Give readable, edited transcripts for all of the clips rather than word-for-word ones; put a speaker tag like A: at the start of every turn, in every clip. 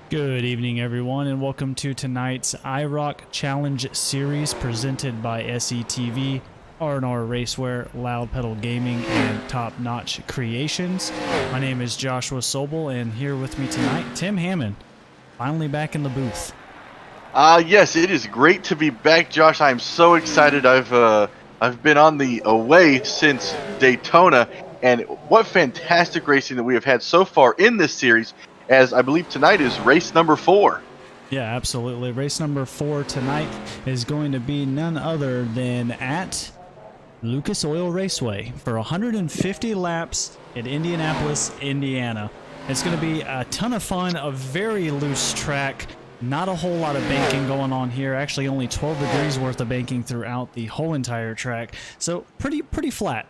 A: Good evening, everyone, and welcome to tonight's IROC Challenge Series presented by SETV, R&R Raceway, Loud Pedal Gaming, and Top Notch Creations. My name is Joshua Sobel, and here with me tonight, Tim Hammond, finally back in the booth.
B: Yes, it is great to be back, Josh. I'm so excited. I've been on the away since Daytona, and what fantastic racing that we have had so far in this series, as I believe tonight is race number 4.
A: Yeah, absolutely. Race number 4 tonight is going to be none other than at Lucas Oil Raceway for 150 laps at Indianapolis, Indiana. It's going to be a ton of fun, a very loose track. Not a whole lot of banking going on here. Actually, only 12 degrees worth of banking throughout the whole entire track. So pretty flat.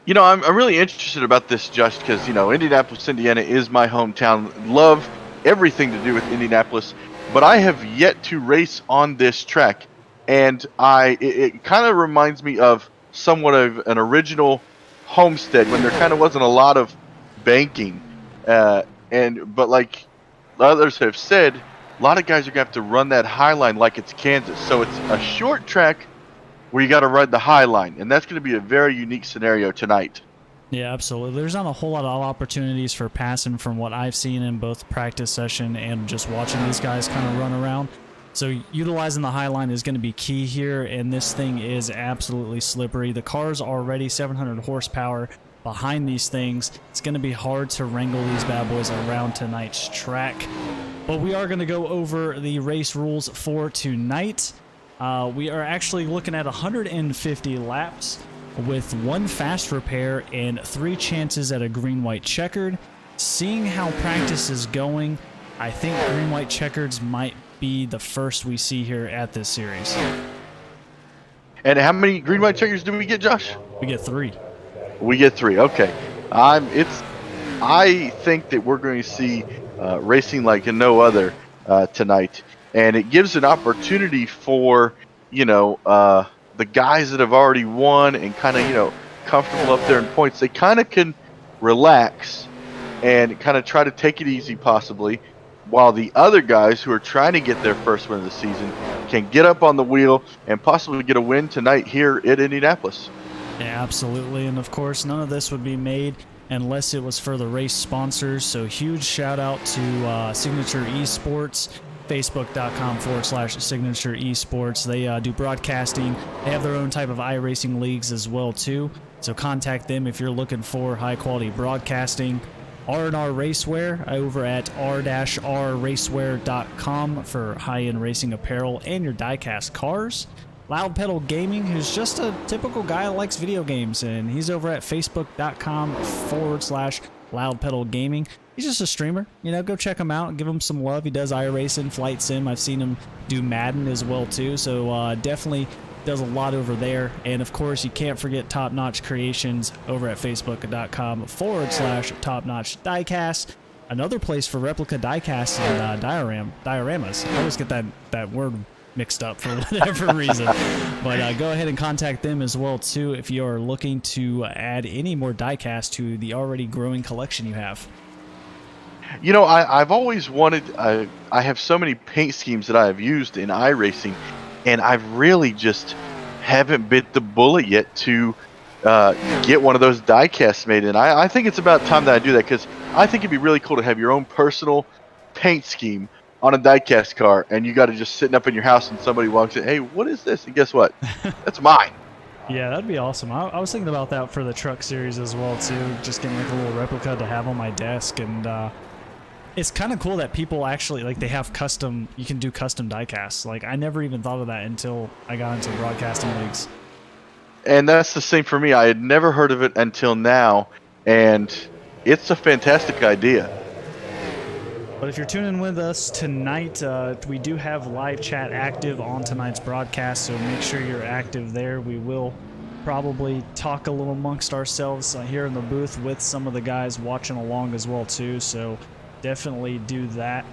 B: You know, I'm really interested about this, Josh, because, you know, Indianapolis, Indiana is my hometown. Love everything to do with Indianapolis, but I have yet to race on this track, and it kind of reminds me of somewhat of an original Homestead when there kind of wasn't a lot of banking, but like others have said, a lot of guys are going to have to run that high line like it's Kansas. So it's a short track where you got to ride the high line, and that's going to be a very unique scenario tonight.
A: Yeah, absolutely. There's not a whole lot of opportunities for passing from what I've seen in both practice session and just watching these guys kind of run around. So utilizing the high line is going to be key here, and this thing is absolutely slippery. The car's already 700 horsepower behind these things. It's going to be hard to wrangle these bad boys around tonight's track. But we are going to go over the race rules for tonight. We are actually looking at 150 laps with 1 fast repair and 3 chances at a green-white checkered. Seeing how practice is going, I think green-white checkers might be the first we see here at this series.
B: And how many green-white checkers do we get, Josh?
A: We get 3.
B: We get 3. Okay. I think that we're going to see racing like no other tonight, and it gives an opportunity for, you know, the guys that have already won and kind of, you know, comfortable up there in points. They kind of can relax and kind of try to take it easy possibly, while the other guys who are trying to get their first win of the season can get up on the wheel and possibly get a win tonight here at Indianapolis.
A: Yeah, absolutely. And of course, none of this would be made unless it was for the race sponsors. So huge shout out to Signature Esports, facebook.com/Signature Esports. They do broadcasting. They have their own type of iRacing leagues as well too. So contact them if you're looking for high quality broadcasting. R&R Raceway over at r-raceway.com for high-end racing apparel and your diecast cars. Loud Pedal Gaming, who's just a typical guy that likes video games, and he's over at facebook.com/Loud Pedal Gaming. He's just a streamer, you know, go check him out and give him some love. He does iRacing, Flight Sim. I've seen him do Madden as well too, so definitely does a lot over there. And of course, you can't forget Top Notch Creations over at facebook.com/Top Notch Diecast. Another place for replica diecast and dioramas. I always get that word mixed up for whatever reason, but go ahead and contact them as well too if you are looking to add any more diecast to the already growing collection you have.
B: You know, I've always wanted, I have so many paint schemes that I have used in iRacing, and I've really just haven't bit the bullet yet to get one of those diecasts made. And I think it's about time that I do that, because I think it'd be really cool to have your own personal paint scheme on a diecast car, and you got to just sitting up in your house and somebody walks in, hey, what is this? And guess what? That's mine.
A: Yeah, that'd be awesome. I was thinking about that for the truck series as well too, just getting like a little replica to have on my desk. And it's kind of cool that people actually, like, they have custom, you can do custom diecasts. Like, I never even thought of that until I got into broadcasting leagues.
B: And that's the same for me. I had never heard of it until now, and it's a fantastic idea.
A: But if you're tuning with us tonight, we do have live chat active on tonight's broadcast, so make sure you're active there. We will probably talk a little amongst ourselves here in the booth with some of the guys watching along as well too, so definitely do that.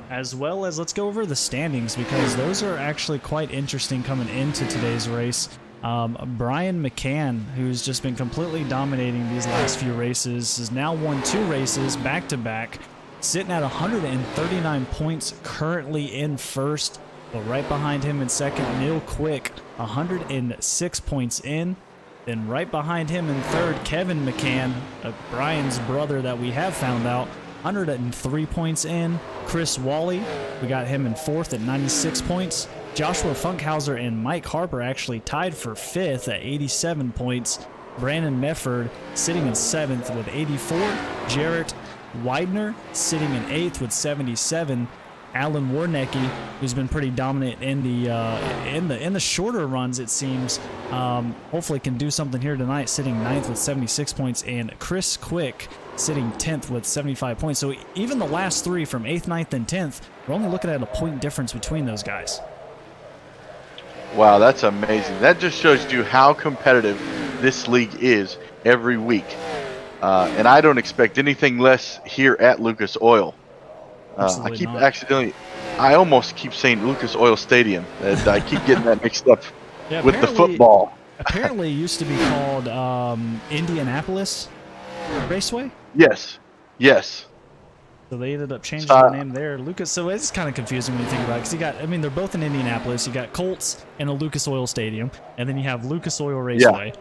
A: As well as, let's go over the standings, because those are actually quite interesting coming into today's race. Brian McCann, who's just been completely dominating these last few races, has now won 2 races back-to-back. sitting at 139 points, currently in first. But right behind him in second, Neil Quick, 106 points in. Then right behind him in third, Kevin McCann, Brian's brother that we have found out, 103 points in. Chris Wally, we got him in fourth at 96 points. Joshua Funkhauser and Mike Harper actually tied for fifth at 87 points. Brandon Mefford sitting in seventh with 84. Jarrett Widener sitting in eighth with 77. Alan Warnecki, who's been pretty dominant in the shorter runs, it seems, hopefully can do something here tonight, sitting ninth with 76 points, and Chris Quick sitting 10th with 75 points. So even the last three from 8th, 9th, and 10th, we're only looking at a point difference between those guys.
B: Wow, that's amazing. That just shows you how competitive this league is every week. And I don't expect anything less here at Lucas Oil. I almost keep saying Lucas Oil Stadium. I keep getting that mixed up with the football.
A: Apparently it used to be called Indianapolis Raceway.
B: Yes.
A: So they ended up changing the name there, Lucas. So it's kind of confusing when you think about it, because they're both in Indianapolis. You got Colts and a Lucas Oil Stadium, and then you have Lucas Oil Raceway.
B: Yeah.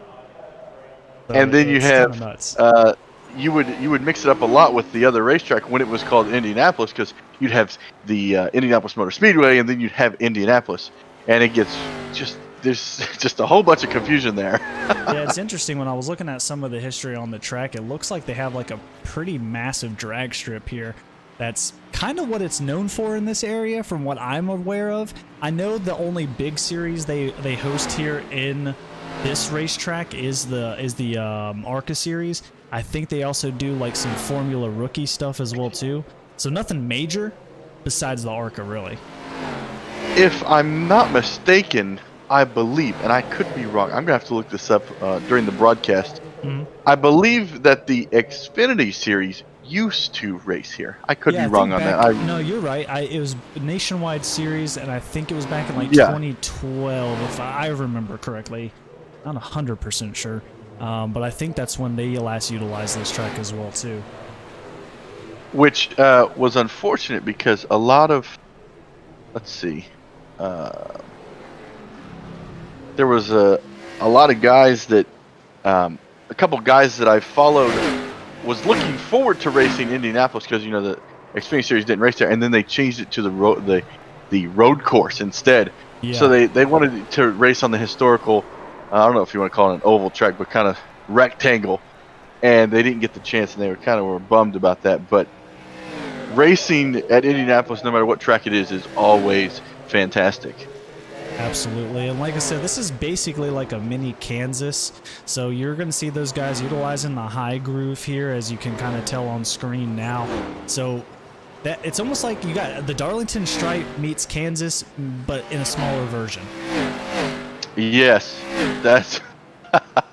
A: So
B: and then you have you would mix it up a lot with the other racetrack when it was called Indianapolis, because you'd have the Indianapolis Motor Speedway, and then you'd have Indianapolis, and it gets there's just a whole bunch of confusion there.
A: Yeah, it's interesting. When I was looking at some of the history on the track, it looks like they have like a pretty massive drag strip here. That's kind of what it's known for in this area, from what I'm aware of. I know the only big series they host here in this racetrack is the ARCA series. I think they also do like some Formula Rookie stuff as well too. So nothing major besides the ARCA, really.
B: If I'm not mistaken, I believe, and I could be wrong, I'm going to have to look this up during the broadcast. Mm-hmm. I believe that the Xfinity series used to race here. I could be wrong on that.
A: No, you're right. It was a nationwide series, and I think it was back in like 2012, if I remember correctly. Not 100% sure, but I think that's when they last utilized this track as well too.
B: Which was unfortunate, because a lot of, there was a lot of guys that, a couple guys that I followed was looking forward to racing Indianapolis, because the Xfinity Series didn't race there, and then they changed it to the road course instead. Yeah. So they wanted to race on the historical, I don't know if you want to call it an oval track, but kind of rectangle, and they didn't get the chance, and they were bummed about that. But racing at Indianapolis, no matter what track it is always fantastic.
A: Absolutely. And like I said, this is basically like a mini Kansas. So you're going to see those guys utilizing the high groove here, as you can kind of tell on screen now. So that it's almost like you got the Darlington Stripe meets Kansas, but in a smaller version.
B: Yes, that's...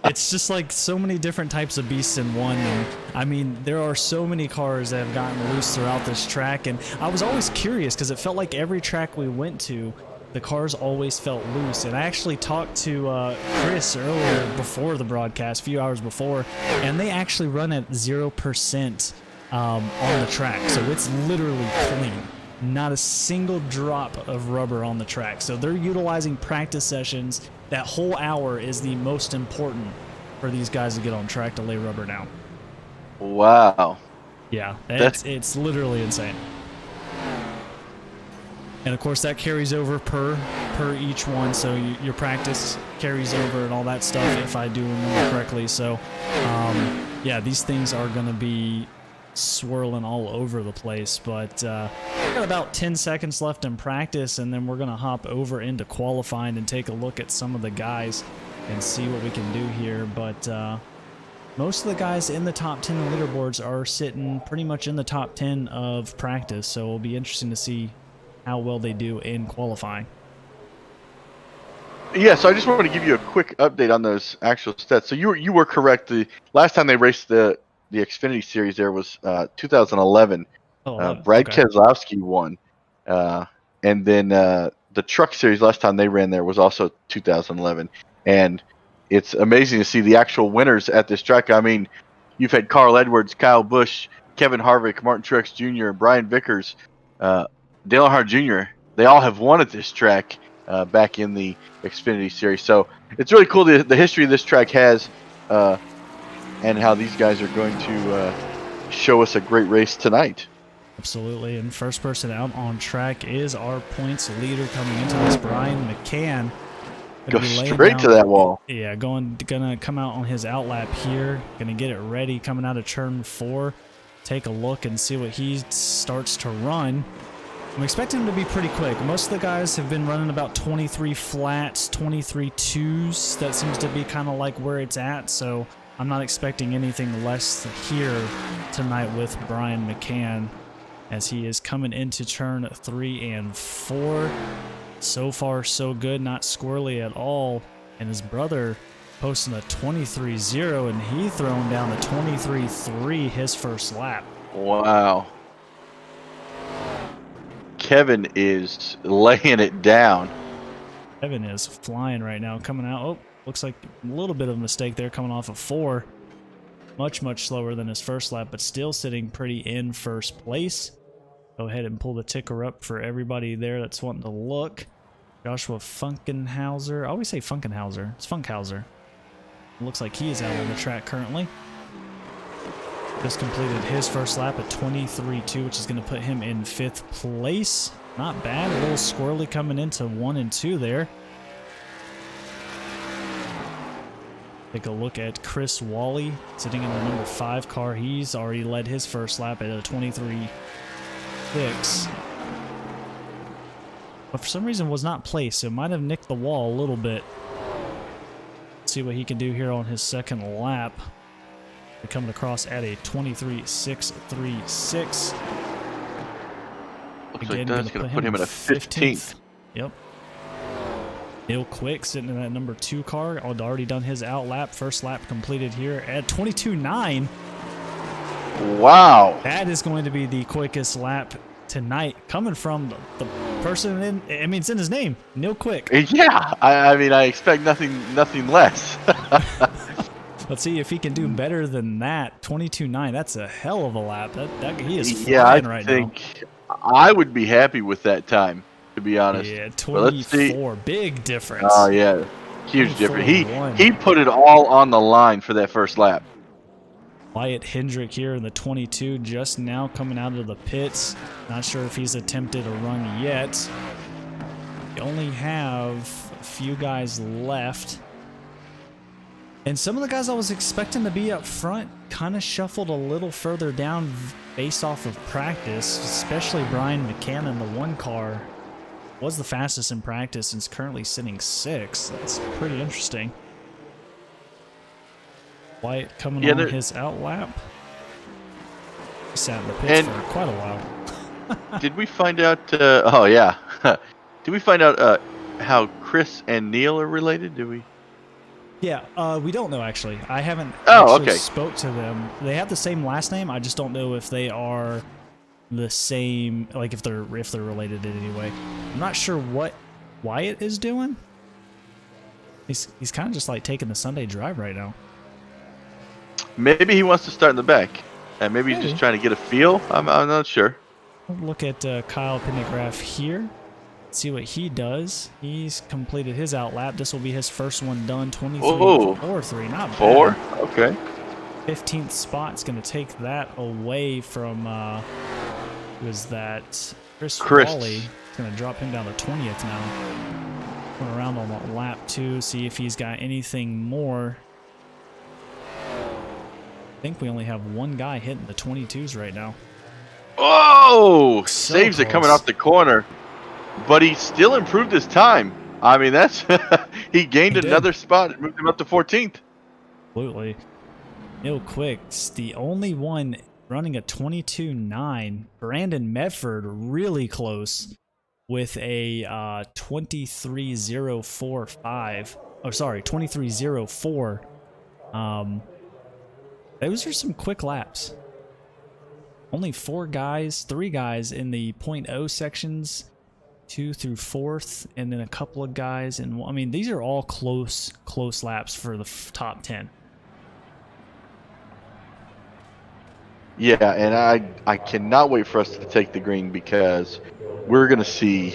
A: It's just like so many different types of beasts in one. And I mean, there are so many cars that have gotten loose throughout this track. And I was always curious, because it felt like every track we went to, the cars always felt loose. And I actually talked to Chris earlier before the broadcast, a few hours before, and they actually run at 0% on the track. So it's literally clean. Not a single drop of rubber on the track. So they're utilizing practice sessions. That whole hour is the most important for these guys to get on track to lay rubber down.
B: Wow.
A: Yeah, it's literally insane. And of course that carries over per each one, so your practice carries over and all that stuff, if I do remember correctly. So yeah, these things are going to be swirling all over the place. But we've got about 10 seconds left in practice, and then we're going to hop over into qualifying and take a look at some of the guys and see what we can do here. But most of the guys in the top 10 leaderboards are sitting pretty much in the top 10 of practice, so it'll be interesting to see how well they do in qualifying.
B: Yeah, so I just wanted to give you a quick update on those actual stats. So you were correct. The last time they raced the Xfinity Series there was 2011. Brad Keselowski won. And then the Truck Series last time they ran there was also 2011. And it's amazing to see the actual winners at this track. I mean, you've had Carl Edwards, Kyle Busch, Kevin Harvick, Martin Truex Jr., Brian Vickers, Dale Earnhardt Jr., they all have won at this track back in the Xfinity Series. So it's really cool the history this track has and how these guys are going to show us a great race tonight.
A: Absolutely, and first person out on track is our points leader coming into this, Brian McCann.
B: Go straight to that wall.
A: Yeah, gonna come out on his outlap here. Gonna get it ready coming out of turn 4. Take a look and see what he starts to run. I'm expecting him to be pretty quick. Most of the guys have been running about 23 flats, 23 twos. That seems to be kind of like where it's at, so I'm not expecting anything less here tonight with Brian McCann as he is coming into turn 3 and 4. So far, so good, not squirrely at all. And his brother posting a 23-0, and he throwing down a 23-3 his first lap.
B: Wow. Kevin is laying it down.
A: Kevin is flying right now, coming out. Oh, looks like a little bit of a mistake there, coming off of 4. Much slower than his first lap, but still sitting pretty in first place. Go ahead and pull the ticker up for everybody there that's wanting to look. Joshua Funkenhauser. I always say Funkenhauser. It's Funkhauser. It looks like he is out on the track currently. Just completed his first lap at 23.2, which is going to put him in 5th place. Not bad. A little squirrely coming into 1 and 2 there. Take a look at Chris Wally sitting in the number 5 car. He's already led his first lap at a 23.6. But for some reason was not placed, so it might have nicked the wall a little bit. Let's see what he can do here on his second lap. We're coming across at a 23.636.
B: Looks like that's going to put him at a 15th.
A: Yep. Neil Quick sitting in that number 2 car. Already done his out lap. First lap completed here at 22.9.
B: Wow.
A: That is going to be the quickest lap tonight, coming from the person in, I mean, it's in his name, Neil Quick.
B: Yeah, I mean, I expect nothing less.
A: Let's see if he can do better than that. 22.9, that's a hell of a lap. That he is flying right now.
B: I think I would be happy with that time, to be honest.
A: Yeah, 24, big difference.
B: Oh yeah, huge difference. He put it all on the line for that first lap.
A: Wyatt Hendrick here in the 22, just now coming out of the pits. Not sure if he's attempted a run yet. We only have a few guys left. And some of the guys I was expecting to be up front kind of shuffled a little further down based off of practice, especially Brian McCann in the 1 car. Was the fastest in practice and is currently sitting 6th. That's pretty interesting. Wyatt coming on his out lap. He sat in the pits for quite a while.
B: Did we find out? Oh yeah. Did we find out how Chris and Neil are related? Do we?
A: Yeah, we don't know actually. I haven't spoke to them. They have the same last name. I just don't know if they are the same. Like if they're related in any way. I'm not sure what Wyatt is doing. He's kind of just like taking the Sunday drive right now.
B: Maybe he wants to start in the back, and maybe he's just trying to get a feel. I'm not sure.
A: We'll look at Kyle Pendergraph here. See what he does. He's completed his out lap. This will be his first one done. 23.43. Not bad.
B: 4. Okay.
A: 15th spot's going to take that away from who is that? Chris. Wally. It's going to drop him down to 20th now. Going around on lap 2. See if he's got anything more. I think we only have 1 guy hitting the 22s right now.
B: Oh! So saves close. It coming off the corner. But he still improved his time. I mean, that's he gained another spot and moved him up to 14th.
A: Absolutely. Neil Quick's the only one running a 22.9. Brandon Medford really close with a 23.045. Oh, sorry, 23.04. Those are some quick laps. Only 3 guys in the 0.0 sections, 2 through 4th, and then a couple of guys. And I mean, these are all close laps for the top 10.
B: Yeah, and I cannot wait for us to take the green because we're going to see.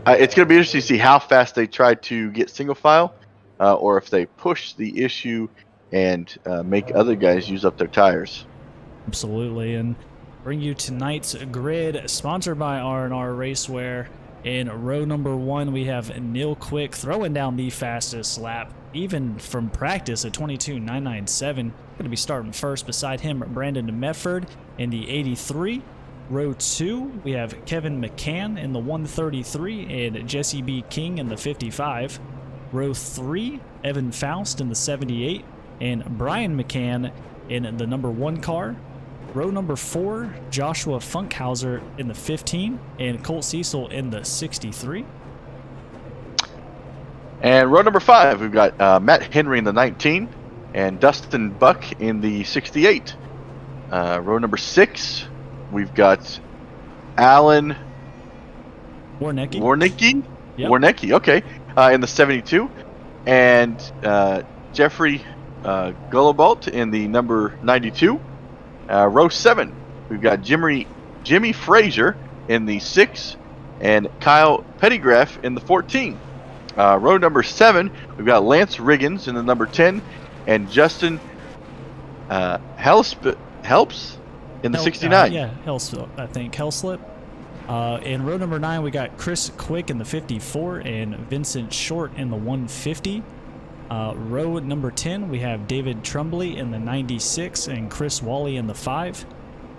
B: It's going to be interesting to see how fast they try to get single file, or if they push the issue and make other guys use up their tires.
A: Absolutely, and bring you tonight's grid, sponsored by R&R Raceway. In row number 1, we have Neil Quick throwing down the fastest lap, even from practice at 22.997. Going to be starting first. Beside him, Brandon Medford in the 83. Row 2, we have Kevin McCann in the 133 and Jesse B. King in the 55. Row 3, Evan Faust in the 78 and Brian McCann in the number 1 car. Row number 4, Joshua Funkhauser in the 15 and Colt Cecil in the 63.
B: And row number 5, we've got Matt Henry in the 19 and Dustin Buck in the 68. Row number 6, we've got Alan
A: Warnecki. Yep.
B: Warnecki, okay, in the 72, and Jeffrey Gullibalt in the number 92. Row 7, we've got Jimmy Frazier in the 6 and Kyle Pettygraph in the 14. Row number 7, we've got Lance Riggins in the number 10 and Justin Helps in the 69.
A: Yeah, I think Hellslip. In row number 9, we got Chris Quick in the 54 and Vincent Short in the 150. Row number 10, we have David Trumbley in the 96 and Chris Wally in the 5.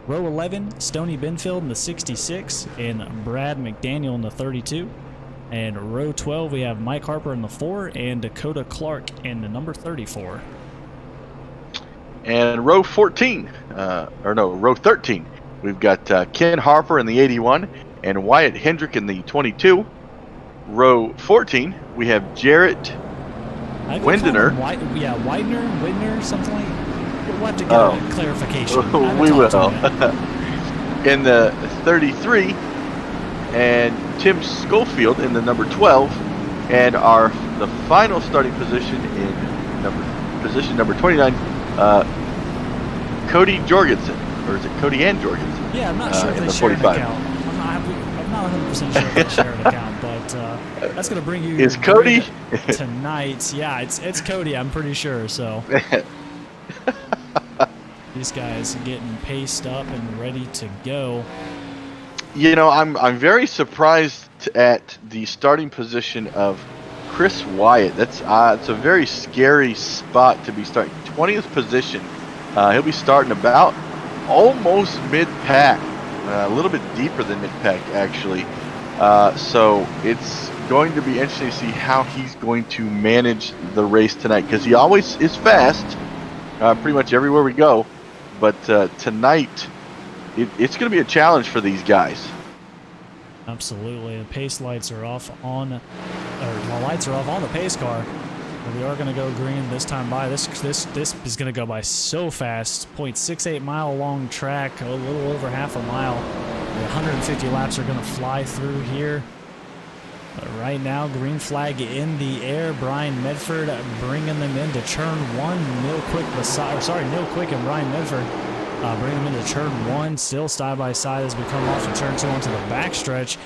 A: Row 11, Stoney Benfield in the 66 and Brad McDaniel in the 32. And row 12, we have Mike Harper in the 4 and Dakota Clark in the number 34.
B: And row 13, we've got Ken Harper in the 81 and Wyatt Hendrick in the 22. Row 14, we have Jarrett Widener.
A: Widener, something like that. We'll have to get a clarification.
B: We will. In the 33, and Tim Schofield in the number 12, and the final starting position in position number 29, Cody Jorgensen, or is it Cody and Jorgensen?
A: Yeah, I'm not sure if they share an account. I'm not 100% sure if they share an account, but that's going to bring you
B: is Cody
A: tonight. Yeah, it's Cody, I'm pretty sure. So these guys are getting paced up and ready to go.
B: You know, I'm very surprised at the starting position of Chris Wyatt. That's it's a very scary spot to be starting. 20th position. He'll be starting about almost mid-pack, a little bit deeper than mid-pack actually. So it's going to be interesting to see how he's going to manage the race tonight, because he always is fast, pretty much everywhere we go. But tonight, it's going to be a challenge for these guys.
A: Absolutely. The pace lights are off on, or the lights are off on the pace car. But we are going to go green this time by. This is going to go by so fast. 0.68 mile long track, a little over half a mile. 150 laps are going to fly through here. But right now, green flag in the air. Brian Medford bringing them into turn 1. Neil Quick and Brian Medford bring them into turn 1. Still side by side as we come off of turn 2 onto the backstretch.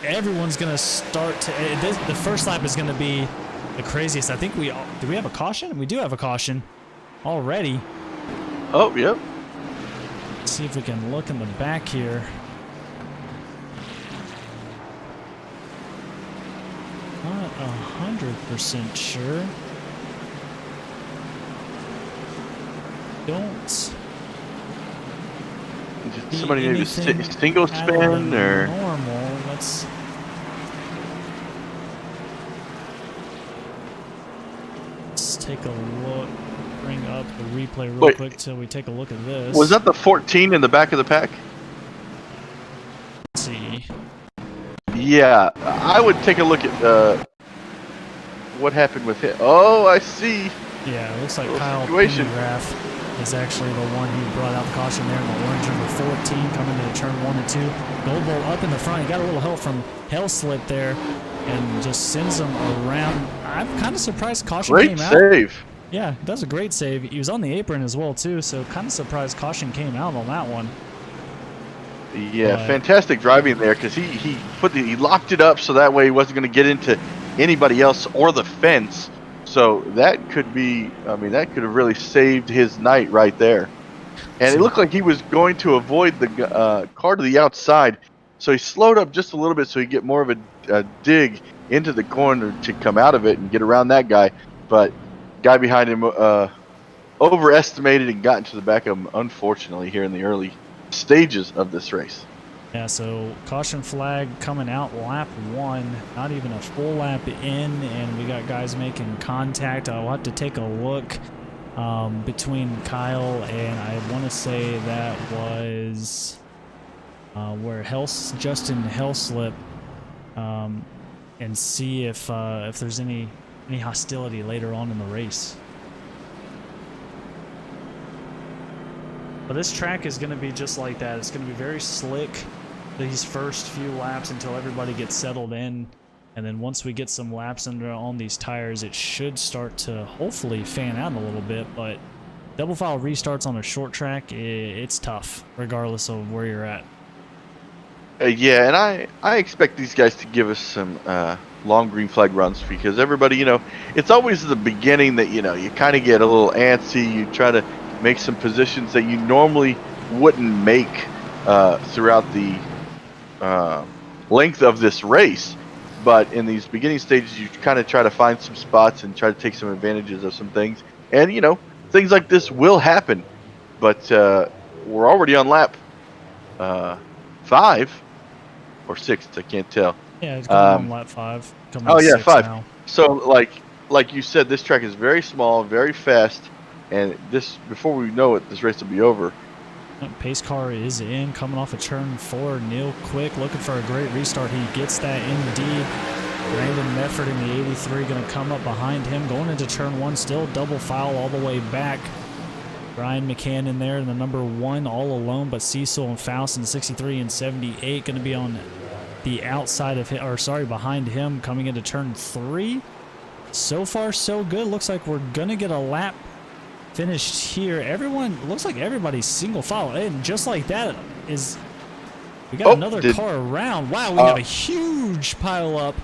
A: Everyone's going to start to. The first lap is going to be the craziest. I think do we have a caution? We do have a caution already.
B: Oh, yep.
A: Let's see if we can look in the back here. Not 100% sure. Don't.
B: Somebody maybe single spin or
A: normal. Let's take a look. Bring up the replay real quick till we take a look at this.
B: Was that the 14 in the back of the pack?
A: Let's see.
B: Yeah, I would take a look at what happened with him. Oh, I see.
A: Yeah, it looks like Kyle Pettygraph is actually the one who brought out the caution there in the orange number 14 coming into turn 1 and 2. Gold Bowl up in the front. He got a little help from Hellslip there and just sends him around. I'm kind of surprised caution came out.
B: Great save.
A: Yeah, does a great save. He was on the apron as well too, so kind of surprised caution came out on that one.
B: Yeah, fantastic driving there because he locked it up so that way he wasn't going to get into anybody else or the fence. So that could be, I mean, that could have really saved his night right there. And it looked like he was going to avoid the car to the outside, so he slowed up just a little bit so he could get more of a dig into the corner to come out of it and get around that guy. But guy behind him overestimated and got into the back of him, unfortunately, here in the early stages of this race.
A: Yeah, so caution flag coming out lap 1, not even a full lap in, and we got guys making contact. I'll have to take a look between Kyle and I want to say that was where Justin Hellslip, and see if there's any hostility later on in the race. But this track is going to be just like that. It's going to be very slick these first few laps until everybody gets settled in. And then once we get some laps under on these tires, it should start to hopefully fan out a little bit. But double file restarts on a short track, it's tough, regardless of where you're at.
B: Yeah, and I expect these guys to give us some long green flag runs because everybody, you know, it's always the beginning that, you know, you kind of get a little antsy. You try to make some positions that you normally wouldn't make throughout the length of this race. But in these beginning stages, you kind of try to find some spots and try to take some advantages of some things. And, you know, things like this will happen. But we're already on lap 5 or 6, I can't tell.
A: Yeah, it's going on lap 5.
B: Oh, yeah, 5.
A: Now.
B: So, like you said, this track is very small, very fast. And this, before we know it, this race will be over.
A: Pace car is in, coming off of turn 4. Neil Quick looking for a great restart. He gets that indeed. Brandon Mefford in the 83 going to come up behind him. Going into turn 1, still double file all the way back. Brian McCann in there in the number 1 all alone, but Cecil and Faust in the 63 and 78 going to be on the outside of him, or sorry, behind him coming into turn 3. So far, so good. Looks like we're going to get a lap finished here. Everyone, looks like everybody's single file, and just like that is, we got another car around. Wow, we have a huge pile up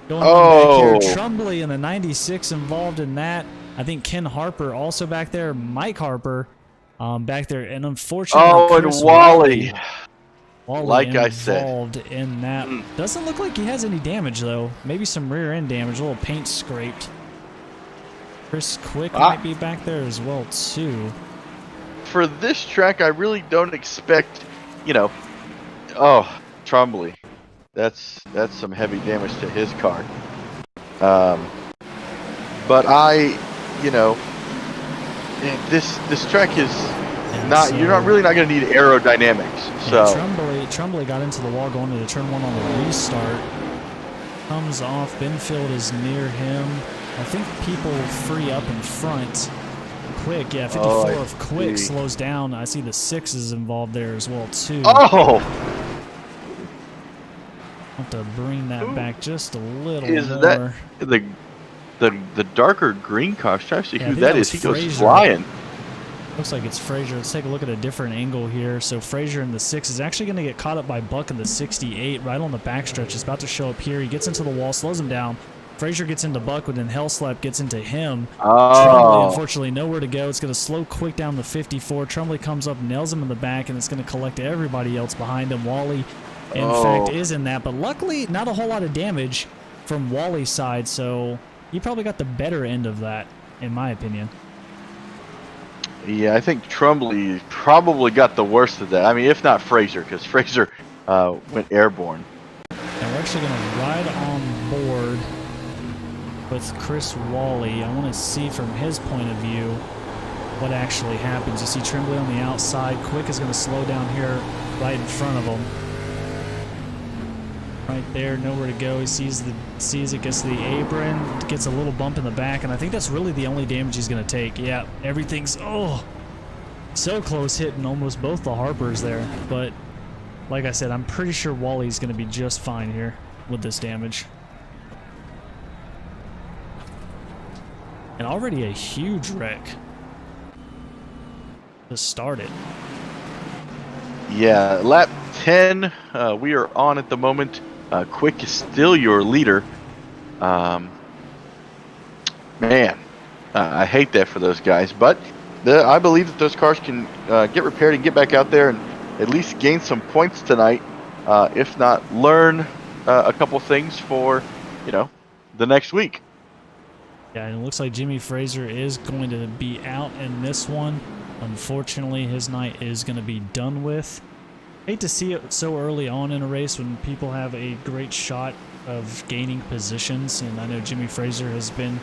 A: going on back here. Trumbley in the 96 involved in that. I think Ken Harper also back there. Mike Harper back there, and unfortunately,
B: and Wally like I said,
A: involved in that. Doesn't look like he has any damage though. Maybe some rear end damage, a little paint scraped. Chris Quick might be back there as well too.
B: For this track, I really don't expect, you know, Trumbley. That's some heavy damage to his car. But you know, this track is not. You're not really not going to need aerodynamics. So
A: Trumbley got into the wall going into turn 1 on the restart. Comes off. Benfield is near him. I think people free up in front. Quick, yeah, 54 of Quick slows down. I see the 6 is involved there as well too.
B: Oh.
A: Have to bring that back just a little more.
B: Is that the darker green car? Try to see who that is. He
A: Frazier.
B: goes flying.
A: Looks like it's Frazier. Let's take a look at a different angle here. So Frazier in the 6 is actually going to get caught up by Buck in the 68 right on the backstretch. It's about to show up here. He gets into the wall, slows him down. Frazier gets into Buck, but then Hellslap gets into him. Trumbley, unfortunately, nowhere to go. It's going to slow Quick down the 54. Trumbley comes up, nails him in the back, and it's going to collect everybody else behind him. Wally, in fact, is in that. But luckily, not a whole lot of damage from Wally's side, so he probably got the better end of that, in my opinion.
B: Yeah, I think Trumbley probably got the worst of that. I mean, if not Frazier, because Frazier went airborne.
A: And we're actually going to ride on board with Chris Wally. I want to see from his point of view what actually happens. You see Tremblay on the outside. Quick is going to slow down here right in front of him. Right there, nowhere to go. He sees it, gets to the apron, gets a little bump in the back, and I think that's really the only damage he's going to take. Yeah, everything's, so close hitting almost both the Harpers there. But like I said, I'm pretty sure Wally's going to be just fine here with this damage. And already a huge wreck to start it.
B: Yeah, lap 10, we are on at the moment. Quick is still your leader. Man, I hate that for those guys, but I believe that those cars can get repaired and get back out there and at least gain some points tonight, if not learn a couple things for, the next week.
A: Yeah, and it looks like Jimmy Fraser is going to be out in this one. Unfortunately, his night is going to be done with. Hate to see it so early on in a race when people have a great shot of gaining positions, and I know Jimmy Fraser has been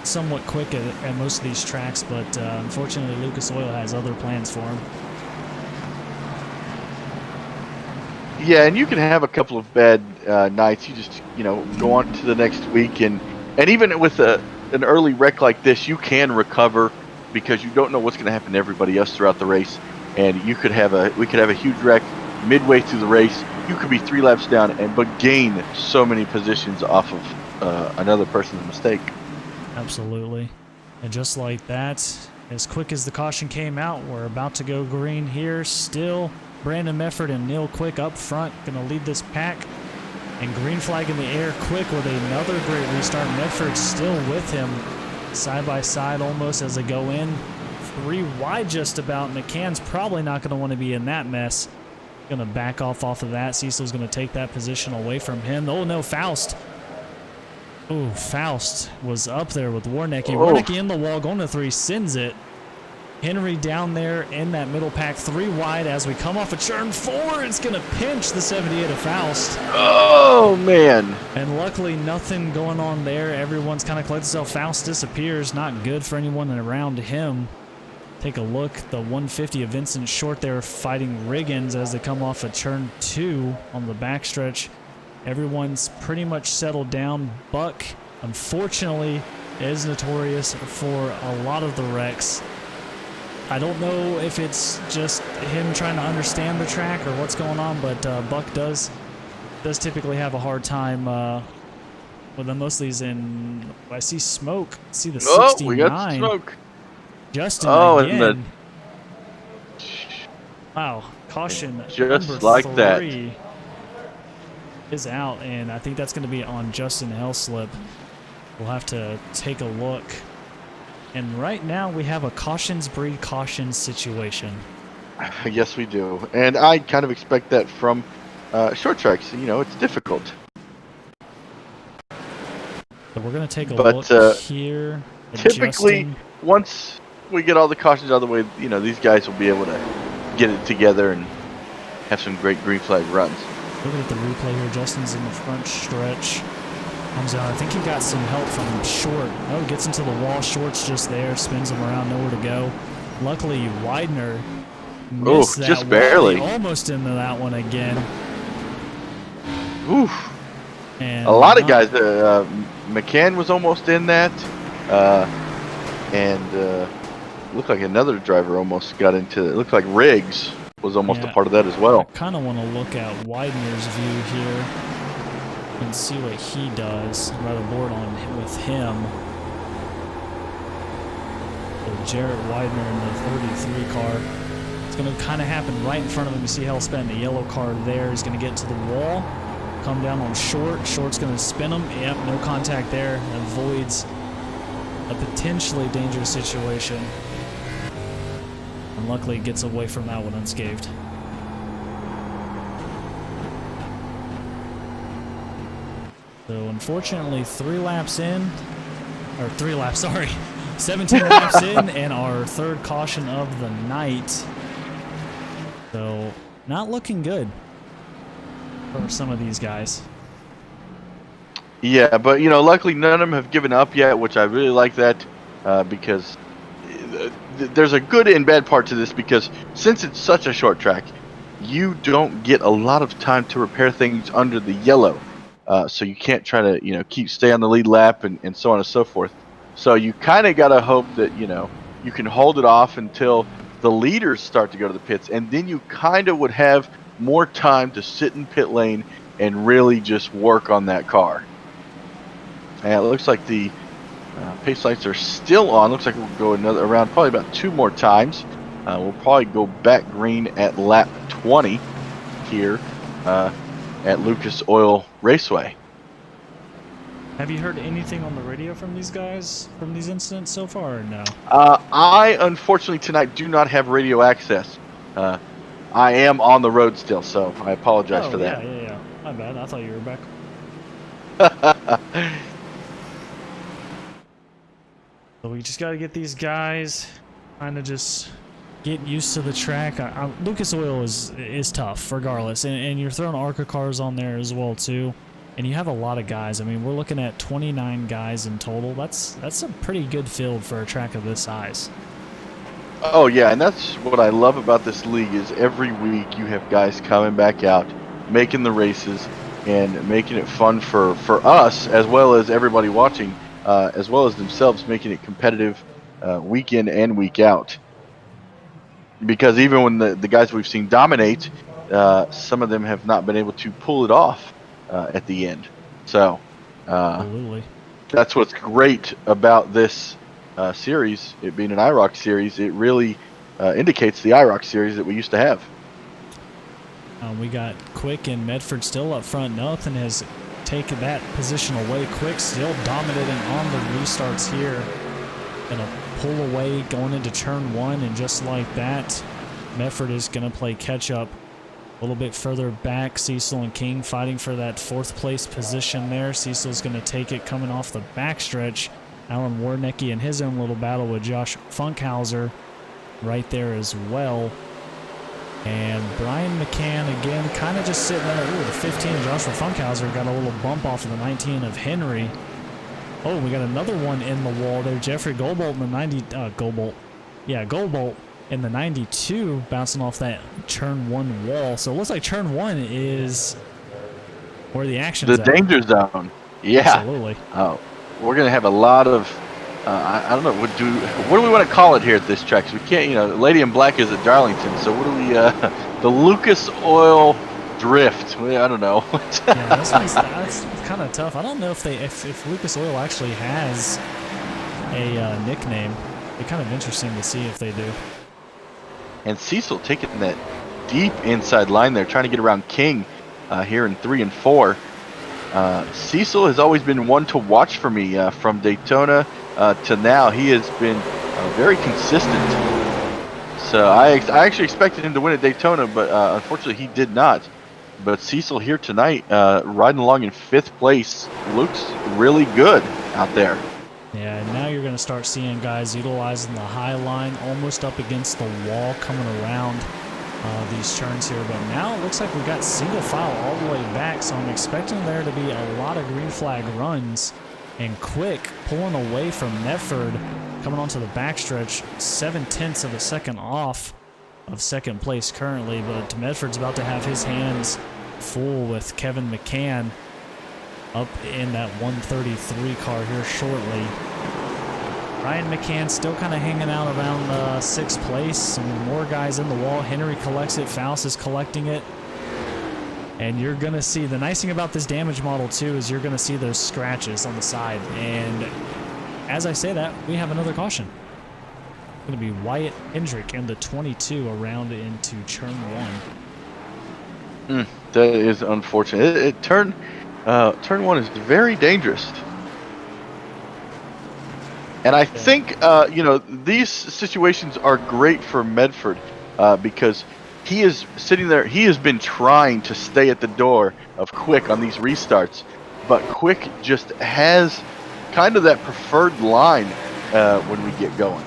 A: somewhat quick at most of these tracks, but unfortunately Lucas Oil has other plans for him.
B: Yeah, and you can have a couple of bad nights. You just, go on to the next week, and even with an early wreck like this, you can recover because you don't know what's going to happen to everybody else throughout the race. And we could have a huge wreck midway through the race. You could be 3 laps down but gain so many positions off of another person's mistake.
A: Absolutely. And just like that, as quick as the caution came out, we're about to go green here. Still, Brandon Mefford and Neil Quick up front, going to lead this pack. And green flag in the air, Quick with another great restart. Mefford still with him, side by side almost as they go in. 3 wide just about. McCann's probably not going to want to be in that mess. Going to back off of that. Cecil's going to take that position away from him. Oh no, Faust. Oh, Faust was up there with Warnecke.
B: Oh.
A: Warnecke in the wall, going to 3, sends it. Henry down there in that middle pack, 3 wide as we come off of turn 4. It's going to pinch the 78 of Faust.
B: Oh, man.
A: And luckily, nothing going on there. Everyone's kind of collected themselves. Faust disappears. Not good for anyone around him. Take a look. The 150 of Vincent Short there fighting Riggins as they come off of turn 2 on the backstretch. Everyone's pretty much settled down. Buck, unfortunately, is notorious for a lot of the wrecks. I don't know if it's just him trying to understand the track or what's going on, but Buck does typically have a hard time with most of these in. I see smoke. I see the 69.
B: Oh, we got smoke.
A: Justin again.
B: And
A: wow, caution.
B: just
A: number
B: like
A: 3
B: that
A: is out, and I think that's going to be on Justin Helslip. We'll have to take a look. And right now we have a cautions breed cautions situation.
B: Yes, we do. And I kind of expect that from short tracks. It's difficult.
A: So we're going to take a look here.
B: Typically,
A: Justin.
B: once we get all the cautions out of the way, these guys will be able to get it together and have some great green flag runs.
A: Looking at the replay here, Justin's in the front stretch. Comes out. I think he got some help from Short. Oh, gets into the wall. Short's just there. Spins him around. Nowhere to go. Luckily, Widener missed that
B: just
A: one.
B: barely.
A: He almost into that one again.
B: Oof.
A: And
B: a lot of guys. McCann was almost in that. And looked like another driver almost got into it. It looked like Riggs was almost a part of that as well.
A: I kind of want to look at Widener's view here and see what he does. Rather board on with him. So Jarrett Widener in the 33 car. It's going to kind of happen right in front of him. You see Hellspent in the yellow car there. He's going to get to the wall. Come down on Short. Short's going to spin him. Yep, no contact there. Avoids a potentially dangerous situation. And luckily gets away from that one unscathed. So unfortunately 3 laps in, or 3 laps, sorry, 17 laps in, and our 3rd caution of the night. So not looking good for some of these guys.
B: Yeah, but luckily none of them have given up yet, which I really like that because there's a good and bad part to this, because since it's such a short track, you don't get a lot of time to repair things under the yellow. So you can't try to stay on the lead lap and so on and so forth. So you kind of got to hope that you can hold it off until the leaders start to go to the pits, and then you kind of would have more time to sit in pit lane and really just work on that car. And it looks like the Pace lights are still on. Looks like we'll go another around, probably about 2 more times. We'll probably go back green at lap 20 here at Lucas Oil Raceway.
A: Have you heard anything on the radio from these guys from these incidents so far, or no?
B: I unfortunately tonight do not have radio access. I am on the road still, so I apologize for that.
A: Yeah. My bad. I thought you were back. So we just got to get these guys kind of just get used to the track. Lucas Oil is tough regardless, and you're throwing ARCA cars on there as well too. And you have a lot of guys. I mean, we're looking at 29 guys in total. That's a pretty good field for a track of this size.
B: Oh yeah, and that's what I love about this league is every week you have guys coming back out, making the races, and making it fun for us as well as everybody watching, as well as themselves, making it competitive week in and week out. Because even when the guys we've seen dominate, some of them have not been able to pull it off at the end. So
A: Absolutely.
B: That's what's great about this series, it being an IROC series. It really indicates the IROC series that we used to have.
A: We got Quick and Medford still up front. Nothing has taken that position away. Quick still dominating on the restarts here. Gonna pull away going into turn 1, and just like that, Medford is gonna play catch up. A little bit further back, Cecil and King fighting for that 4th place position there. Cecil's going to take it coming off the backstretch. Alan Warnecki in his own little battle with Josh Funkhauser right there as well. And Brian McCann again kind of just sitting there. Ooh, the 15 Joshua Funkhauser got a little bump off of the 19 of Henry. Oh, we got another one in the wall there. Jeffrey Goldbolt in the 90. Goldbolt in the 92 bouncing off that turn 1 wall. So it looks like turn 1 is where the action is.
B: The danger zone. Yeah.
A: Absolutely.
B: We're going to have a lot of, I don't know, what do we want to call it here at this track? 'Cause we can't, Lady in Black is at Darlington. So what do we, the Lucas Oil Drift. I don't know.
A: Yeah, that's kind of tough. I don't know if Lucas Oil actually has a nickname. It's kind of interesting to see if they do.
B: And Cecil taking that deep inside line there, trying to get around King here in 3 and 4. Cecil has always been one to watch for me from Daytona to now. He has been very consistent. So I actually expected him to win at Daytona, but unfortunately he did not. But Cecil here tonight, riding along in 5th place, looks really good out there.
A: Yeah, now you're going to start seeing guys utilizing the high line almost up against the wall coming around these turns here. But now it looks like we've got single file all the way back, so I'm expecting there to be a lot of green flag runs. And Quick pulling away from Medford, coming onto the backstretch, 0.7 of a second off of 2nd place currently. But Medford's about to have his hands full with Kevin McCann up in that 133 car here shortly. Ryan McCann still kind of hanging out around 6th place. Some more guys in the wall. Henry collects it. Faust is collecting it. And you're going to see, the nice thing about this damage model too is you're going to see those scratches on the side. And as I say that, we have another caution. It's going to be Wyatt Hendrick in the 22 around into turn 1.
B: That is unfortunate. Turn 1 is very dangerous. And I think, these situations are great for Medford because he is sitting there. He has been trying to stay at the door of Quick on these restarts, but Quick just has kind of that preferred line when we get going.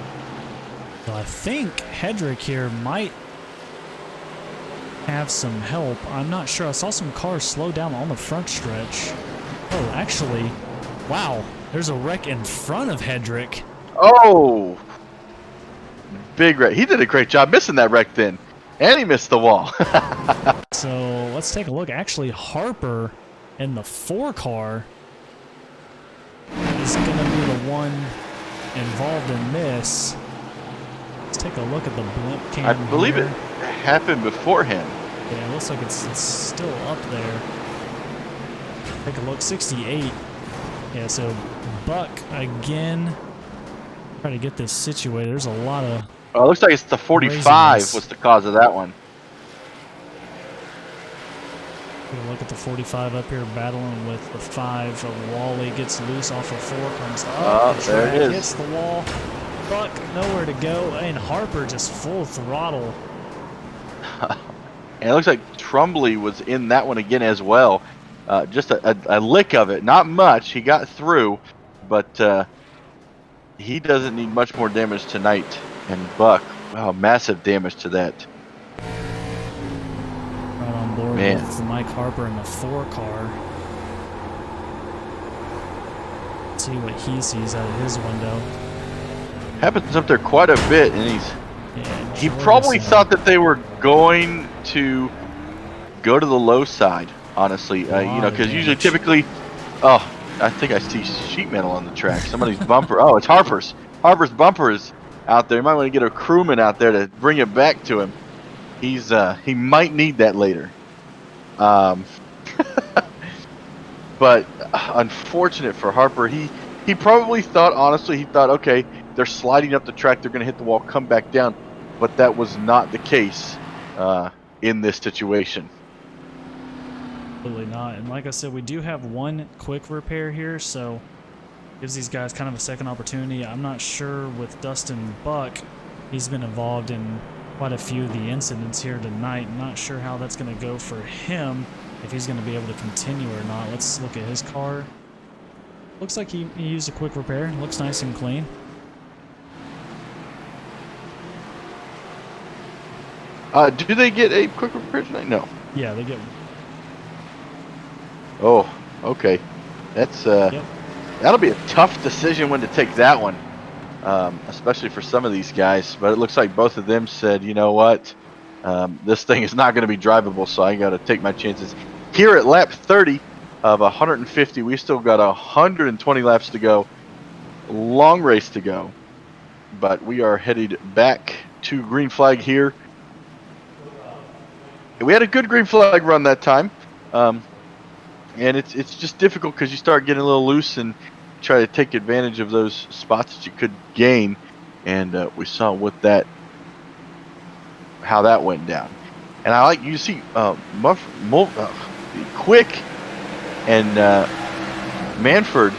A: So I think Hedrick here might have some help. I'm not sure. I saw some cars slow down on the front stretch. Oh, actually, wow. There's a wreck in front of Hedrick.
B: Oh, big wreck. He did a great job missing that wreck then. And he missed the wall.
A: So let's take a look. Actually, Harper in the 4 car is going to be the one involved in this. Let's take a look at the blimp cam.
B: I believe
A: here.
B: it happened before him.
A: Yeah, it looks like it's still up there. Take a look. 68. Yeah, so Buck again. Try to get this situated. There's a lot of.
B: Oh, it looks like it's the 45
A: craziness.
B: was the cause of that one.
A: Look at the 45 up here battling with the 5 of Wally. Gets loose off of 4, comes up the
B: there
A: track,
B: it is.
A: hits the wall. Buck nowhere to go, and Harper just full throttle.
B: And it looks like Trumbley was in that one again as well. Just a lick of it, not much. He got through, but he doesn't need much more damage tonight. And Buck, wow, massive damage to that.
A: Right on board
B: Man.
A: with Mike Harper in the 4 car. Let's see what he sees out of his window.
B: Happens up there quite a bit, and
A: Yeah,
B: he probably thought that they were going to go to the low side, honestly. You know, because usually, typically, oh, I think I see sheet metal on the track. Somebody's bumper. Oh, it's Harper's. Harper's bumper is out there. You might want to get a crewman out there to bring it back to him. He might need that later. But unfortunate for Harper, he probably thought, honestly, he thought, okay, they're sliding up the track, they're going to hit the wall, come back down. But that was not the case in this situation.
A: Absolutely not. And like I said, we do have 1 quick repair here, so gives these guys kind of a second opportunity. I'm not sure with Dustin Buck. He's been involved in quite a few of the incidents here tonight. I'm not sure how that's going to go for him, if he's going to be able to continue or not. Let's look at his car. Looks like he used a quick repair. Looks nice and clean.
B: Do they get a quick repair tonight? No.
A: Yeah, they get one.
B: Oh, okay. That's that'll be a tough decision when to take that one, especially for some of these guys. But it looks like both of them said, you know what, this thing is not going to be drivable, so I got to take my chances. Here at lap 30 of 150, we still got 120 laps to go. Long race to go, but we are headed back to green flag here. We had a good green flag run that time. And it's just difficult because you start getting a little loose and try to take advantage of those spots that you could gain. And we saw with that how that went down. And I like you see Quick and Manford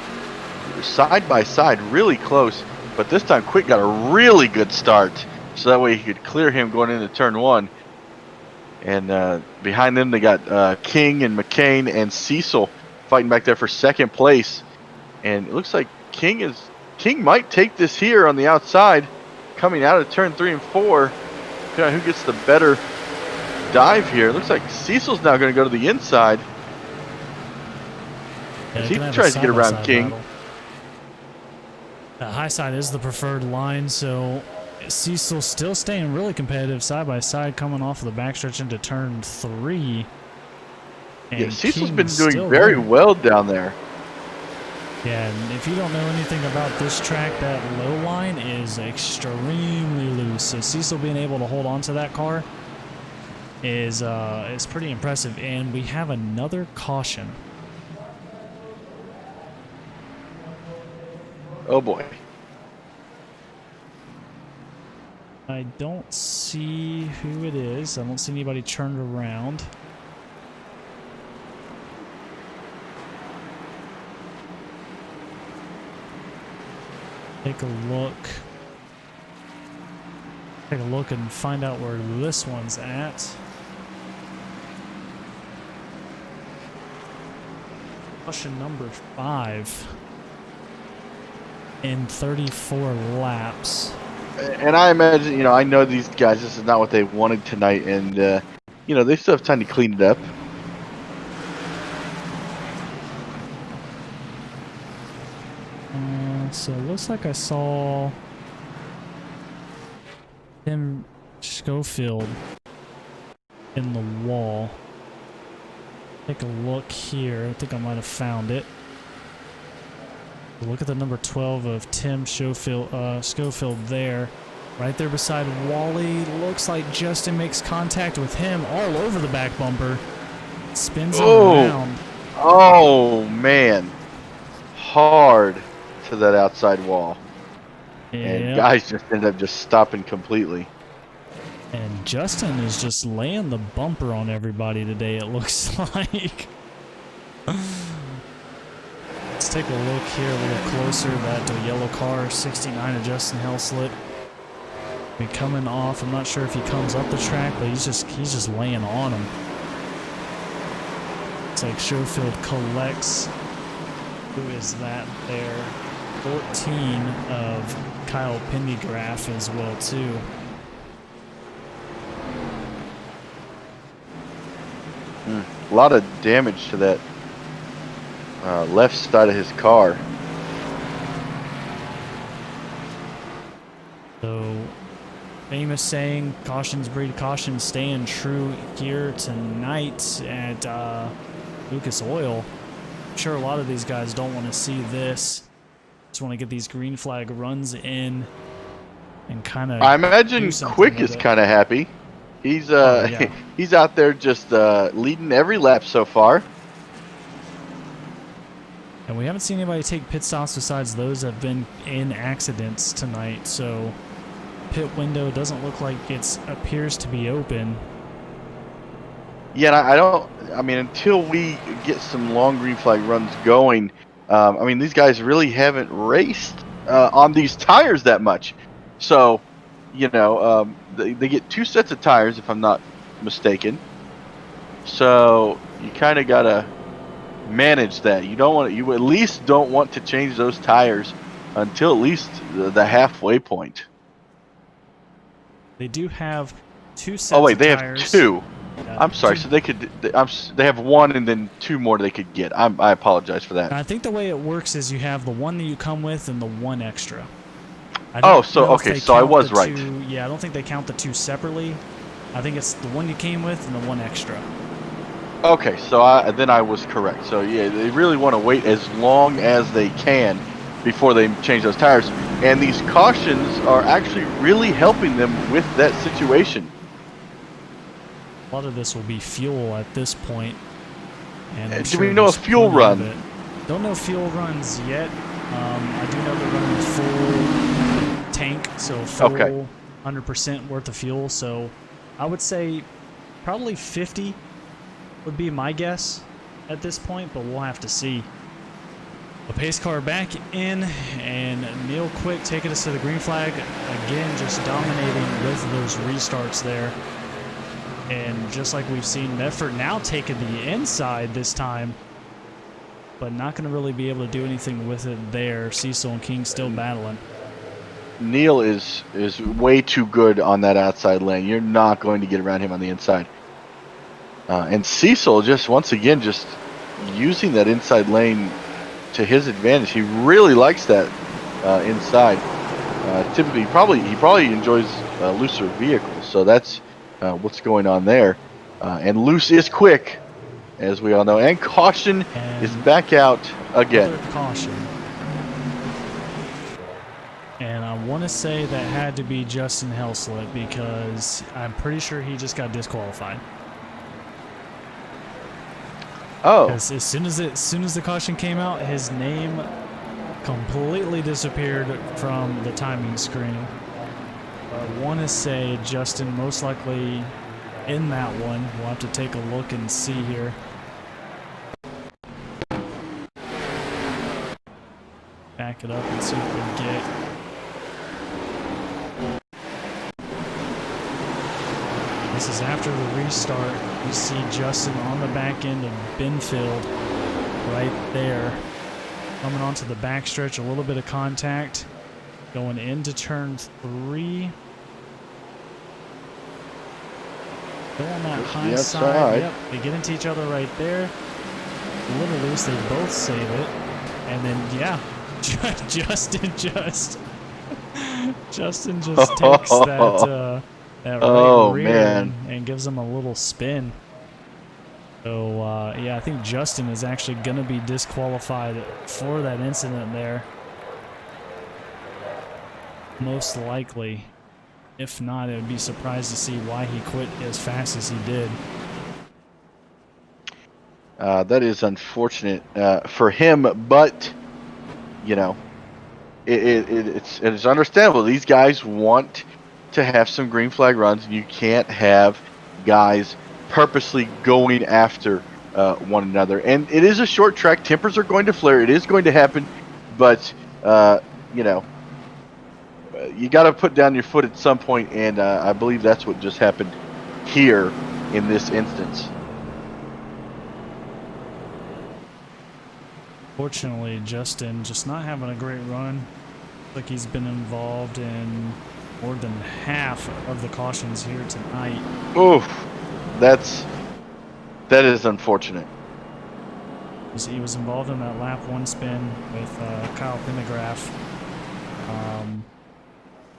B: side by side, really close. But this time Quick got a really good start, so that way he could clear him going into turn 1. And behind them, they got King and McCain and Cecil fighting back there for second place. And it looks like King might take this here on the outside, coming out of turn 3 and 4. Depending on who gets the better dive here. It looks like Cecil's now going to go to the inside.
A: Yeah,
B: he tries to get around King.
A: Battle. High side is the preferred line, so Cecil still staying really competitive side by side, coming off of the backstretch into turn 3. And
B: yeah, Cecil's
A: King's
B: been doing very well down there.
A: Yeah, and if you don't know anything about this track, that low line is extremely loose. So Cecil being able to hold on to that car is pretty impressive. And we have another caution.
B: Oh boy.
A: I don't see who it is. I don't see anybody turned around. Take a look. Take a look and find out where this one's at. Caution number 5 in 34 laps.
B: And I imagine, you know, I know these guys, this is not what they wanted tonight, and, you know, they still have time to clean it up.
A: So it looks like I saw Tim Schofield in the wall. Take a look here. I think I might have found it. Look at the number 12 of Tim Schofield there. Right there beside Wally. Looks like Justin makes contact with him all over the back bumper. Spins him around.
B: Oh, man. hard to that outside wall. And
A: Yep.
B: guys just ended up just stopping completely.
A: And Justin is just laying the bumper on everybody today, it looks like. Let's take a look here a little closer. That yellow car, 69 of Justin Helslip. Be coming off. I'm not sure if he comes up the track, but he's just laying on him. It's like Schofield collects. Who is that there? 14 of Kyle Pendergraft as well too.
B: A lot of damage to that left side of his car.
A: So, famous saying, cautions breed caution, staying true here tonight at Lucas Oil. I'm sure a lot of these guys don't want to see this. Just want to get these green flag runs in and kind of.
B: I imagine Quick is kind of happy. He's
A: yeah.
B: he's out there just leading every lap so far.
A: And we haven't seen anybody take pit stops besides those that have been in accidents tonight. So pit window doesn't look like it appears to be open.
B: Yeah, I mean, until we get some long green flag runs going, I mean, these guys really haven't raced on these tires that much. So, you know, they get 2 sets of tires, if I'm not mistaken. So you kind of gotta manage that. You at least don't want to change those tires until at least the halfway point.
A: They do have 2 sets.
B: Oh wait,
A: of
B: they
A: tires.
B: have 2. I'm sorry.
A: 2.
B: So they have 1 and then 2 more they could get. I apologize for that.
A: I think the way it works is you have the one that you come with and the 1 extra.
B: Okay, so I was right.
A: Yeah, I don't think they count the 2 separately. I think it's the one you came with and the 1 extra.
B: Okay, so then I was correct. So yeah, they really want to wait as long as they can before they change those tires. And these cautions are actually really helping them with that situation.
A: A lot of this will be fuel at this point. And I'm
B: Do
A: sure
B: we know a
A: there's
B: fuel
A: plenty of
B: run?
A: it. Don't know fuel runs yet. I do know they're running full tank, so full
B: Okay.
A: 100% worth of fuel. So I would say probably 50 would be my guess at this point, but we'll have to see. The pace car back in, and Neil Quick taking us to the green flag. Again, just dominating with those restarts there. And just like we've seen, Medford now taking the inside this time, but not going to really be able to do anything with it there. Cecil and King still battling.
B: Neil is way too good on that outside lane. You're not going to get around him on the inside. And Cecil just once again just using that inside lane to his advantage. He really likes that inside. Typically, he probably enjoys looser vehicles. So that's what's going on there. And loose is quick, as we all know. And caution
A: And
B: is back out again.
A: another caution. And I want to say that had to be Justin Helslip because I'm pretty sure he just got disqualified.
B: Oh,
A: Because as soon as the caution came out, his name completely disappeared from the timing screen. I want to say Justin most likely in that one. We'll have to take a look and see here. Back it up and see what we get. This is after the restart. You see Justin on the back end of Benfield right there. Coming onto the backstretch, a little bit of contact. Going into turn 3. Still on that high side. Yep, they get into each other right there. A little loose, they both save it. And then, yeah, Justin just takes that right rear and gives him a little spin. So, yeah, I think Justin is actually going to be disqualified for that incident there. Most likely. If not, I would be surprised to see why he quit as fast as he did.
B: That is unfortunate for him, but you know, it's understandable. These guys want to have some green flag runs. You can't have guys purposely going after one another. And it is a short track. Tempers are going to flare. It is going to happen. But, you know, you got to put down your foot at some point, and I believe that's what just happened here in this instance.
A: Fortunately, Justin just not having a great run. Like he's been involved in more than half of the cautions here tonight.
B: Oof, that is unfortunate.
A: He was involved in that lap 1 spin with Kyle Pendergraph.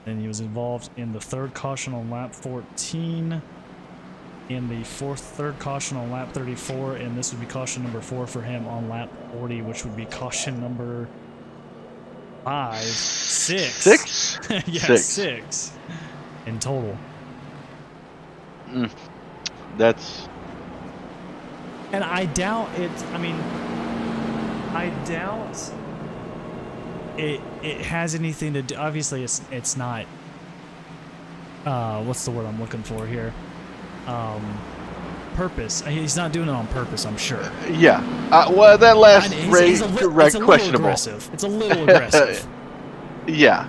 A: And he was involved in the 3rd caution on lap 14, in the third caution on lap 34, and this would be caution number 4 for him on lap 40, which would be caution number 6 in total.
B: That's...
A: And I doubt it. I mean, I doubt it has anything to do. Obviously, it's not. What's the word I'm looking for here? Purpose. He's not doing it on purpose, I'm sure.
B: Yeah. Well, that last race,
A: it's
B: questionable.
A: It's a little aggressive.
B: Yeah.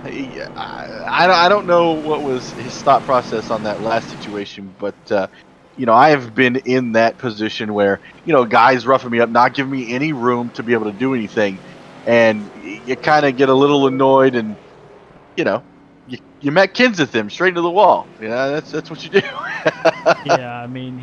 B: I don't know what was his thought process on that last situation, but you know, I have been in that position where, you know, guys roughing me up, not giving me any room to be able to do anything, and you kind of get a little annoyed, and you know, you Matt Kenseth him straight into the wall. You know, that's what you do.
A: Yeah, I mean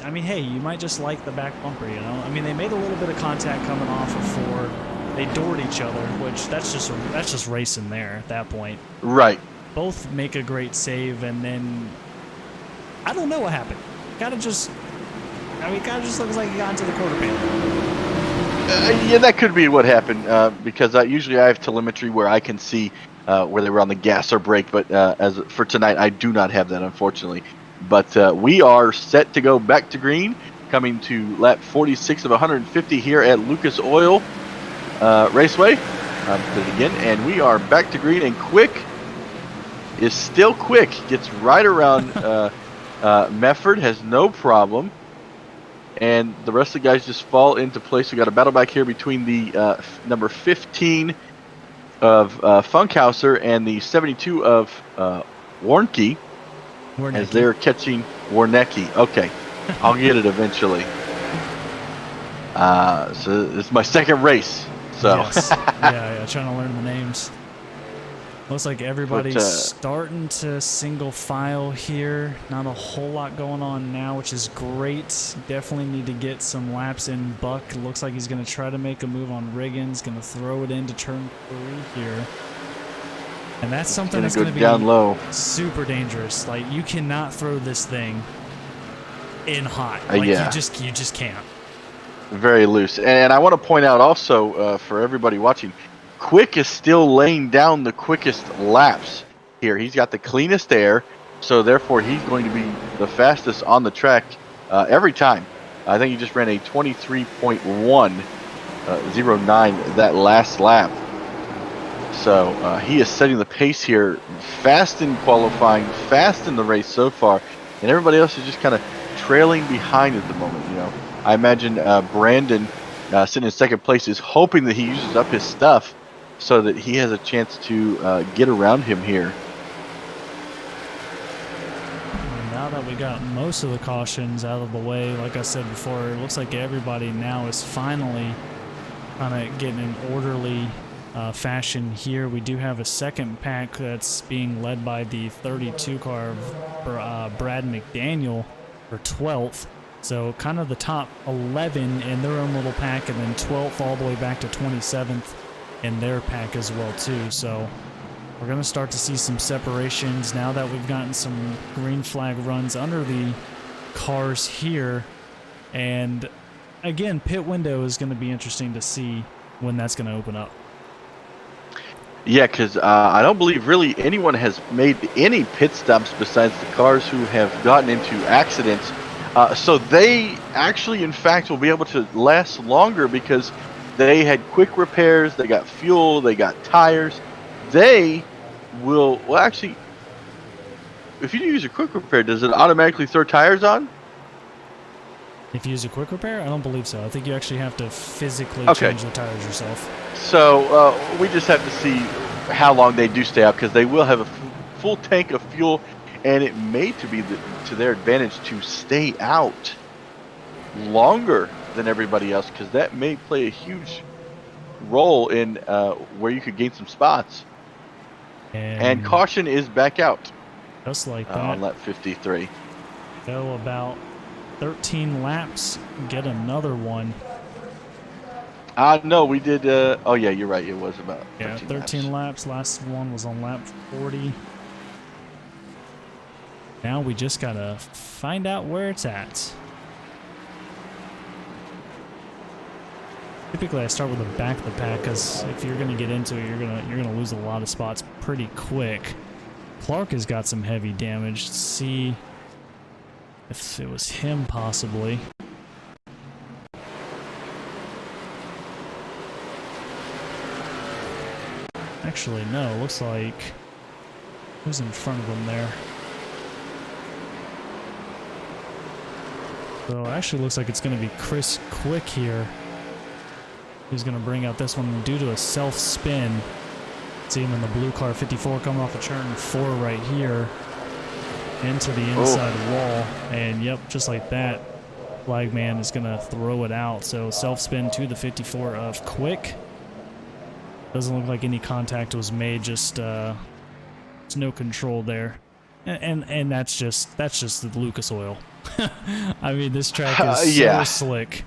A: I mean, hey, you might just like the back bumper, you know. I mean, they made a little bit of contact coming off of Ford. They doored each other, which that's just racing there at that point.
B: Right.
A: Both make a great save, and then I don't know what happened. Kind of just looks like he got into the quarter panel.
B: Yeah, that could be what happened, because usually I have telemetry where I can see where they were on the gas or brake, but as for tonight, I do not have that, unfortunately. But we are set to go back to green, coming to lap 46 of 150 here at Lucas Oil Raceway. Did it again, and we are back to green, and Quick is still quick. Gets right around Mefford, has no problem. And the rest of the guys just fall into place. We got a battle back here between the number 15 of Funkhauser and the 72 of Warnke, as they're catching Warnecki. Okay, I'll get it eventually. So it's my second race. So
A: yes. yeah, trying to learn the names. Looks like everybody's starting to single file here. Not a whole lot going on now, which is great. Definitely need to get some laps in. Buck looks like he's going to try to make a move on Riggins. Going to throw it into turn 3 here. And that's something that's going to be
B: down low.
A: Super dangerous. Like, you cannot throw this thing in hot. Like,
B: yeah.
A: you just can't.
B: Very loose. And I want to point out also for everybody watching, Quick is still laying down the quickest laps here. He's got the cleanest air, so therefore he's going to be the fastest on the track every time. I think he just ran a 23.109 that last lap. So he is setting the pace here, fast in qualifying, fast in the race so far, and everybody else is just kind of trailing behind at the moment. You know, I imagine Brandon sitting in second place is hoping that he uses up his stuff so that he has a chance to get around him here.
A: Now that we got most of the cautions out of the way, like I said before, it looks like everybody now is finally kind of getting an orderly fashion here. We do have a second pack that's being led by the 32 car of Brad McDaniel for 12th. So kind of the top 11 in their own little pack, and then 12th all the way back to 27th in their pack as well too. So we're going to start to see some separations now that we've gotten some green flag runs under the cars here. And again, pit window is going to be interesting to see when that's going to open up.
B: Yeah, because I don't believe really anyone has made any pit stops besides the cars who have gotten into accidents. So they actually, in fact, will be able to last longer because They had quick repairs. They got fuel. They got tires. They will. Well, actually, if you use a quick repair, does it automatically throw tires on?
A: If you use a quick repair, I don't believe so. I think you actually have to physically change the tires yourself.
B: So we just have to see how long they do stay out, because they will have a full tank of fuel, and it may be to their advantage to stay out longer than everybody else, because that may play a huge role in where you could gain some spots. And caution is back out.
A: Just like that.
B: On lap 53.
A: Go about 13 laps, get another one.
B: No, we did. Oh, yeah, you're right. It was about
A: 13 laps. Last one was on lap 40. Now we just gotta find out where it's at. Typically, I start with the back of the pack, because if you're gonna get into it, you're gonna lose a lot of spots pretty quick. Clark has got some heavy damage. Let's see if it was him, possibly. Actually, no. Looks like who's in front of him there. So it actually looks like it's going to be Chris Quick here, who's going to bring out this one due to a self-spin. See him in the blue car, 54, coming off of turn 4 right here into the inside wall. And yep, just like that, Flagman is going to throw it out. So self-spin to the 54 of Quick. Doesn't look like any contact was made, just there's no control there. And that's just the Lucas oil. I mean, this track is so slick.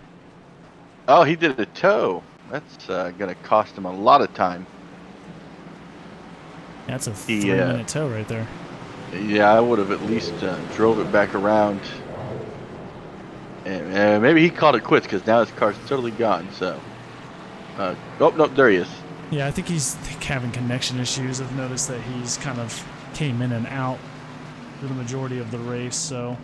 B: Oh, he did a toe. That's going to cost him a lot of time.
A: That's a 3-minute toe right there.
B: Yeah, I would have at least drove it back around. And maybe he called it quits, because now his car's totally gone. So, oh no, there he is.
A: Yeah, I think he's having connection issues. I've noticed that he's kind of came in and out for the majority of the race. So,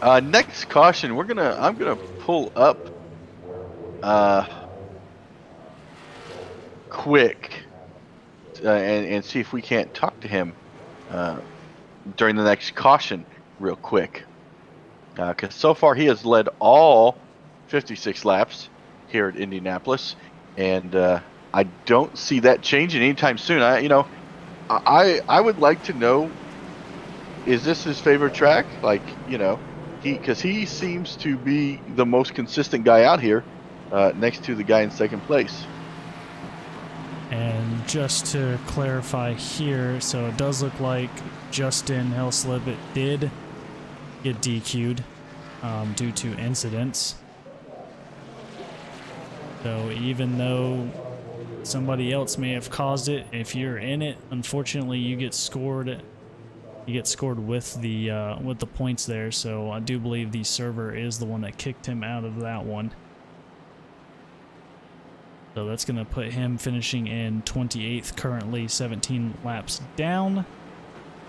B: next caution, I'm gonna pull up Quick and see if we can't talk to him during the next caution real quick, because so far he has led all 56 laps here at Indianapolis, and I don't see that changing anytime soon. I would like to know, is this his favorite track? Like, because he seems to be the most consistent guy out here, next to the guy in second place.
A: And just to clarify here, so it does look like Justin Helslip did get DQ'd due to incidents. So even though somebody else may have caused it, if you're in it, unfortunately you get scored. You get scored with the points there. So I do believe the server is the one that kicked him out of that one. So that's going to put him finishing in 28th currently, 17 laps down.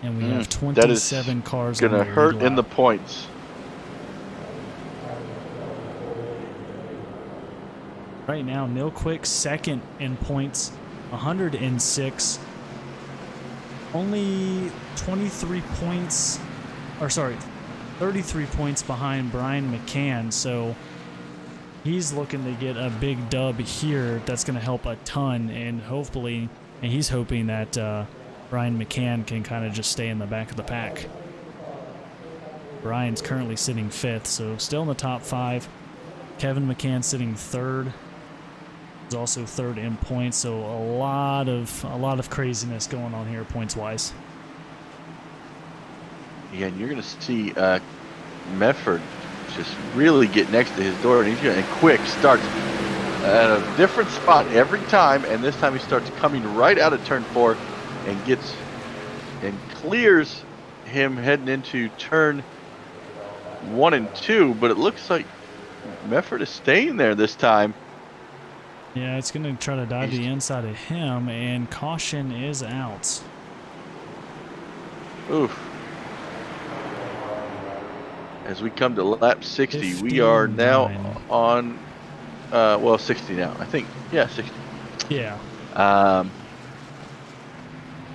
A: And we have 27 cars on the lead lap.
B: Going to hurt in the points.
A: Right now, Neil Quick second in points, 106. Only 23 points, or sorry, 33 points behind Brian McCann. So he's looking to get a big dub here. That's going to help a ton, and hopefully, and he's hoping that Brian McCann can kind of just stay in the back of the pack. Brian's currently sitting 5th, so still in the top 5. Kevin McCann sitting 3rd. He's also 3rd in points, so a lot of craziness going on here points wise.
B: Yeah, and you're going to see Medford just really get next to his door, and Quick starts at a different spot every time, and this time he starts coming right out of turn 4 and clears him heading into turn 1 and 2, but it looks like Medford is staying there this time.
A: Yeah, it's going to try to dive the inside of him, and caution is out.
B: Oof. as we come to lap 60. We are now
A: 59.
B: on, well, 60 now. I think, yeah, 60.
A: Yeah.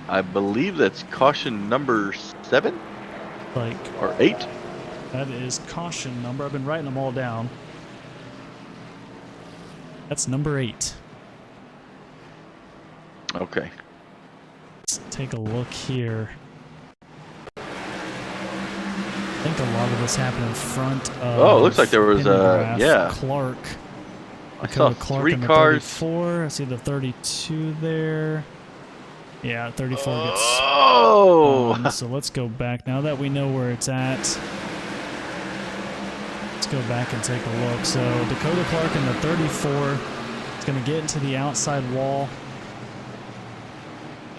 B: I believe that's caution number 7
A: Like,
B: or 8.
A: that is caution number. I've been writing them all down. That's number 8.
B: Okay.
A: Let's take a look here. I think a lot of this happened in front of.
B: Oh, it looks like there was
A: yeah. Clark.
B: I saw
A: Clark
B: 3
A: in the
B: cars.
A: 34. I see the 32 there. Yeah, 34 gets.
B: Oh!
A: So let's go back now that we know where it's at. Let's go back and take a look. So Dakota Clark in the 34 is going to get into the outside wall.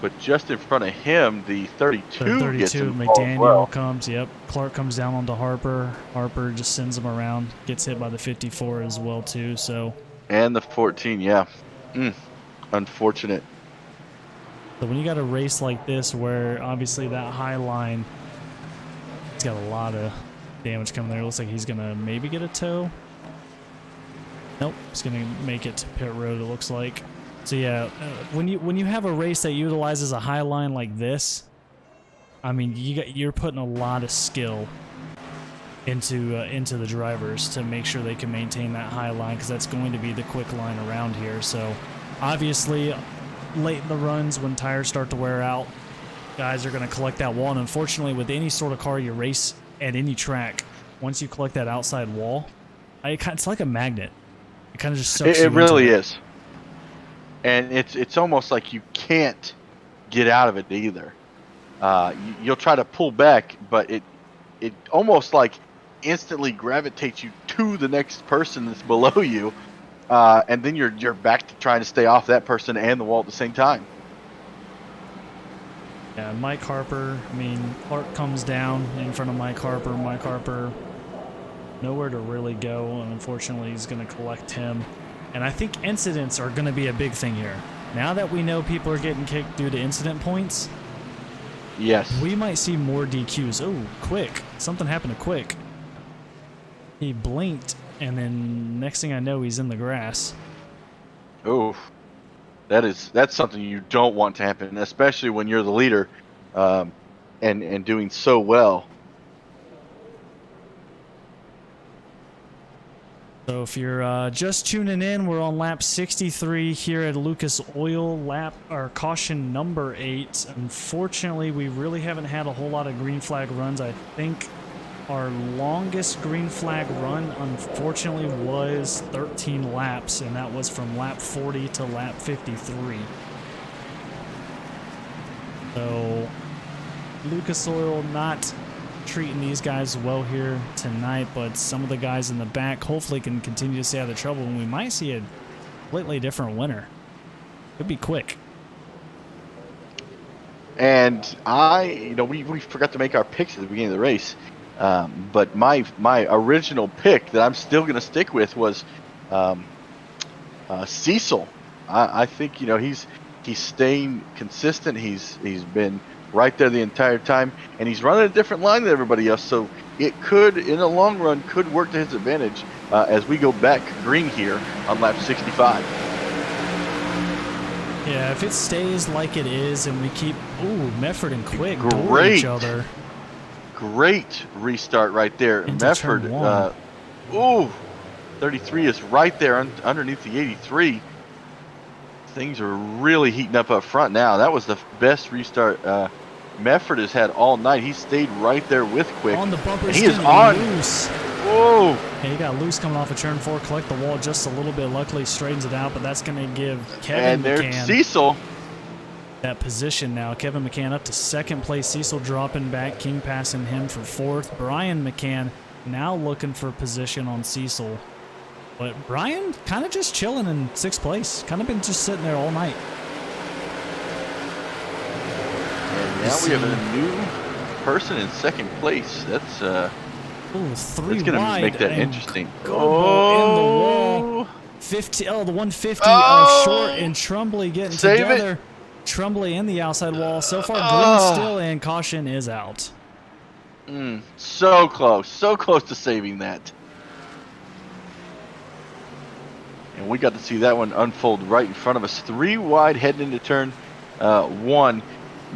B: But just in front of him, the 32,
A: The 32
B: gets involved
A: McDaniel
B: as well.
A: comes. Yep. Clark comes down onto Harper. Harper just sends him around. Gets hit by the 54 as well too. So.
B: And the 14, yeah. Unfortunate.
A: So when you got a race like this where obviously that high line, it's got a lot of damage coming there. It looks like he's going to maybe get a tow. Nope, he's going to make it to pit road, it looks like. So yeah, when you have a race that utilizes a high line like this, I mean, you're putting a lot of skill into the drivers to make sure they can maintain that high line, because that's going to be the quick line around here. So obviously late in the runs when tires start to wear out, guys are going to collect that wall, and unfortunately with any sort of car you race at any track, once you collect that outside wall, it's like a magnet. It kind of just sucks you
B: It
A: into
B: really
A: it.
B: is. And it's almost like you can't get out of it either. You'll try to pull back, but it almost like instantly gravitates you to the next person that's below you, and then you're back to trying to stay off that person and the wall at the same time.
A: Yeah, Mike Harper, I mean, Clark comes down in front of Mike Harper. Mike Harper, nowhere to really go, and unfortunately he's going to collect him. And I think incidents are going to be a big thing here. Now that we know people are getting kicked due to incident points,
B: Yes.
A: we might see more DQs. Oh, Quick. Something happened to Quick. He blinked, and then next thing I know, he's in the grass.
B: Oh, that's something you don't want to happen, especially when you're the leader, and doing so well.
A: So if you're just tuning in, we're on lap 63 here at Lucas Oil, caution number 8. Unfortunately, we really haven't had a whole lot of green flag runs. I think our longest green flag run, unfortunately, was 13 laps, and that was from lap 40 to lap 53. So Lucas Oil not treating these guys well here tonight, but some of the guys in the back hopefully can continue to stay out of trouble, and we might see a completely different winner. Could be Quick.
B: And we forgot to make our picks at the beginning of the race, but my original pick that I'm still going to stick with was Cecil. I think he's staying consistent. He's been right there the entire time, and he's running a different line than everybody else, so it could, in the long run, could work to his advantage as we go back green here on lap 65.
A: Yeah, if it stays like it is and we keep Mefford and Quick door each other.
B: Great restart right there.
A: Into
B: Mefford,
A: turn
B: 33 is right there underneath the 83. Things are really heating up front now. That was the best restart Mefford has had all night. He stayed right there with Quick.
A: On the bumper,
B: and he is on.
A: Loose.
B: Whoa!
A: Yeah, he got loose coming off of turn 4. Collect the wall just a little bit. Luckily, straightens it out, but that's going to give Kevin
B: And there's
A: McCann
B: Cecil.
A: that position now. Kevin McCann up to 2nd place. Cecil dropping back. King passing him for 4th. Brian McCann now looking for position on Cecil. But Brian kind of just chilling in 6th place. Kind of been just sitting there all night.
B: And now we have a new person in 2nd place. That's
A: Ooh, 3
B: it's going to
A: wide
B: make that
A: and
B: interesting.
A: in the wall. 50. Oh, the 150 short, and Trumbly getting
B: Save it.
A: together. Trumbly in the outside wall. So far, green still, and caution is out.
B: So close to saving that. And we got to see that one unfold right in front of us. 3 wide heading into turn 1.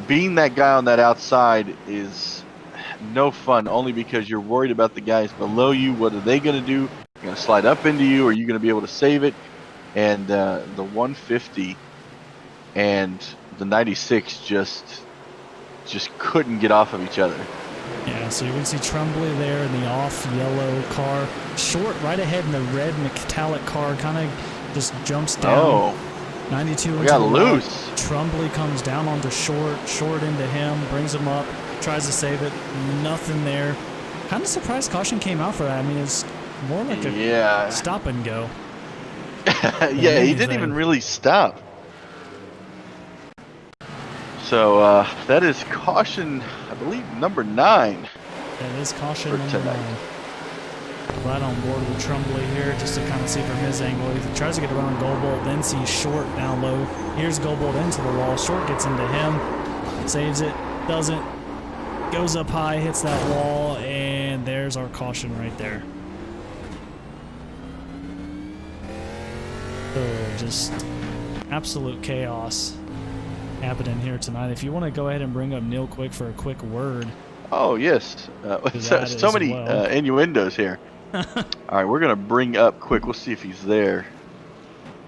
B: Being that guy on that outside is no fun, only because you're worried about the guys below you. What are they going to do? They're going to slide up into you, or are you going to be able to save it? And the 150 and the 96 just couldn't get off of each other.
A: Yeah, so you can see Tremblay there in the off yellow car. Short right ahead in the red metallic car, kind of just jumps down.
B: Oh,
A: 92
B: we
A: into
B: got
A: the
B: loose.
A: right. Tremblay comes down onto short into him, brings him up, tries to save it. Nothing there. Kind of surprised caution came out for that. I mean, it's more like a stop and go.
B: Yeah, he didn't even really stop. So that is caution, I believe, number 9.
A: That is caution number 9. Right on board with Tremblay here, just to kind of see from his angle. He tries to get around Goldbolt, then sees Short down low. Here's Goldbolt into the wall. Short gets into him, saves it, doesn't, goes up high, hits that wall, and there's our caution right there. So just absolute chaos happening here tonight. If you want to go ahead and bring up Neil quick for a quick word.
B: Oh, yes. So many innuendos here. All right, we're going to bring up quick. We'll see if he's there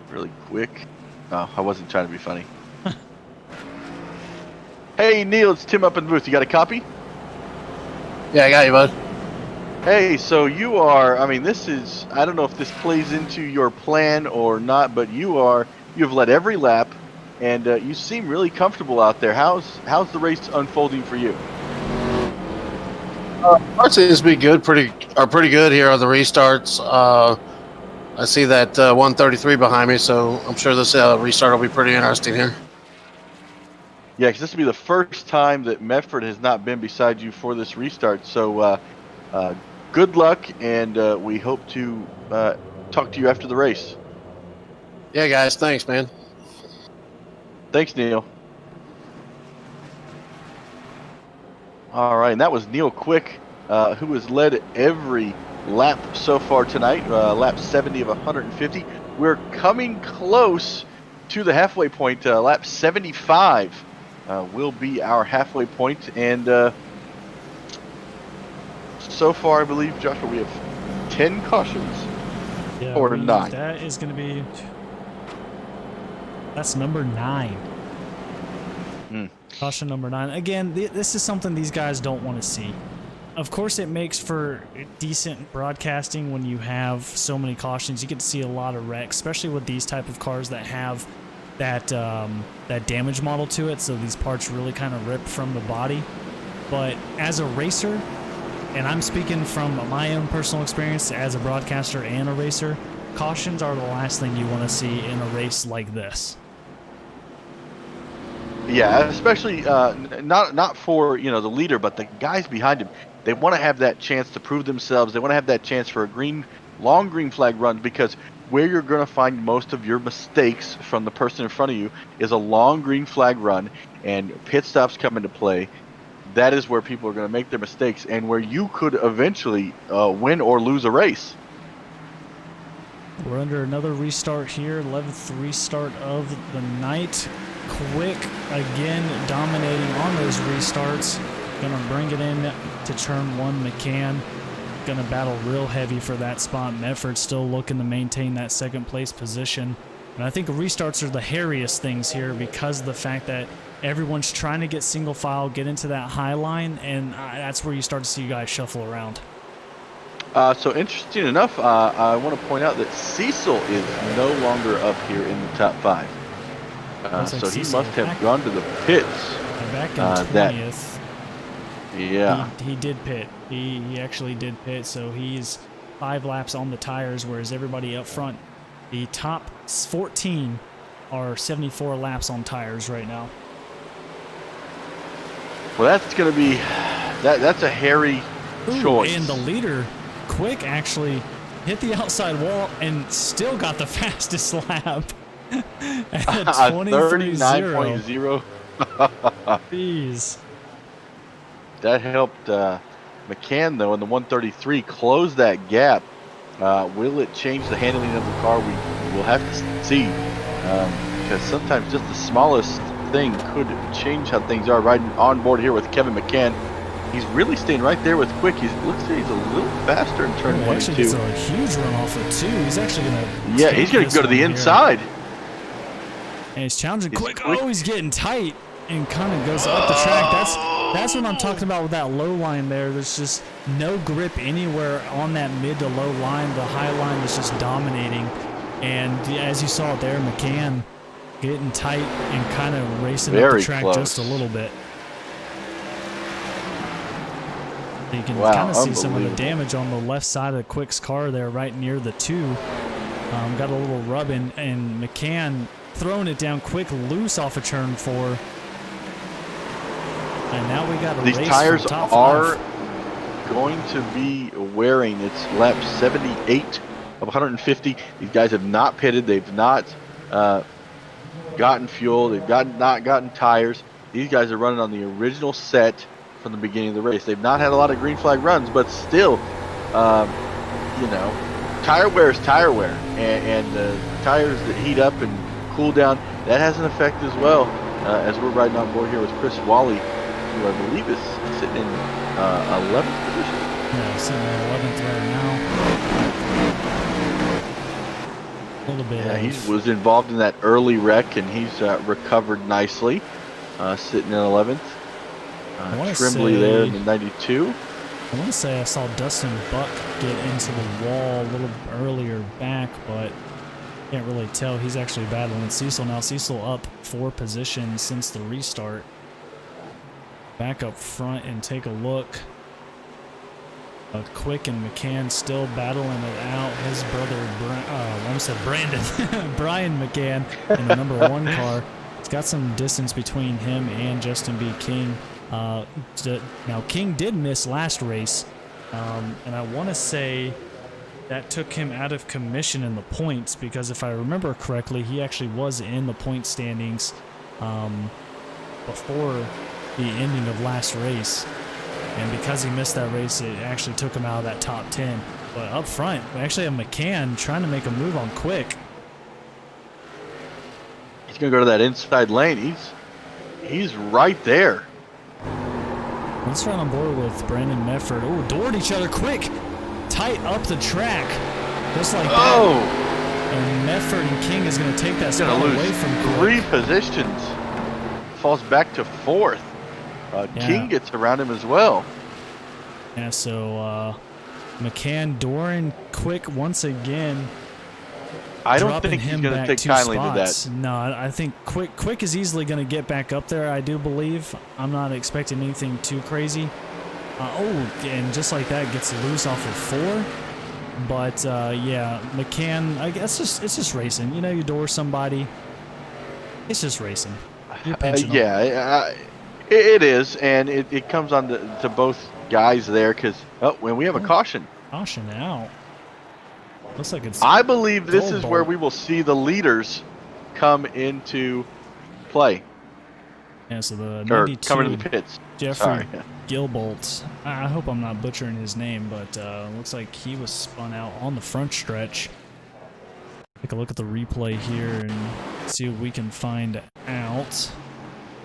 B: really quick. Oh, I wasn't trying to be funny. Hey, Neil, it's Tim up in the booth. You got a copy?
C: Yeah, I got you, bud.
B: Hey, so you are, I mean, this is, I don't know if this plays into your plan or not, but you've led every lap, and you seem really comfortable out there. How's the race unfolding for you?
C: It seems to be good, pretty good here on the restarts. I see that 133 behind me, so I'm sure this restart will be pretty interesting here.
B: Yeah, because this will be the first time that Medford has not been beside you for this restart. So good luck, and we hope to talk to you after the race.
C: Yeah, guys, thanks, man.
B: Thanks, Neil. All right, and that was Neil Quick, who has led every lap so far tonight, lap 70 of 150. We're coming close to the halfway point. Lap 75 will be our halfway point, and so far, I believe, Joshua, we have 10 cautions, or 9.
A: That is going to be... That's number 9. Caution number 9. Again, this is something these guys don't want to see. Of course, it makes for decent broadcasting when you have so many cautions. You get to see a lot of wrecks, especially with these type of cars that have that damage model to it. So these parts really kind of rip from the body. But as a racer, and I'm speaking from my own personal experience as a broadcaster and a racer, cautions are the last thing you want to see in a race like this.
B: Yeah, especially not for the leader, but the guys behind him. They want to have that chance to prove themselves. They want to have that chance for a long green flag run, because where you're going to find most of your mistakes from the person in front of you is a long green flag run, and pit stops come into play. That is where people are going to make their mistakes, and where you could eventually win or lose a race.
A: We're under another restart here, 11th restart of the night. Quick again dominating on those restarts. Gonna bring it in to turn 1. McCann gonna battle real heavy for that spot. Medford still looking to maintain that second place position. And I think restarts are the hairiest things here, because of the fact that everyone's trying to get single file, get into that high line, and that's where you start to see you guys shuffle around.
B: So interesting enough, I want to point out that Cecil is no longer up here in the top 5. So he must have gone to the pits.
A: Back in 20th.
B: Yeah.
A: He did pit. He actually did pit, so he's 5 laps on the tires, whereas everybody up front, the top 14 are 74 laps on tires right now.
B: Well, that's going to be that's a hairy choice.
A: And the leader, Quick, actually hit the outside wall and still got the fastest lap. At 39.0. Jeez.
B: That helped McCann, though, in the 133 closed that gap. Will it change the handling of the car? We'll have to see, because sometimes just the smallest thing could change how things are. Riding on board here with Kevin McCann. He's really staying right there with Quick. Looks like he's a little faster in turn 1 and 2.
A: Actually gets a huge run off of 2. He's actually going to...
B: Yeah, he's going to go to the inside.
A: And he's challenging Quick. Oh, he's getting tight and kind of goes up the track. That's what I'm talking about with that low line there. There's just no grip anywhere on that mid to low line. The high line is just dominating. And as you saw it there, McCann getting tight and kind of racing up the track just a little bit. You can kind of see some of the damage on the left side of Quick's car there, right near the 2. Got a little rub in, and McCann throwing it down Quick loose off of turn 4. And now we got a race. These tires are
B: going to be wearing. It's lap 78 of 150. These guys have not pitted. They've not gotten fuel. They've not gotten tires. These guys are running on the original set from the beginning of the race. They've not had a lot of green flag runs, but still, you know, tire wear is tire wear, and tires that heat up and cool down, that has an effect as well. As we're riding on board here with Chris Wally, who I believe is sitting in 11th position.
A: Yeah, sitting in 11th right now. A little bit.
B: Yeah, he was involved in that early wreck, and he's recovered nicely, sitting in 11th. Trimbley there in the 92.
A: I want to say I saw Dustin Buck get into the wall a little earlier back, but can't really tell. He's actually battling Cecil now. Cecil up 4 positions since the restart. Back up front and take a look. Quick and McCann still battling it out. His brother, I almost said Brandon, Brian McCann in the number 1 car. It's got some distance between him and Justin B. King. Now King did miss last race, and I want to say that took him out of commission in the points, because if I remember correctly, he actually was in the point standings before the ending of last race, and because he missed that race, it actually took him out of that top 10. But up front, we actually have McCann trying to make a move on Quick.
B: He's gonna go to that inside lane. He's right there.
A: Let's run on board with Brandon Medford. Oh, doored each other quick. Tight up the track. Just like that. And Medford and King is going to take that spot away from Quick.
B: 3 positions. Falls back to 4th. King gets around him as well.
A: Yeah, so McCann dooring Quick once again.
B: I don't think he's going to take kindly to that.
A: No, I think Quick is easily going to get back up there, I do believe. I'm not expecting anything too crazy. And just like that, gets loose off of 4. But, yeah, McCann, I guess it's just racing. You know, you door somebody. It's just racing.
B: Yeah, it is. And it comes on to both guys there because, when we have a caution.
A: Caution out. Looks like it's.
B: I believe this is where we will see the leaders come into play.
A: Yeah, so the 92,
B: come into the pits.
A: Jeffrey Gilbolt. I hope I'm not butchering his name, but looks like he was spun out on the front stretch. Take a look at the replay here and see what we can find out.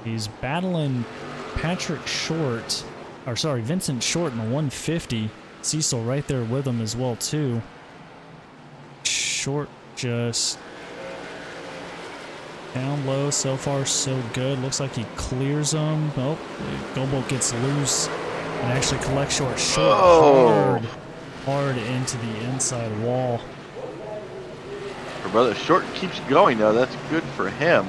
A: He's battling Vincent Short in the 150. Cecil right there with him as well too. Short just down low. So far so good. Looks like he clears them. Oh, Goldbolt gets loose and actually collects Short hard into the inside wall.
B: Our brother Short keeps going though. That's good for him.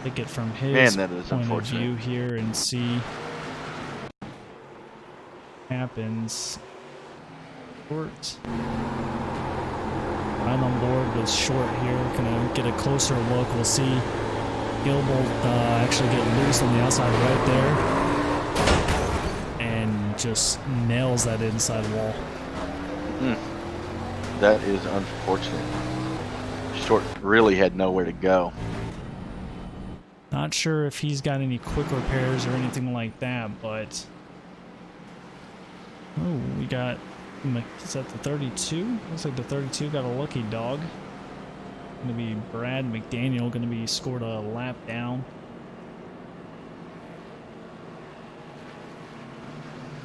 A: Take it from his
B: that is
A: point of view here and see what happens. Short. I'm on board with Short here. Gonna get a closer look. We'll see Gilbolt actually get loose on the outside right there, and just nails that inside wall.
B: That is unfortunate. Short really had nowhere to go.
A: Not sure if he's got any quick repairs or anything like that, but Oh, we got, is that the 32? Looks like the 32 got a lucky dog. Gonna be Brad McDaniel, gonna be scored a lap down.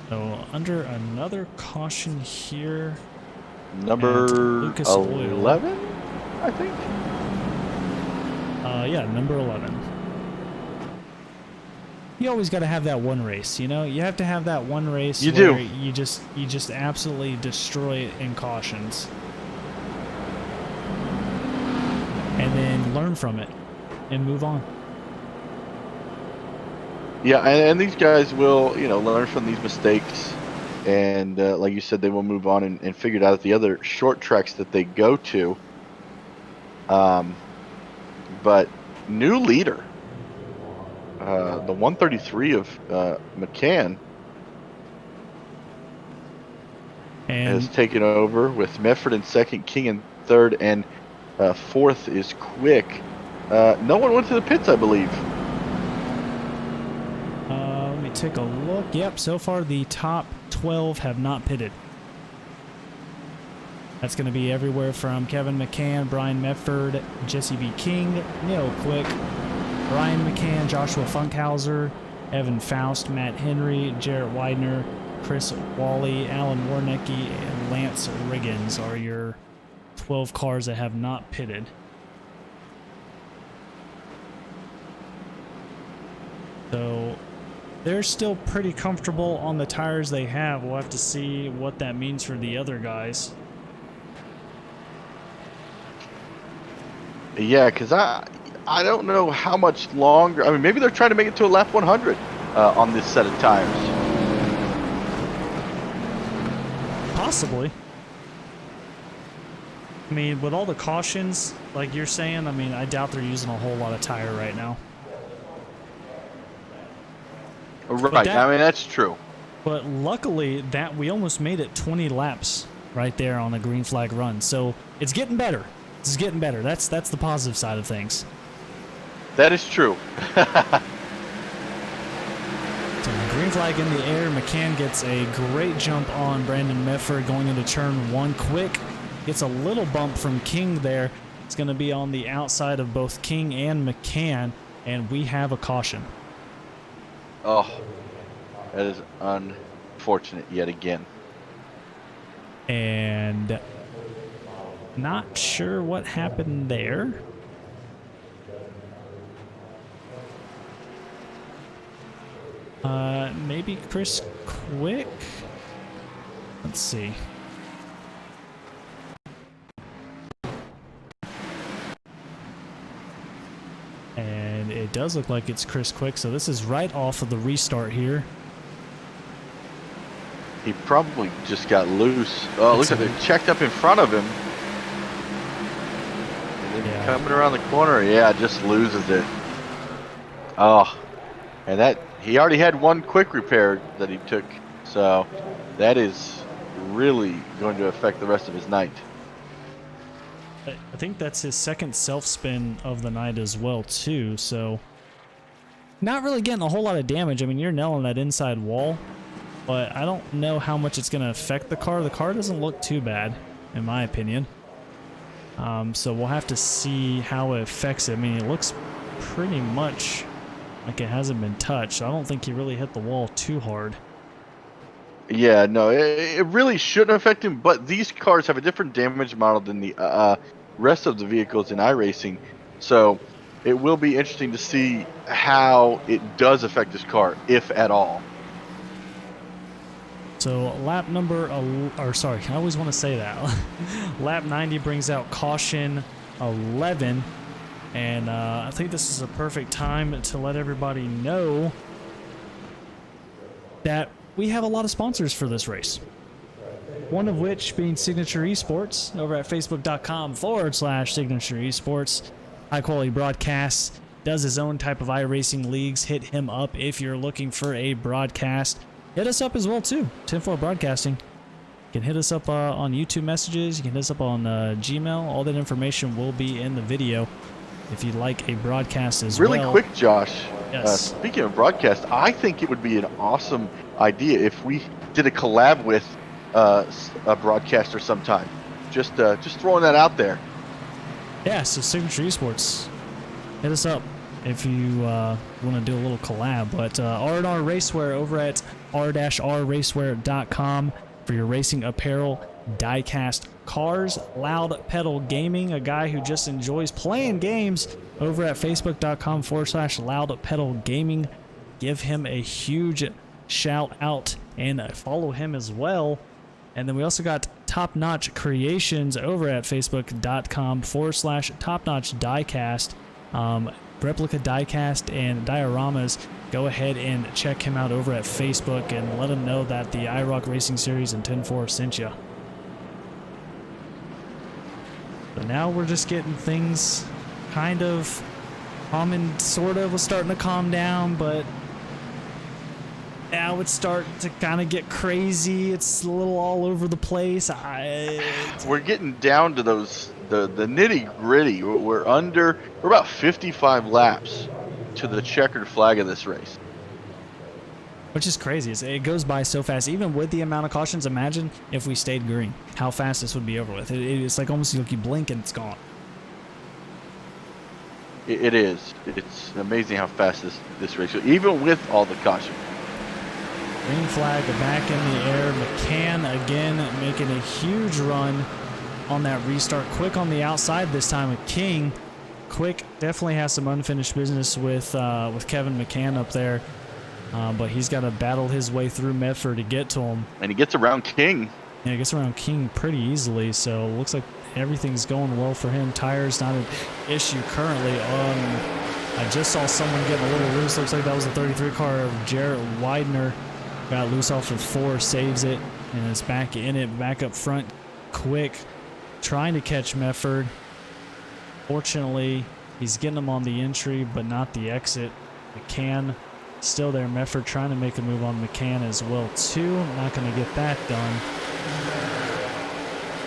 A: So under another caution here.
B: Number
A: Lucas Oil.
B: 11, I think.
A: Yeah, number 11. You always got to have that one race, you know. You have to have that one race
B: You
A: where
B: do.
A: you just absolutely destroy it in cautions, and then learn from it and move on.
B: Yeah, and these guys will, learn from these mistakes, and like you said, they will move on and figure it out at the other short tracks that they go to. But new leader, the 133 of McCann,
A: And
B: has taken over with Mefford in second, King in third, and fourth is Quick. No one went to the pits, I believe.
A: let me take a look. Yep, so far the top 12 have not pitted. That's going to be everywhere from Kevin McCann, Brian Medford, Jesse B. King, Neil Quick, Brian McCann, Joshua Funkhauser, Evan Faust, Matt Henry, Jarrett Widener, Chris Wally, Alan Warnecke, and Lance Riggins are your 12 cars that have not pitted. So they're still pretty comfortable on the tires they have. We'll have to see what that means for the other guys.
B: Yeah, because I don't know how much longer. I mean, maybe they're trying to make it to a lap 100 on this set of tires.
A: Possibly. I mean, with all the cautions, like you're saying, I mean, I doubt they're using a whole lot of tire right now.
B: Right. I mean, that's true.
A: But luckily, that we almost made it 20 laps right there on the green flag run. So it's getting better. This is getting better. That's the positive side of things.
B: That is true.
A: So green flag in the air. McCann gets a great jump on Brandon Medford going into turn one. Quick gets a little bump from King there. It's going to be on the outside of both King and McCann, and we have a caution.
B: Oh, that is unfortunate yet again.
A: And not sure what happened there. Maybe Chris Quick? Let's see. And it does look like it's Chris Quick, so this is right off of the restart here.
B: He probably just got loose. Oh, look at it, checked up in front of him. And then coming around the corner, yeah, just loses it. Oh, and that he already had one quick repair that he took, so that is really going to affect the rest of his night.
A: I think that's his second self-spin of the night as well, too, so not really getting a whole lot of damage. I mean, you're nailing that inside wall, but I don't know how much it's going to affect the car. The car doesn't look too bad, in my opinion. So we'll have to see how it affects it. I mean, it looks pretty much like it hasn't been touched. I don't think he really hit the wall too hard.
B: Yeah, no, it really shouldn't affect him, but these cars have a different damage model than the rest of the vehicles in iRacing, so it will be interesting to see how it does affect this car, if at all.
A: So lap number, or sorry, I always want to say that. Lap 90 brings out caution 11, and I think this is a perfect time to let everybody know that we have a lot of sponsors for this race. One of which being Signature Esports over at facebook.com/Signature Esports. High quality broadcasts, does his own type of iRacing leagues. Hit him up if you're looking for a broadcast. Hit us up as well too, 10-4 Broadcasting. You can hit us up on YouTube messages. You can hit us up on Gmail. All that information will be in the video if you'd like a broadcast as well.
B: Really quick, Josh.
A: Yes.
B: Speaking of broadcast, I think it would be an awesome idea if we did a collab with a broadcaster sometime. Just throwing that out there.
A: Yeah, so Signature Esports, hit us up if you want to do a little collab. But R&R Racewear over at r-rracewear.com for your racing apparel, diecast cars. Loud Pedal Gaming, a guy who just enjoys playing games, over at facebook.com/Loud Pedal Gaming. Give him a huge shout out and follow him as well. And then we also got Top Notch Creations over at facebook.com/Top Notch Diecast. Replica diecast and dioramas. Go ahead and check him out over at Facebook and let him know that the IROC Racing Series and 10-4 sent you. So now we're just getting things kind of calming, sort of was starting to calm down, but now it's starting to kind of get crazy. It's a little all over the place.
B: We're getting down to those the nitty gritty. We're about 55 laps to the checkered flag of this race,
A: which is crazy. It goes by so fast, even with the amount of cautions. Imagine if we stayed green, how fast this would be over with. It's like almost like you blink and it's gone.
B: It is. It's amazing how fast this race goes, even with all the caution.
A: Green flag back in the air. McCann again making a huge run on that restart. Quick on the outside this time with King. Quick definitely has some unfinished business with Kevin McCann up there, but he's got to battle his way through Medford to get to him.
B: And he gets around King.
A: Yeah, he gets around King pretty easily, so looks like everything's going well for him. Tires not an issue currently. I just saw someone getting a little loose. Looks like that was the 33 car of Jarrett Widener. Got loose off of 4, saves it, and is back in it, back up front. Quick, trying to catch Medford. Fortunately, he's getting him on the entry, but not the exit. McCann still there. Medford trying to make a move on McCann as well, too. Not going to get that done.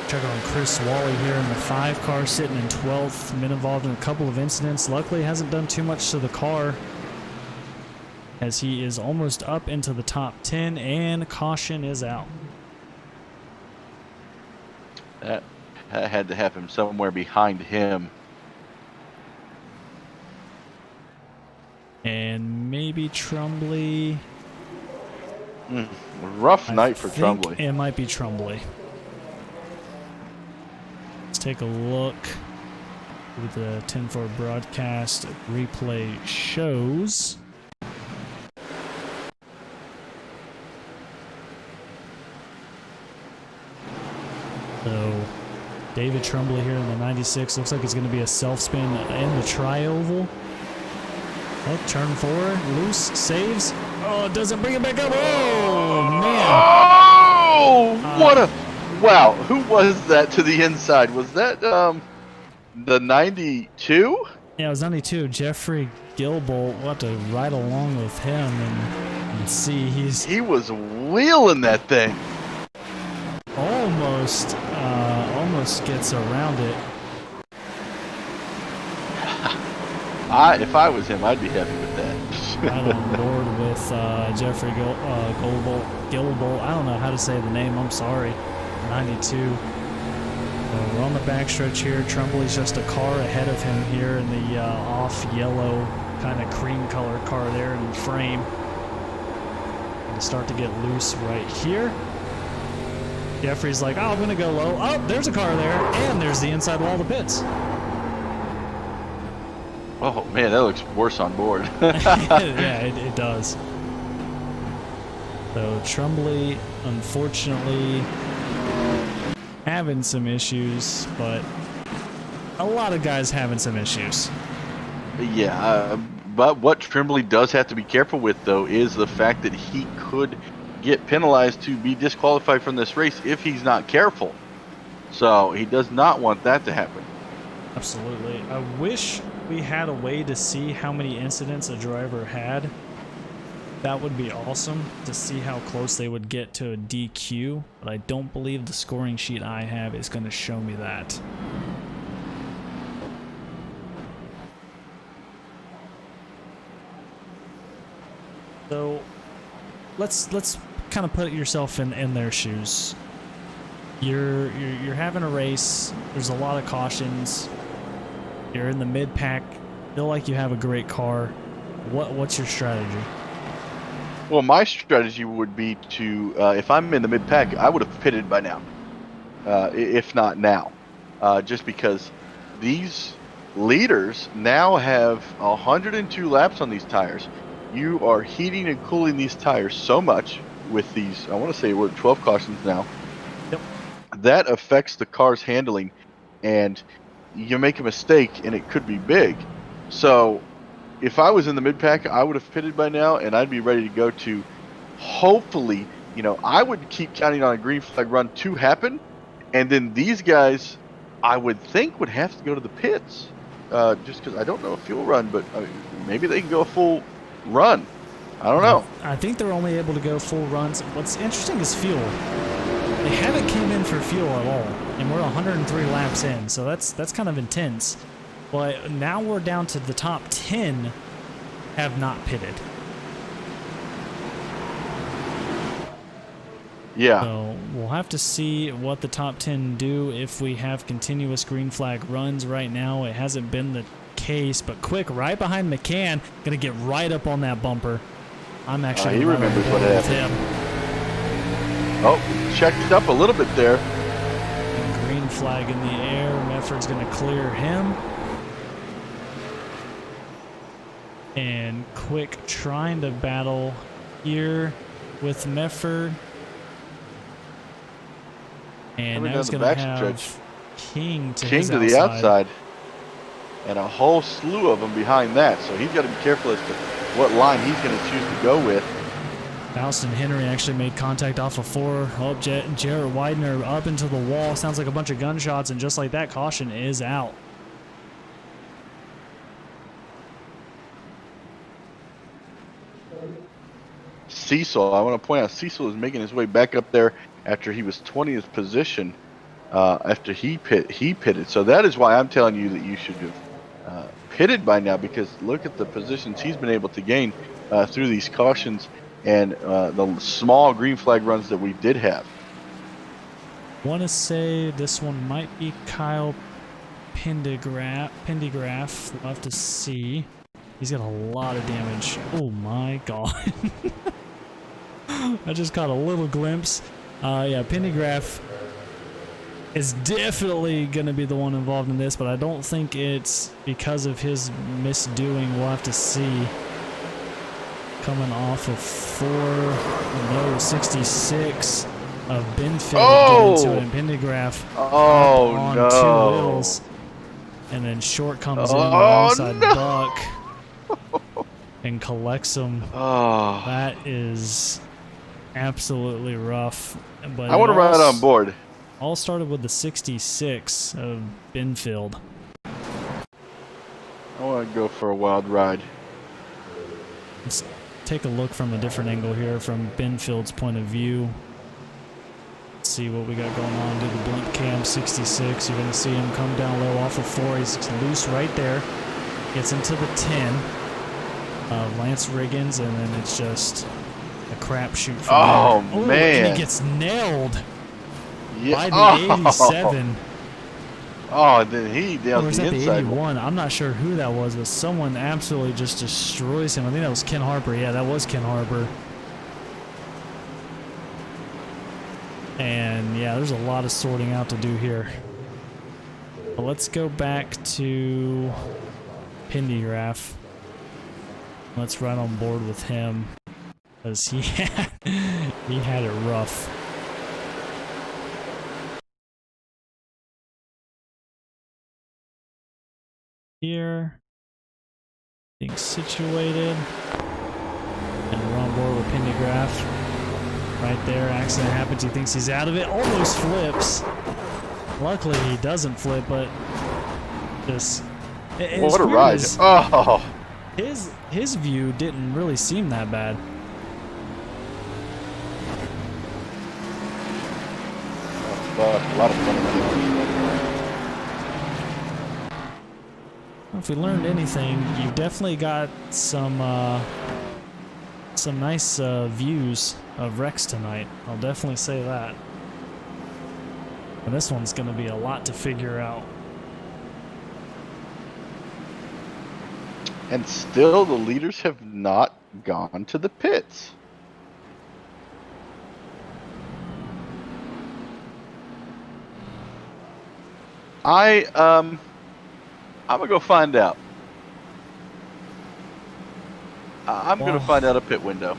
A: Check on Chris Wally here in the 5 car, sitting in 12th. Been involved in a couple of incidents. Luckily, hasn't done too much to the car, as he is almost up into the top 10, and caution is out.
B: That had to happen somewhere behind him.
A: And maybe Trumbley.
B: Rough night for Trumbley.
A: It might be Trumbley. Let's take a look with the 10-4 broadcast replay shows. So David Trumbley here in the 96. Looks like it's going to be a self-spin in the tri-oval. Oh, turn 4, loose, saves. Oh, it doesn't bring it back up. Oh, man.
B: Oh, what a... Wow, who was that to the inside? Was that the 92?
A: Yeah, it was 92. Jeffrey Gilbolt. We'll have to ride along with him and see.
B: He was wheeling that thing.
A: Almost gets around it.
B: If I was him, I'd be happy with that.
A: Right on board with Jeffrey Gilbolt. I don't know how to say the name. I'm sorry. 92. We're on the backstretch here. Trumbley's just a car ahead of him here in the off yellow, kind of cream color car there in the frame. Gonna start to get loose right here. Jeffrey's like, oh, I'm gonna go low. Oh, there's a car there, and there's the inside wall of the pits.
B: Oh man, that looks worse on board.
A: Yeah, it does. So Trumbley, unfortunately, having some issues, but a lot of guys having some issues.
B: Yeah, but what Trumbley does have to be careful with, though, is the fact that he could get penalized to be disqualified from this race if he's not careful. So he does not want that to happen.
A: Absolutely. I wish we had a way to see how many incidents a driver had. That would be awesome to see how close they would get to a DQ, but I don't believe the scoring sheet I have is going to show me that. So let's kind of put yourself in their shoes. You're having a race. There's a lot of cautions. You're in the mid pack. Feel like you have a great car. What's your strategy?
B: Well, my strategy would be to, if I'm in the mid pack, I would have pitted by now, if not now, just because these leaders now have 102 laps on these tires. You are heating and cooling these tires so much with these, I want to say we're at 12 cautions now.
A: Yep.
B: That affects the car's handling, and you make a mistake and it could be big. So if I was in the mid pack, I would have pitted by now, and I'd be ready to go to, hopefully, I would keep counting on a green flag run to happen, and then these guys, I would think, would have to go to the pits, just because I don't know a fuel run, but maybe they can go a full run. I don't know.
A: I think they're only able to go full runs. What's interesting is fuel. They haven't came in for fuel at all, and we're 103 laps in, so that's kind of intense. But now we're down to the top 10 have not pitted.
B: Yeah.
A: So we'll have to see what the top 10 do if we have continuous green flag runs. Right now, it hasn't been the case, but quick, right behind McCann, gonna get right up on that bumper. I'm actually
B: he remembers what happened. Oh, checked up a little bit there.
A: And green flag in the air. Mefford's gonna clear him. And Quick trying to battle here with Mefford. And now he's going to have King to his
B: the outside. And a whole slew of them behind that. So he's got to be careful as to what line he's going to choose to go with.
A: Faust and Henry actually made contact off of 4. Oh, Jarrett Widener up into the wall. Sounds like a bunch of gunshots. And just like that, caution is out.
B: Cecil, I want to point out, Cecil is making his way back up there after he was 20th position after he pitted. So that is why I'm telling you that you should have pitted by now, because look at the positions he's been able to gain through these cautions and the small green flag runs that we did have.
A: Want to say this one might be Kyle Pendergraph. We'll have to see. He's got a lot of damage. Oh my god. I just caught a little glimpse. Yeah, Pendergraph is definitely going to be the one involved in this, but I don't think it's because of his misdoing. We'll have to see. Coming off of 66 of Benfield.
B: Oh!
A: Get into it, and Pendergraph
B: on
A: no. 2 wheels. And then Short comes in alongside Buck and collects him.
B: Oh.
A: That is absolutely rough. But
B: I want to ride on board.
A: All started with the 66 of Benfield.
B: I want to go for a wild ride.
A: Let's take a look from a different angle here from Benfield's point of view. Let's see what we got going on. Do the blink cam 66. You're going to see him come down low off of 4. He's loose right there. Gets into the 10 of Lance Riggins, and then it's just a crapshoot from there.
B: Man.
A: And he gets nailed by
B: Yeah.
A: the 87.
B: Oh, then he down
A: Or was
B: the
A: that
B: inside.
A: the 81? I'm not sure who that was, but someone absolutely just destroys him. I think that was Ken Harper. Yeah, that was Ken Harper. And yeah, there's a lot of sorting out to do here. But let's go back to Pendergraph. Let's ride on board with him, because he had it rough. Here, being situated, and we're on board with Pendergraph. Right there, accident happens. He thinks he's out of it. Almost flips. Luckily, he doesn't flip, but just
B: What a ride! Oh,
A: his view didn't really seem that bad.
B: a lot of fun.
A: If we learned anything, you've definitely got some some nice views of wrecks tonight. I'll definitely say that. And this one's going to be a lot to figure out.
B: And still, the leaders have not gone to the pits. I'm gonna go find out. I'm gonna find out a pit window.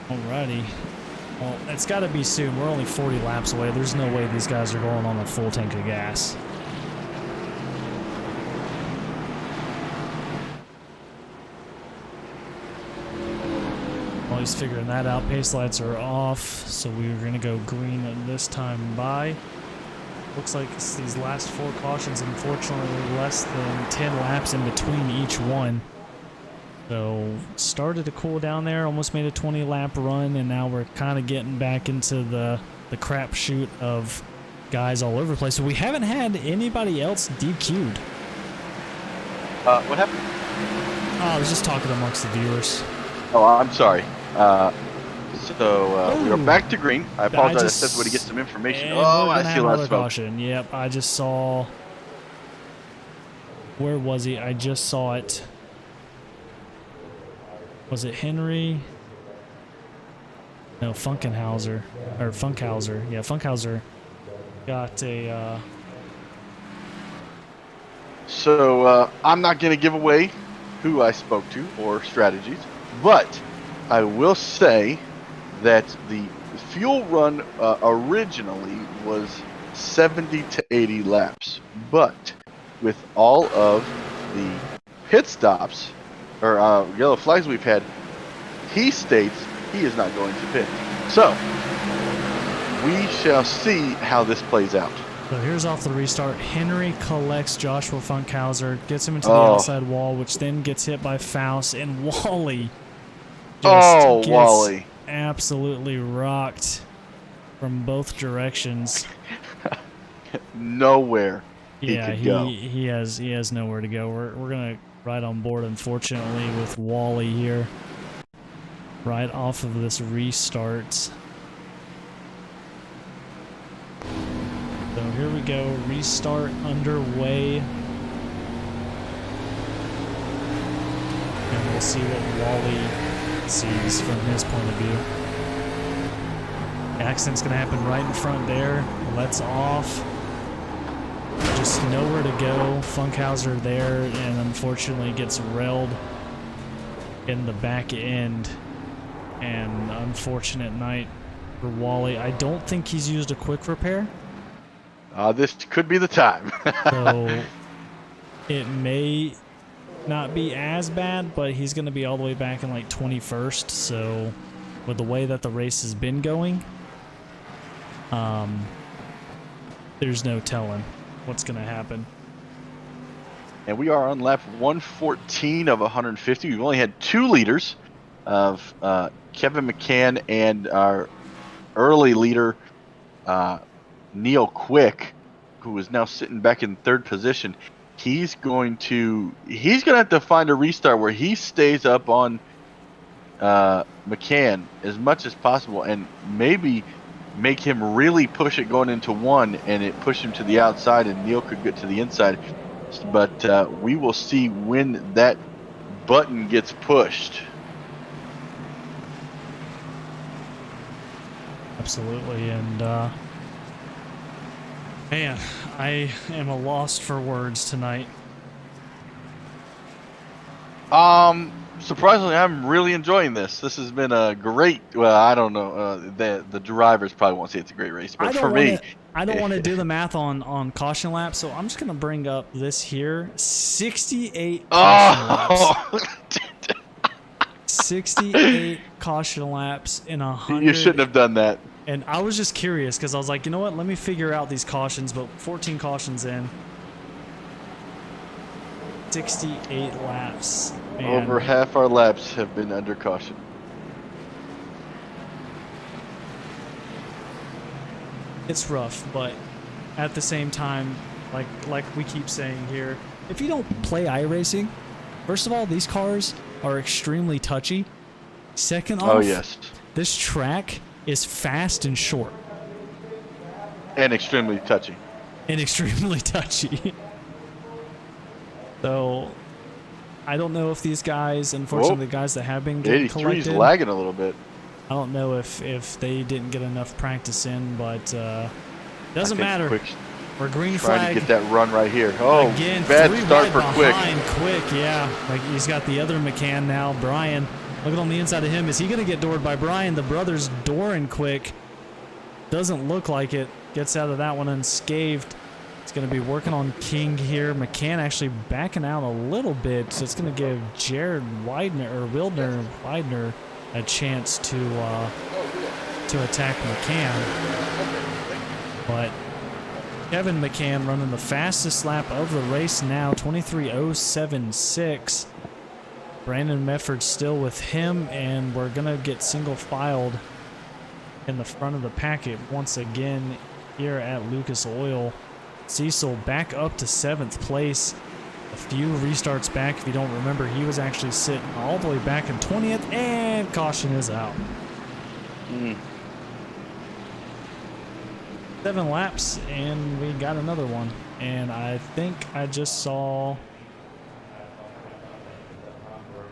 A: Alrighty. Well, it's got to be soon. We're only 40 laps away. There's no way these guys are going on a full tank of gas. While he's figuring that out, pace lights are off, so we're going to go green this time by. Looks like it's these last 4 cautions, unfortunately, less than 10 laps in between each one. So, started to cool down there, almost made a 20-lap run, and now we're kind of getting back into the crapshoot of guys all over the place. So we haven't had anybody else DQ'd.
B: What happened?
A: Oh, I was just talking amongst the viewers.
B: Oh, I'm sorry. We are back to green. I apologize. I stepped away to get some information. Oh, I see a lot of smoke.
A: Caution. Yep, I just saw. Where was he? I just saw it. Was it Henry? No, Funkenhauser. Or Funkhauser. Yeah, Funkhauser got a.
B: So I'm not going to give away who I spoke to or strategies, but I will say that the fuel run originally was 70 to 80 laps, but with all of the pit stops or yellow flags we've had, he states he is not going to pit. So we shall see how this plays out.
A: So here's off the restart. Henry collects Joshua Funkhauser, gets him into the outside wall, which then gets hit by Faust, and Wally just gets
B: Wally
A: absolutely rocked from both directions.
B: Nowhere
A: Yeah,
B: he could go.
A: he has nowhere to go. We're gonna ride on board, unfortunately, with Wally here. Right off of this restart. So here we go, restart underway. And we'll see what Wally sees from his point of view. Accident's gonna happen right in front there. Let's off. Just nowhere to go. Funkhauser there, and unfortunately gets railed in the back end. And unfortunate night for Wally. I don't think he's used a quick repair.
B: This could be the time.
A: So it may not be as bad, but he's going to be all the way back in like 21st. So with the way that the race has been going, there's no telling what's going to happen.
B: And we are on lap 114 of 150. We've only had 2 leaders of Kevin McCann and our early leader, Neil Quick, who is now sitting back in 3rd position. He's going to have to find a restart where he stays up on McCann as much as possible, and maybe make him really push it going into 1, and it push him to the outside, and Neil could get to the inside. But we will see when that button gets pushed.
A: Absolutely, and man, I am a lost for words tonight.
B: Surprisingly, I'm really enjoying this. This has been a great. Well, I don't know. The drivers probably won't say it's a great race, but for me,
A: I don't want to do the math on caution laps, so I'm just gonna bring up this here: 68 caution laps. 68 caution laps in 100.
B: You shouldn't have done that.
A: And I was just curious because I was like, you know what? Let me figure out these cautions. But 14 cautions in, 68 laps. Man.
B: Over half our laps have been under caution.
A: It's rough, but at the same time, like we keep saying here, if you don't play iRacing, first of all, these cars are extremely touchy. Second off,
B: Oh, yes.
A: this track is fast and short.
B: And extremely touchy.
A: And extremely touchy. So, I don't know if these guys, unfortunately, the guys that have been getting
B: 83's
A: collected,
B: lagging a little bit.
A: I don't know if they didn't get enough practice in, but doesn't matter.
B: Quick
A: We're green
B: trying
A: flag.
B: to get that run right here. Oh,
A: Again,
B: bad
A: 3
B: start
A: right
B: for Quick.
A: behind Quick, yeah. Like he's got the other McCann now, Brian. Looking on the inside of him. Is he going to get doored by Brian? The brothers dooring Quick. Doesn't look like it. Gets out of that one unscathed. It's going to be working on King here. McCann actually backing out a little bit. So it's going to give Jared Widener a chance to attack McCann. But Kevin McCann running the fastest lap of the race now, 23:076. Brandon Mefford still with him, and we're going to get single filed in the front of the packet once again here at Lucas Oil. Cecil back up to 7th place. A few restarts back. If you don't remember, he was actually sitting all the way back in 20th, and caution is out. 7 laps, and we got another one. And I think I just saw...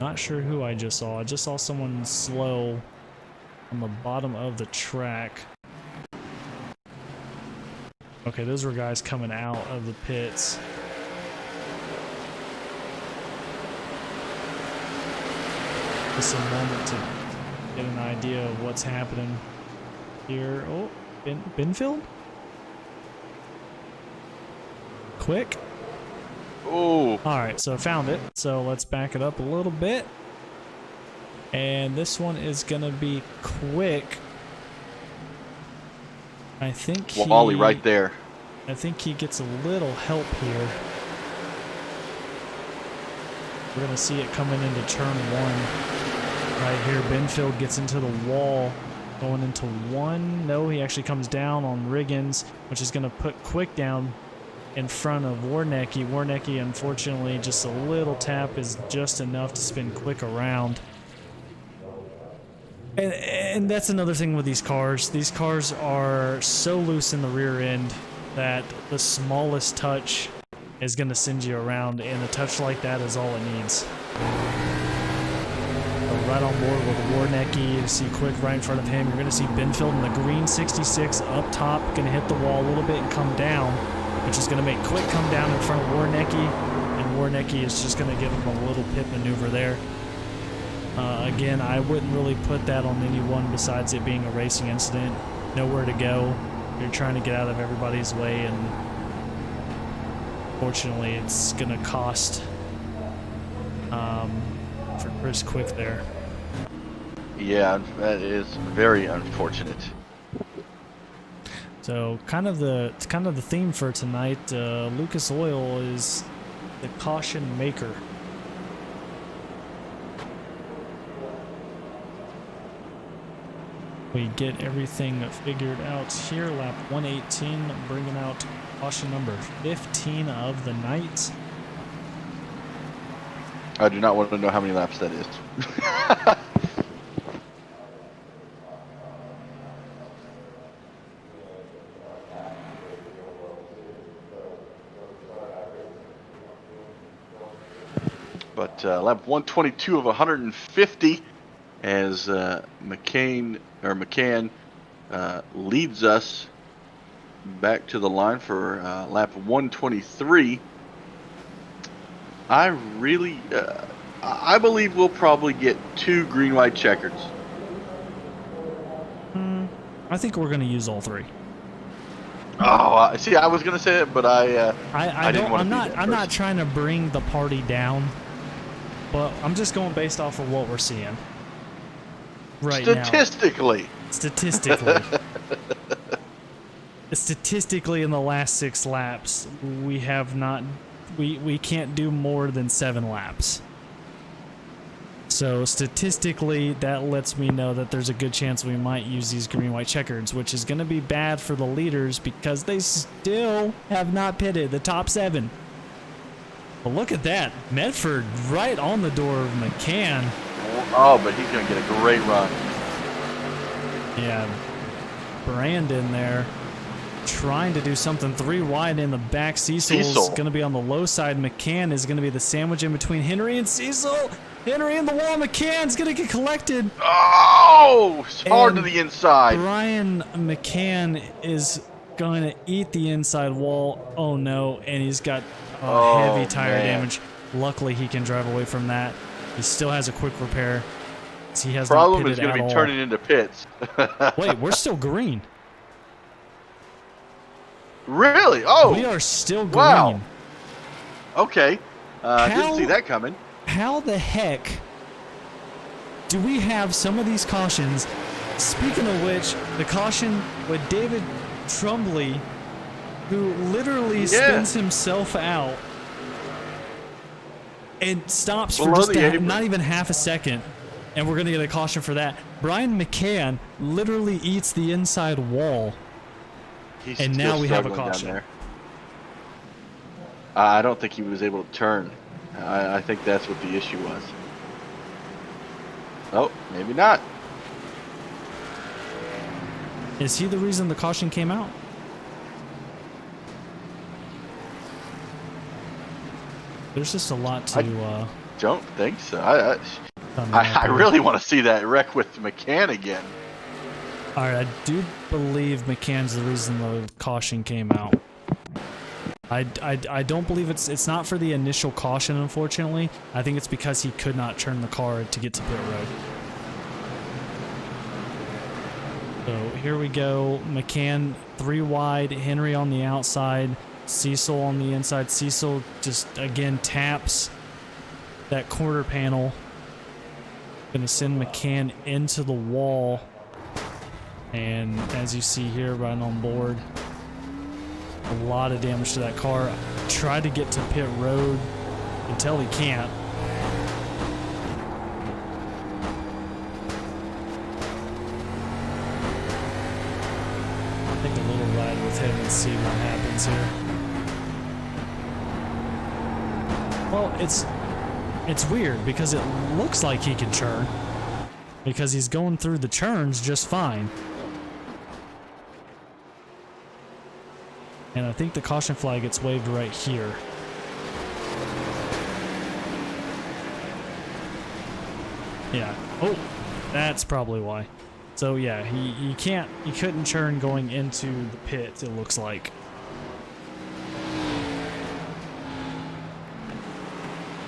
A: Not sure who I just saw. I just saw someone slow on the bottom of the track. Okay, those were guys coming out of the pits. Just a moment to get an idea of what's happening here. Oh, Binfield? Quick.
B: Oh.
A: Alright, so I found it. So let's back it up a little bit. And this one is going to be Quick. I think
B: Wally right there.
A: I think he gets a little help here. We're going to see it coming into turn 1. Right here, Benfield gets into the wall. Going into 1. No, he actually comes down on Riggins, which is going to put Quick down in front of Warnecke. Warnecke, unfortunately, just a little tap is just enough to spin Quick around. And that's another thing with these cars. These cars are so loose in the rear end that the smallest touch is going to send you around, and a touch like that is all it needs. So right on board with Warnecke. You see Quick right in front of him. You're going to see Benfield in the green 66 up top, going to hit the wall a little bit and come down, which is going to make Quick come down in front of Warnecke, and Warnecke is just going to give him a little pit maneuver there. Again, I wouldn't really put that on anyone besides it being a racing incident. Nowhere to go. You're trying to get out of everybody's way, and fortunately it's going to cost for Chris Quick there.
B: Yeah, that is very unfortunate.
A: So kind of the theme for tonight, Lucas Oil is the caution maker. We get everything figured out here. Lap 118, bringing out caution number 15 of the night.
B: I do not want to know how many laps that is. But lap 122 of 150 as McCann leads us back to the line for lap 123. I believe we'll probably get 2 green-white checkers.
A: I think we're going to use all 3.
B: Oh, see, I was going to say it, but I didn't want to.
A: I'm not trying to bring the party down, but I'm just going based off of what we're seeing right
B: Statistically.
A: now. Statistically, in the last 6 laps, we have not. We can't do more than 7 laps. So statistically, that lets me know that there's a good chance we might use these green-white checkers, which is going to be bad for the leaders because they still have not pitted the top 7. But look at that. Medford right on the door of McCann.
B: Oh, but he's going to get a great run.
A: Yeah, Brandon there trying to do something 3 wide in the back. Cecil's going to be on the low side. McCann is going to be the sandwich in between Henry and Cecil. Henry in the wall. McCann's going to get collected.
B: Oh, it's hard to the inside.
A: Brian McCann is going to eat the inside wall. Oh, no. And he's got heavy tire damage. Luckily, he can drive away from that. He still has a quick repair. He has
B: Problem is going to be turning into pits.
A: Wait, we're still green.
B: Really? Oh.
A: We are still green.
B: Wow. Okay. Didn't see that coming.
A: How the heck do we have some of these cautions? Speaking of which, the caution with David Trumbley, who literally spins himself out and stops for just not even half a second, and we're going to get a caution for that. Brian McCann literally eats the inside wall, and now we have a caution.
B: I don't think he was able to turn. I think that's what the issue was. Oh, maybe not.
A: Is he the reason the caution came out? There's just a lot to...
B: I don't think so. I really want to see that wreck with McCann again.
A: All right, I do believe McCann's the reason the caution came out. I don't believe it's not for the initial caution, unfortunately. I think it's because he could not turn the car to get to pit road. So here we go. McCann 3 wide, Henry on the outside, Cecil on the inside. Cecil just again taps that quarter panel. Gonna send McCann into the wall. And as you see here right on board, a lot of damage to that car. Tried to get to pit road until he can't. Take a little ride with him and see what happens here. Well, it's weird because it looks like he can turn because he's going through the turns just fine. And I think the caution flag gets waved right here. Yeah. Oh, that's probably why. So yeah, he couldn't turn going into the pit, it looks like.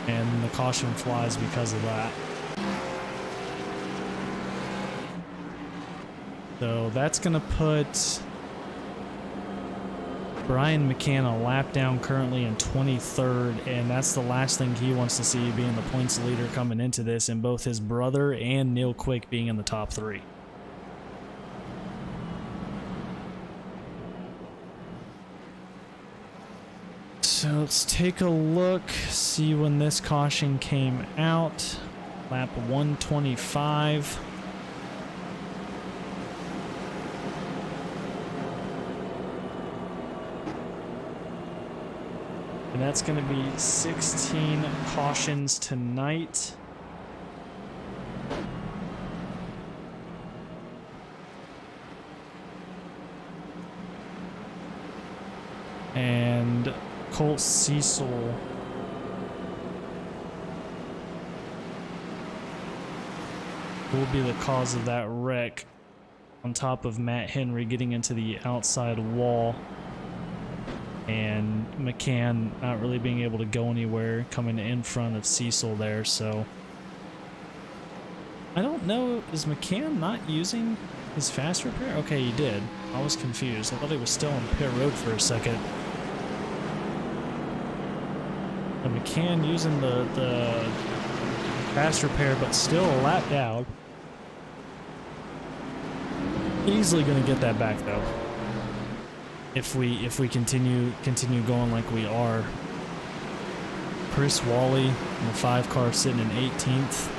A: And the caution flies because of that. So that's gonna put Brian McCann a lap down currently in 23rd, and that's the last thing he wants to see, being the points leader coming into this, and both his brother and Neil Quick being in the top 3. So let's take a look, see when this caution came out. Lap 125. And that's going to be 16 cautions tonight. And Colt Cecil will be the cause of that wreck, on top of Matt Henry getting into the outside wall. And McCann not really being able to go anywhere, coming in front of Cecil there. So I don't know, is McCann not using his fast repair? Okay, he did. I was confused. I thought he was still on pit road for a second. And McCann using the fast repair, but still a lap down. Easily going to get that back though. If we continue going like we are. Chris Wally in the 5 car sitting in 18th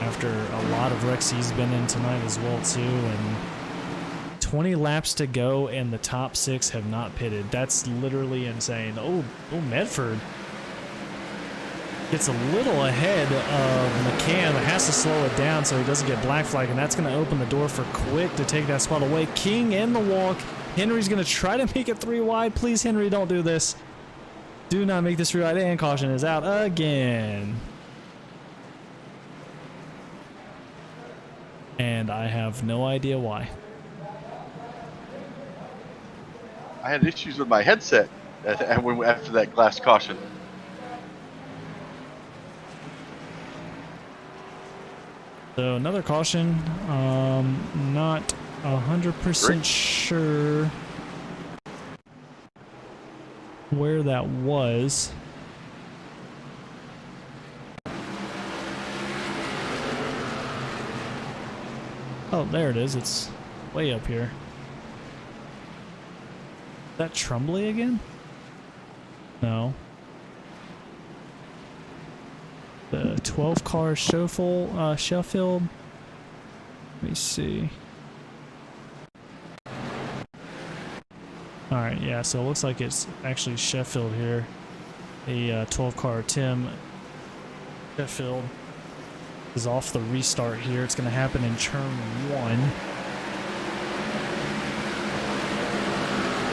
A: after a lot of wrecks he's been in tonight as well too, and 20 laps to go and the top 6 have not pitted. That's literally insane. Oh, Medford. gets a little ahead of McCann, but has to slow it down so he doesn't get black flag, and that's going to open the door for Quick to take that spot away. King in the walk. Henry's going to try to make it 3 wide. Please, Henry, don't do this. Do not make this 3 wide, and caution is out again. And I have no idea why.
B: I had issues with my headset after that glass caution.
A: So another caution. Not 100% sure where that was. Oh, there it is. It's way up here. Is that Trumbley again? No. The 12 car Sheffield. Let me see. Alright, yeah, so it looks like it's actually Sheffield here. The 12 car Tim Sheffield is off the restart here. It's going to happen in turn 1.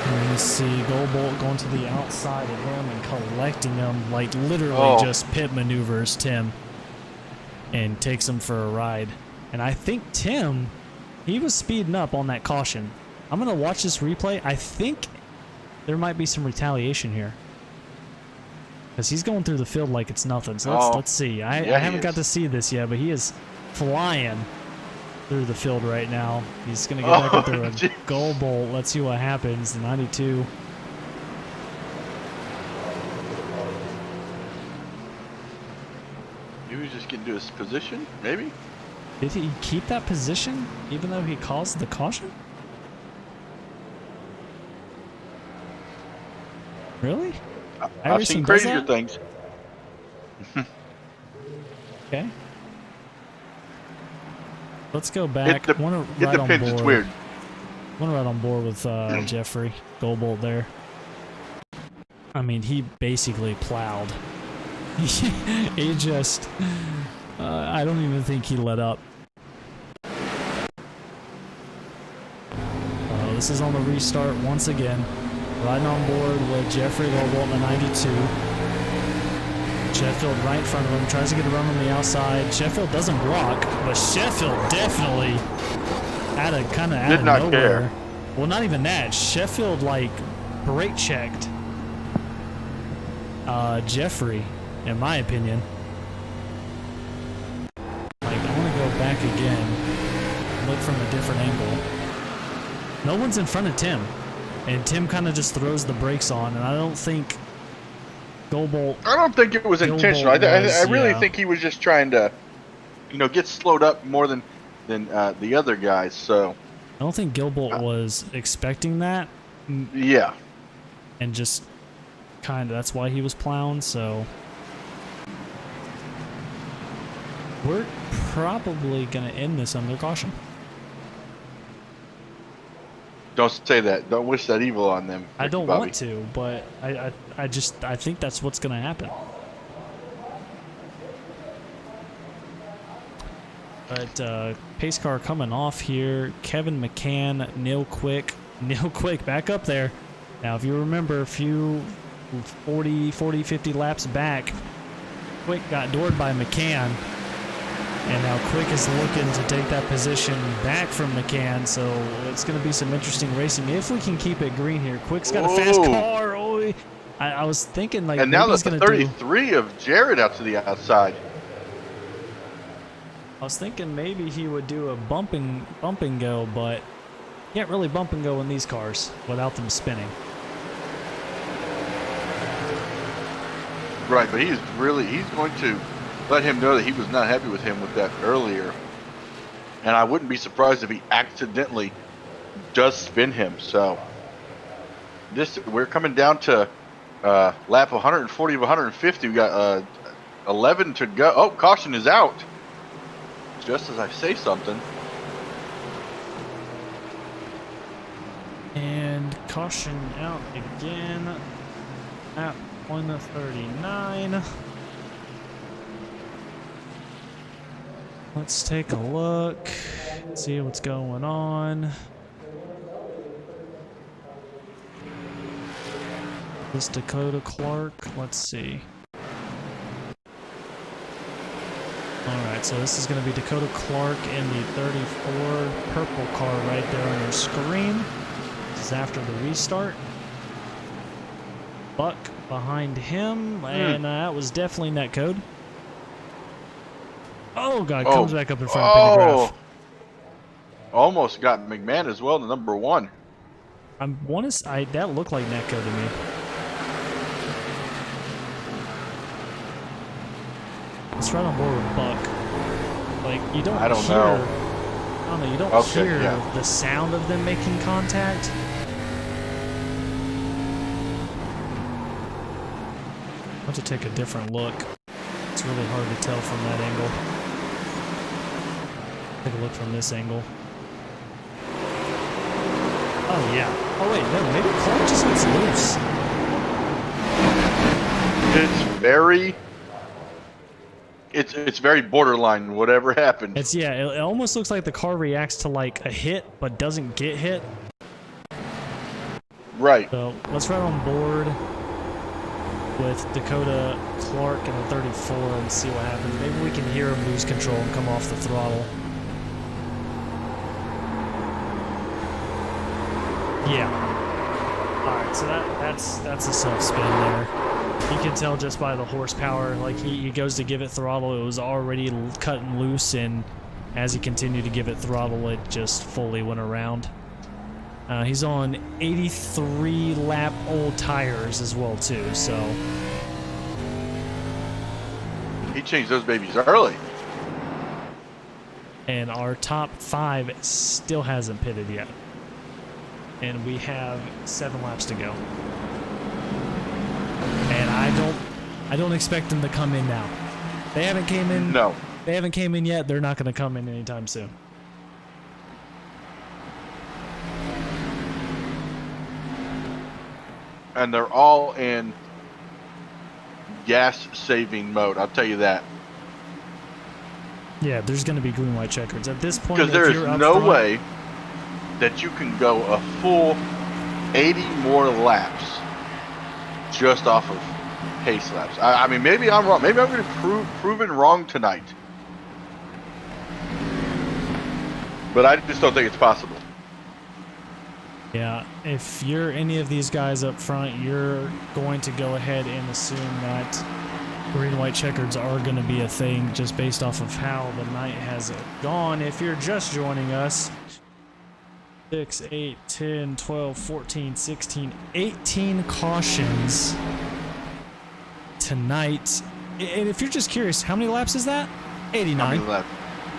A: And you see Goldbolt going to the outside of him and collecting him, like literally just pit maneuvers Tim and takes him for a ride. And I think Tim, he was speeding up on that caution. I'm going to watch this replay. I think there might be some retaliation here, because he's going through the field like it's nothing. So let's see. I haven't got to see this yet, but he is flying through the field right now. He's going to get back up there with goal bolt. Let's see what happens. 92.
B: He was just getting to his position, maybe?
A: Did he keep that position even though he caused the caution? Really?
B: I've seen crazier things.
A: Okay. Let's go back.
B: It depends. It's weird.
A: I want to ride on board with Jeffrey Goldbolt there. I mean, he basically plowed. He just... I don't even think he let up. This is on the restart once again. Riding on board with Jeffrey Goldbolt in the 92. Sheffield right in front of him, tries to get a run on the outside. Sheffield doesn't block, but Sheffield definitely kind of out of nowhere. Care. Well, not even that. Sheffield like brake checked Jeffrey, in my opinion. Like, I want to go back again, look from a different angle. No one's in front of Tim, and Tim kind of just throws the brakes on, and I don't think Goldbolt...
B: I don't think it was intentional. I really think he was just trying to, get slowed up more than the other guys. So
A: I don't think Goldbolt was expecting that.
B: Yeah.
A: And just kind of, that's why he was plowing. So we're probably going to end this under caution.
B: Don't say that. Don't wish that evil on them.
A: I don't
B: Bobby.
A: want to, but I think that's what's going to happen. But pace car coming off here. Kevin McCann, Neil Quick back up there. Now, if you remember a few 40, 50 laps back, Quick got doored by McCann. And now Quick is looking to take that position back from McCann, so it's going to be some interesting racing if we can keep it green here. Quick's got a fast car. Oh, I was thinking like,
B: and now that's the 33 of Jared out to the outside.
A: I was thinking maybe he would do a bump and go, but you can't really bump and go in these cars without them spinning.
B: Right, but he's going to let him know that he was not happy with him with that earlier. And I wouldn't be surprised if he accidentally does spin him. So we're coming down to lap 140 of 150. We got 11 to go. Oh, caution is out. Just as I say something.
A: And caution out again at on the 39. Let's take a look, see what's going on. This Dakota Clark, let's see. Alright, so this is going to be Dakota Clark in the 34 purple car right there on your screen. This is after the restart. Buck behind him, and that was definitely netcode. Oh god, comes back up in front of Pendergraph.
B: Almost got McMahon as well, the number 1.
A: That looked like netcode to me. It's right on board with Buck. Like, you don't
B: I don't
A: hear...
B: know.
A: I don't know, you don't
B: Okay,
A: hear
B: yeah.
A: the sound of them making contact. I have to take a different look. It's really hard to tell from that angle. Take a look from this angle. Oh yeah. Oh wait, no, maybe Clark just gets loose.
B: It's very borderline, whatever happened.
A: It almost looks like the car reacts to like a hit, but doesn't get hit.
B: Right.
A: So let's run on board with Dakota Clark in the 34 and see what happens. Maybe we can hear him lose control and come off the throttle. Yeah. Alright, so that's a self-spin there. You can tell just by the horsepower, like he goes to give it throttle, it was already cutting loose, and as he continued to give it throttle, it just fully went around. He's on 83 lap old tires as well too, so
B: He changed those babies early.
A: and our top 5 still hasn't pitted yet. And we have 7 laps to go. And I don't expect them to come in now. They haven't came in.
B: No.
A: They haven't came in yet. They're not going to come in anytime soon.
B: And they're all in gas saving mode, I'll tell you that.
A: Yeah, there's going to be green white checkers at this point.
B: Because there
A: if
B: is
A: you're up
B: no
A: front,
B: way that you can go a full 80 more laps just off of pace laps. I mean, maybe I'm wrong. Maybe I'm going to proven wrong tonight. But I just don't think it's possible.
A: Yeah, if you're any of these guys up front, you're going to go ahead and assume that green white checkers are going to be a thing just based off of how the night has gone. If you're just joining us, 6, 8, 10, 12, 14, 16, 18 cautions tonight. And if you're just curious, how many laps is that? 89.
B: How many laps?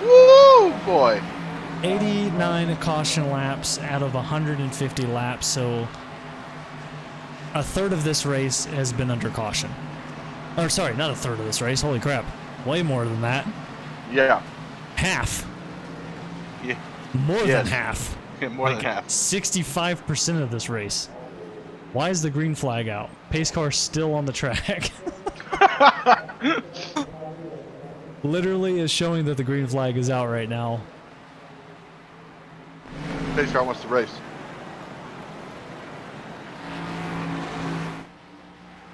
B: Woo, boy.
A: 89 caution laps out of 150 laps, so a third of this race has been under caution. Or sorry, not a third of this race, holy crap. Way more than that.
B: Yeah.
A: Half.
B: Yeah.
A: More than half.
B: More than half.
A: 65% of this race. Why is the green flag out? Pace car still on the track. Literally is showing that the green flag is out right now.
B: Pace car wants to race.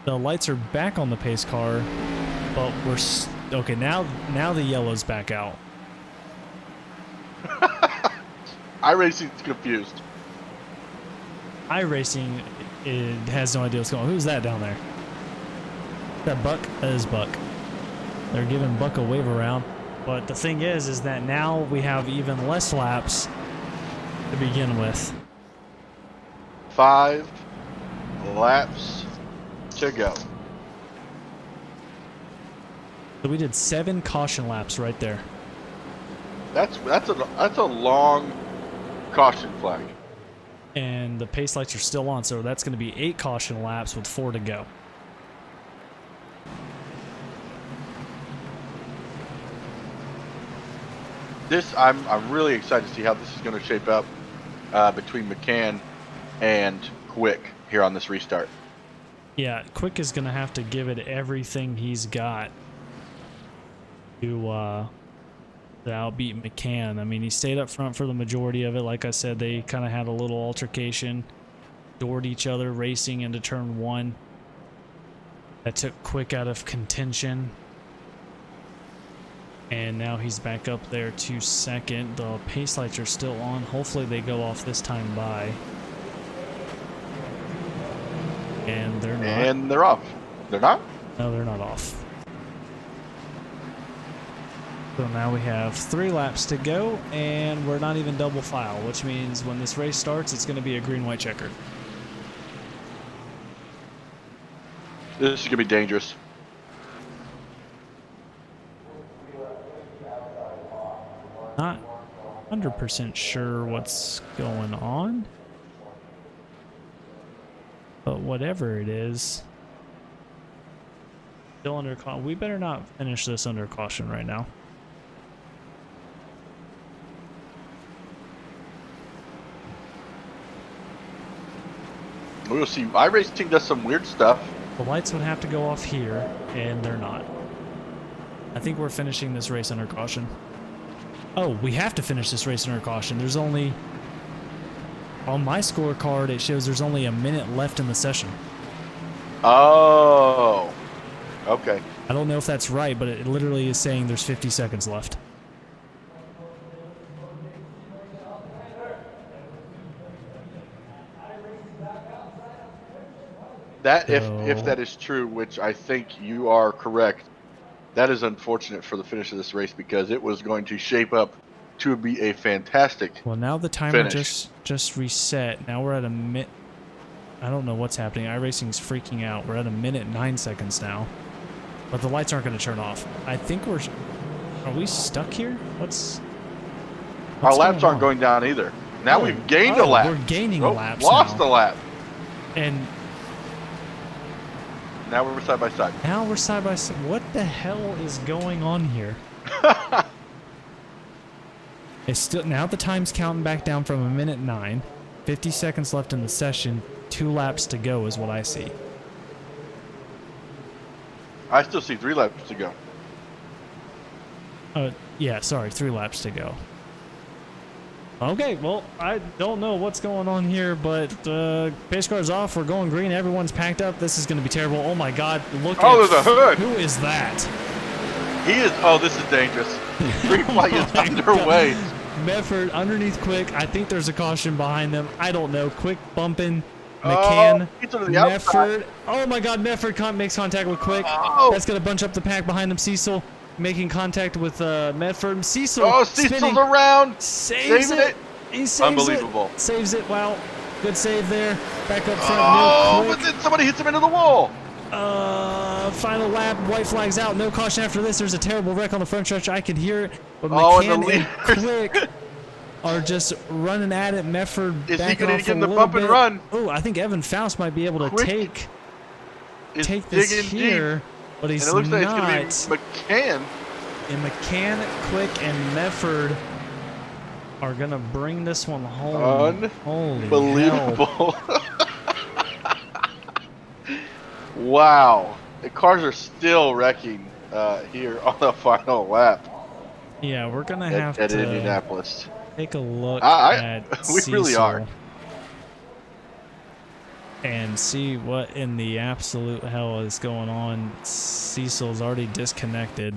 A: The lights are back on the pace car, but we're okay. Now the yellow's back out.
B: Iracing's confused.
A: Iracing, it has no idea what's going on. Who's that down there? That Buck? That is Buck. They're giving Buck a wave around. But the thing is that now we have even less laps to begin with.
B: 5 laps to go.
A: So we did 7 caution laps right there.
B: That's a long caution flag.
A: And the pace lights are still on, so that's going to be 8 caution laps with 4 to go.
B: I'm really excited to see how this is going to shape up between McCann and Quick here on this restart.
A: Yeah, Quick is going to have to give it everything he's got to to outbeat McCann. I mean, he stayed up front for the majority of it. Like I said, they kind of had a little altercation, doored each other racing into turn 1. That took Quick out of contention. And now he's back up there to second. The pace lights are still on. Hopefully they go off this time by. And they're not.
B: And they're off. They're not?
A: No, they're not off. So now we have 3 laps to go, and we're not even double file, which means when this race starts, it's going to be a green-white checker.
B: This is going to be dangerous.
A: Not 100% sure what's going on, but whatever it is, still under caution. We better not finish this under caution right now.
B: We'll see. iRacing does some weird stuff.
A: The lights would have to go off here, and they're not. I think we're finishing this race under caution. Oh, we have to finish this race under caution. There's only... On my scorecard, it shows there's only a minute left in the session.
B: Oh. Okay.
A: I don't know if that's right, but it literally is saying there's 50 seconds left.
B: That,
A: So-
B: if that is true, which I think you are correct, that is unfortunate for the finish of this race because it was going to shape up to be a fantastic
A: Well, now the timer
B: finish.
A: just reset. Now we're at a minute. I don't know what's happening. iRacing's freaking out. We're at a minute 9 seconds now, but the lights aren't going to turn off. I think we're. Are we stuck here? What's
B: Our laps
A: going
B: aren't
A: on?
B: going down either. Now
A: Oh,
B: we've gained a
A: oh,
B: lap.
A: We're gaining
B: Oh,
A: laps
B: lost
A: now.
B: a lap.
A: And
B: Now we're side by side.
A: now we're side by side. What the hell is going on here? It's still now the time's counting back down from a minute 9. 50 seconds left in the session. 2 laps to go is what I see.
B: I still see 3 laps to go.
A: Yeah, sorry, 3 laps to go. Okay, well, I don't know what's going on here, but pace car's off. We're going green. Everyone's packed up. This is going to be terrible. Oh my God! Look
B: Oh,
A: at
B: there's a hood.
A: Who is that?
B: He is. Oh, this is dangerous. Green flag is
A: my
B: underway.
A: Medford underneath Quick. I think there's a caution behind them. I don't know. Quick bumping McCann.
B: He's to the outside.
A: Medford. Oh my God! Medford makes contact with Quick.
B: Oh.
A: That's gonna bunch up the pack behind him. Cecil making contact with Medford. Cecil.
B: Oh, Cecil's
A: spinning.
B: around.
A: Saves
B: Saving
A: it.
B: it.
A: He saves
B: Unbelievable.
A: it. Saves it. Wow. Good save there. Back up front.
B: Oh,
A: Real
B: but
A: quick.
B: then somebody hits him into the wall.
A: Final lap. White flags out. No caution after this. There's a terrible wreck on the front stretch. I could hear it. But
B: Oh, and the
A: McCann and
B: leaders.
A: Quick are just running at it. Medford
B: Is he
A: backing
B: gonna
A: off
B: get
A: a
B: in the
A: little
B: bump and
A: bit.
B: run?
A: Oh, I think Evan Faust might be able to
B: Quick Is
A: take this
B: digging
A: here,
B: deep.
A: but he's
B: And it looks like
A: not.
B: it's going to be McCann.
A: And McCann, Quick, and Medford are gonna bring this one home. Holy hell.
B: Unbelievable. Wow. The cars are still wrecking here on the final lap
A: Yeah, we're gonna have
B: at
A: to
B: Indianapolis.
A: take a look
B: I-
A: at
B: we really
A: Cecil
B: are.
A: and see what in the absolute hell is going on. Cecil's already disconnected.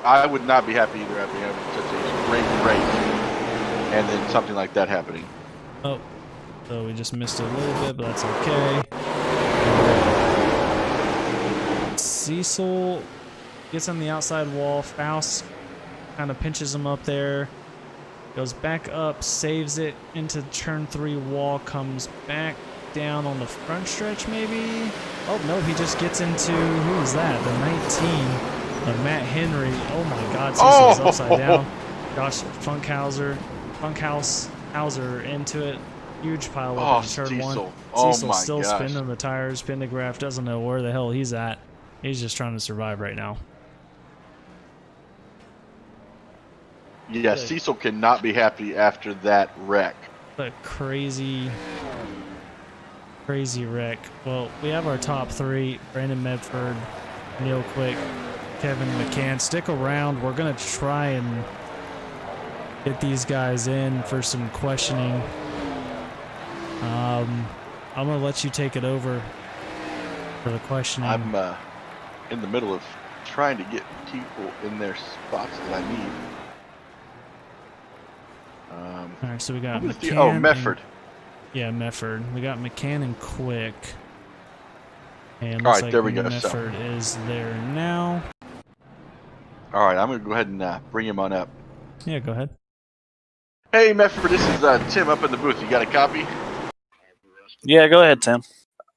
B: I would not be happy either after having such a great race and then something like that happening.
A: Oh, so we just missed it a little bit, but that's okay. Cecil gets on the outside wall. Faust kind of pinches him up there. Goes back up, saves it into turn 3 wall, comes back down on the front stretch maybe? Oh, no, he just gets into, who is that? The 19 of Matt Henry. Oh my God, Cecil's upside down. Josh Funkhauser into it. Huge pile up in turn 1.
B: Cecil. Oh
A: Cecil's
B: my
A: still
B: gosh.
A: spinning the tires. Pendergraph doesn't know where the hell he's at. He's just trying to survive right now.
B: Yeah, Cecil cannot be happy after that wreck.
A: A crazy wreck. Well, we have our top 3. Brandon Medford, Neil Quick, Kevin McCann. Stick around. We're going to try and get these guys in for some questioning. I'm going to let you take it over for the questioning.
B: I'm in the middle of trying to get people in their spots that I need.
A: All right, so we got McCann.
B: Mefford.
A: Yeah, Mefford. We got McCann and Quick. And
B: all
A: looks
B: right,
A: like
B: there we go.
A: Mefford is there now.
B: All right, I'm going to go ahead and bring him on up.
A: Yeah, go ahead.
B: Hey, Mefford, this is Tim up in the booth. You got a copy?
D: Yeah, go ahead, Tim.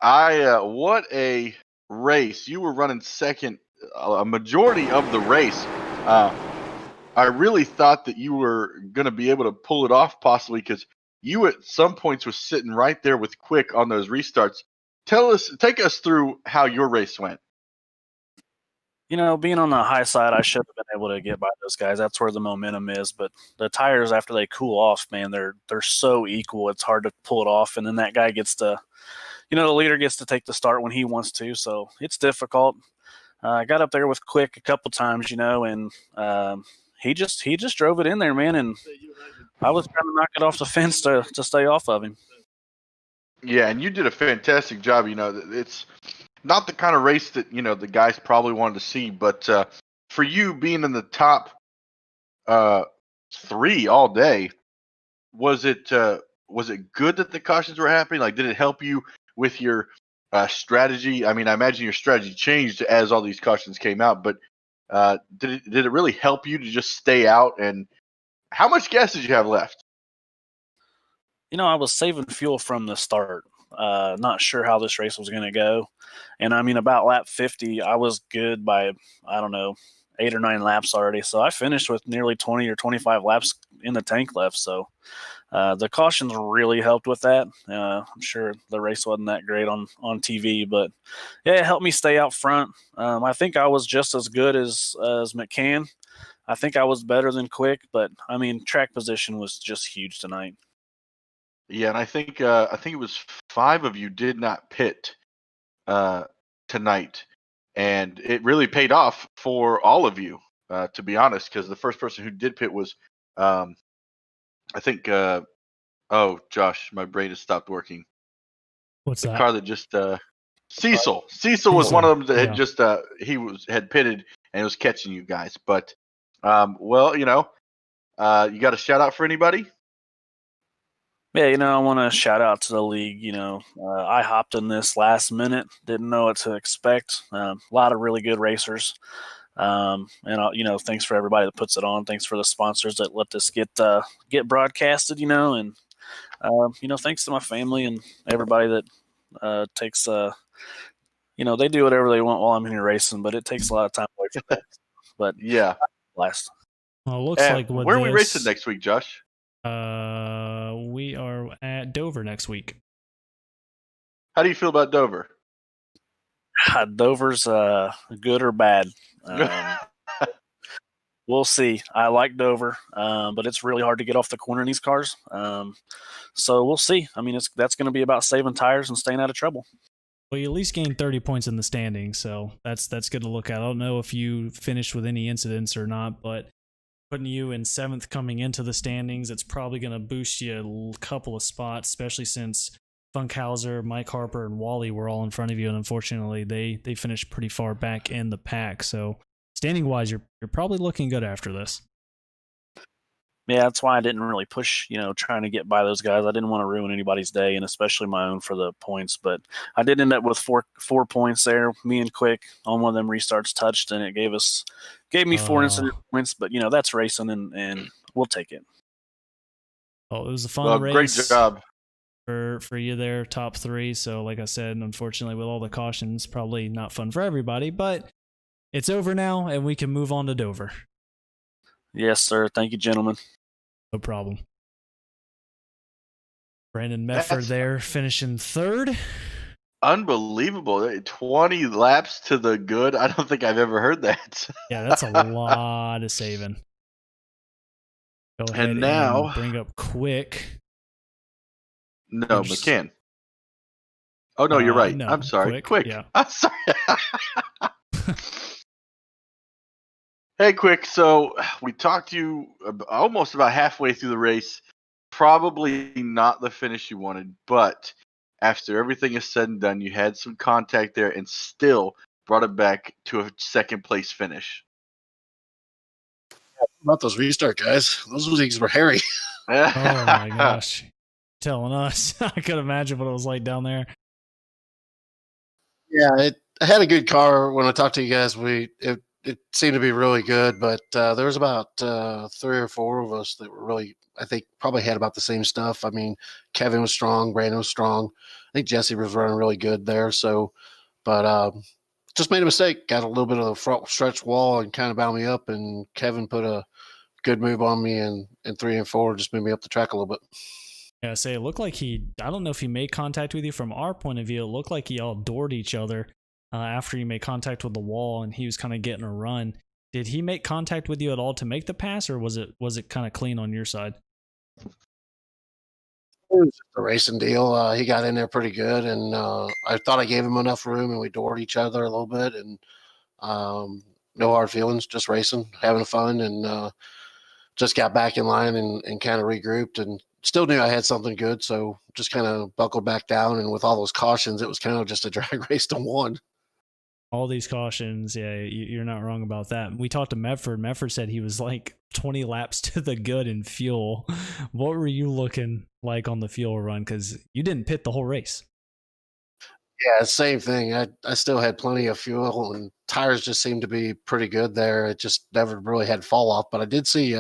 B: What a race. You were running second a majority of the race. I really thought that you were going to be able to pull it off possibly because you at some points was sitting right there with Quick on those restarts. Take us through how your race went.
D: You know, being on the high side, I should have been able to get by those guys. That's where the momentum is. But the tires, after they cool off, man, they're so equal. It's hard to pull it off. And then that guy gets to, the leader gets to take the start when he wants to. So it's difficult. I got up there with Quick a couple times, and he just drove it in there, man. And I was trying to knock it off the fence to stay off of him.
B: Yeah, and you did a fantastic job. It's not the kind of race that, the guys probably wanted to see. But for you being in the top 3 all day, was it good that the cautions were happening? Like, did it help you with your strategy? I mean, I imagine your strategy changed as all these cautions came out, but did it really help you to just stay out? And how much gas did you have left?
D: I was saving fuel from the start. Not sure how this race was going to go. And I mean, about lap 50, I was good by, I don't know, 8 or 9 laps already. So I finished with nearly 20 or 25 laps in the tank left. So the cautions really helped with that. I'm sure the race wasn't that great on TV, but yeah, it helped me stay out front. I think I was just as good as McCann. I think I was better than Quick, but I mean, track position was just huge tonight.
B: Yeah, and I think it was 5 of you did not pit tonight, and it really paid off for all of you, to be honest. Because the first person who did pit was, I think, Josh, my brain has stopped working.
A: What's
B: the
A: that?
B: car that just Cecil. Cecil was one of them that had just had pitted and was catching you guys. But you got a shout out for anybody?
D: Yeah, I want to shout out to the league. I hopped in this last minute, didn't know what to expect. A lot of really good racers. And thanks for everybody that puts it on. Thanks for the sponsors that let this get broadcasted, and thanks to my family and everybody that takes they do whatever they want while I'm here racing, but it takes a lot of time away from that. But
B: yeah,
D: last.
A: Well, it looks like
B: where are we racing next week, Josh?
A: We are at Dover next week.
B: How do you feel about Dover?
D: Dover's good or bad. We'll see. I like Dover, but it's really hard to get off the corner in these cars. So we'll see. I mean, that's going to be about saving tires and staying out of trouble.
A: Well, you at least gained 30 points in the standings, so that's good to look at. I don't know if you finished with any incidents or not, but putting you in 7th coming into the standings, it's probably going to boost you a couple of spots, especially since Funkhauser, Mike Harper, and Wally were all in front of you, and unfortunately, they finished pretty far back in the pack. So standing-wise, you're probably looking good after this.
D: Yeah, that's why I didn't really push, trying to get by those guys. I didn't want to ruin anybody's day, and especially my own for the points. But I did end up with four points there. Me and Quick on one of them restarts touched, and it gave me 4 incident points. But that's racing, and we'll take it.
A: Oh, it was a fun race.
B: Great job
A: for you there, top 3. So, like I said, unfortunately, with all the cautions, probably not fun for everybody. But it's over now, and we can move on to Dover.
D: Yes, sir. Thank you, gentlemen.
A: No problem. Brandon Mefford there, finishing 3rd.
B: Unbelievable. 20 laps to the good. I don't think I've ever heard that.
A: Yeah, that's a lot of saving. Go ahead
B: and now
A: and bring up Quick.
B: No, McCann. Oh, no, you're right.
A: No,
B: I'm sorry.
A: Quick. Yeah.
B: I'm sorry. Hey, quick. So we talked to you almost about halfway through the race. Probably not the finish you wanted, but after everything is said and done, you had some contact there and still brought it back to a second place finish.
C: How about those restart guys? Those leagues were hairy.
A: Oh my gosh. Telling us. I could imagine what it was like down there.
C: Yeah, I had a good car when I talked to you guys. It seemed to be really good, but there was about 3 or 4 of us that were really, I think, probably had about the same stuff. I mean, Kevin was strong, Brandon was strong. I think Jesse was running really good there. So, but just made a mistake. Got a little bit of the front stretch wall and kind of bound me up, and Kevin put a good move on me, and 3 and 4 just moved me up the track a little bit.
A: Yeah, say it looked like I don't know if he made contact with you. From our point of view, it looked like he all doored each other after he made contact with the wall and he was kind of getting a run. Did he make contact with you at all to make the pass, or was it kind of clean on your side?
C: It was just a racing deal. He got in there pretty good, and I thought I gave him enough room, and we doored each other a little bit, and no hard feelings, just racing, having fun, and just got back in line and kind of regrouped, and still knew I had something good, so just kind of buckled back down. And with all those cautions, it was kind of just a drag race to one.
A: All these cautions, yeah, you're not wrong about that. We talked to Medford. Medford said he was like 20 laps to the good in fuel. What were you looking like on the fuel run? Because you didn't pit the whole race.
C: Yeah, same thing. I still had plenty of fuel, and tires just seemed to be pretty good there. It just never really had fall off. But I did see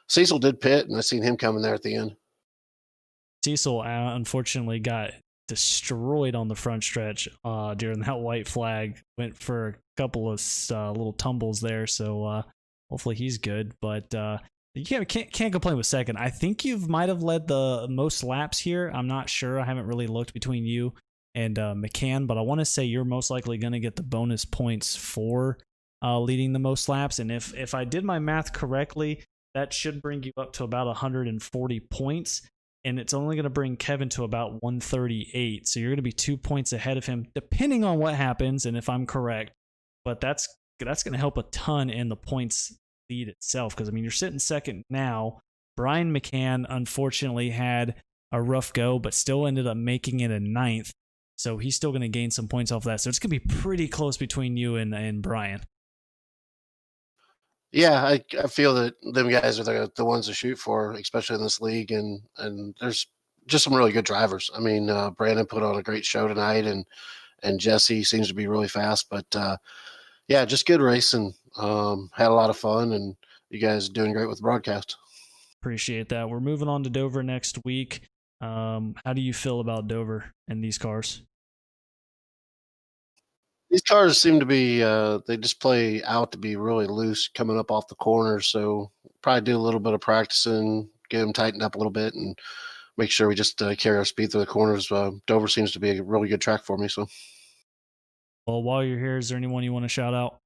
C: Cecil did pit, and I seen him coming there at the end.
A: Cecil unfortunately got destroyed on the front stretch during that white flag. Went for a couple of little tumbles there, so hopefully he's good. But you can't complain with second. I think you might have led the most laps here. I'm not sure. I haven't really looked between you and McCann, but I want to say you're most likely going to get the bonus points for leading the most laps. And if I did my math correctly, that should bring you up to about 140 points. And it's only going to bring Kevin to about 138. So you're going to be 2 points ahead of him, depending on what happens and if I'm correct. But that's going to help a ton in the points lead itself. Because, I mean, you're sitting second now. Brian McCann, unfortunately, had a rough go, but still ended up making it a 9th. So he's still going to gain some points off that. So it's going to be pretty close between you and Brian.
C: Yeah, I feel that them guys are the ones to shoot for, especially in this league, and there's just some really good drivers. I mean, Brandon put on a great show tonight, and Jesse seems to be really fast. But yeah, just good racing. Had a lot of fun, and you guys are doing great with the broadcast.
A: Appreciate that. We're moving on to Dover next week. How do you feel about Dover and these cars?
C: These cars seem to be they just play out to be really loose coming up off the corners. So probably do a little bit of practicing, get them tightened up a little bit, and make sure we just carry our speed through the corners. Dover seems to be a really good track for me. So,
A: well, while you're here, is there anyone you want to shout out?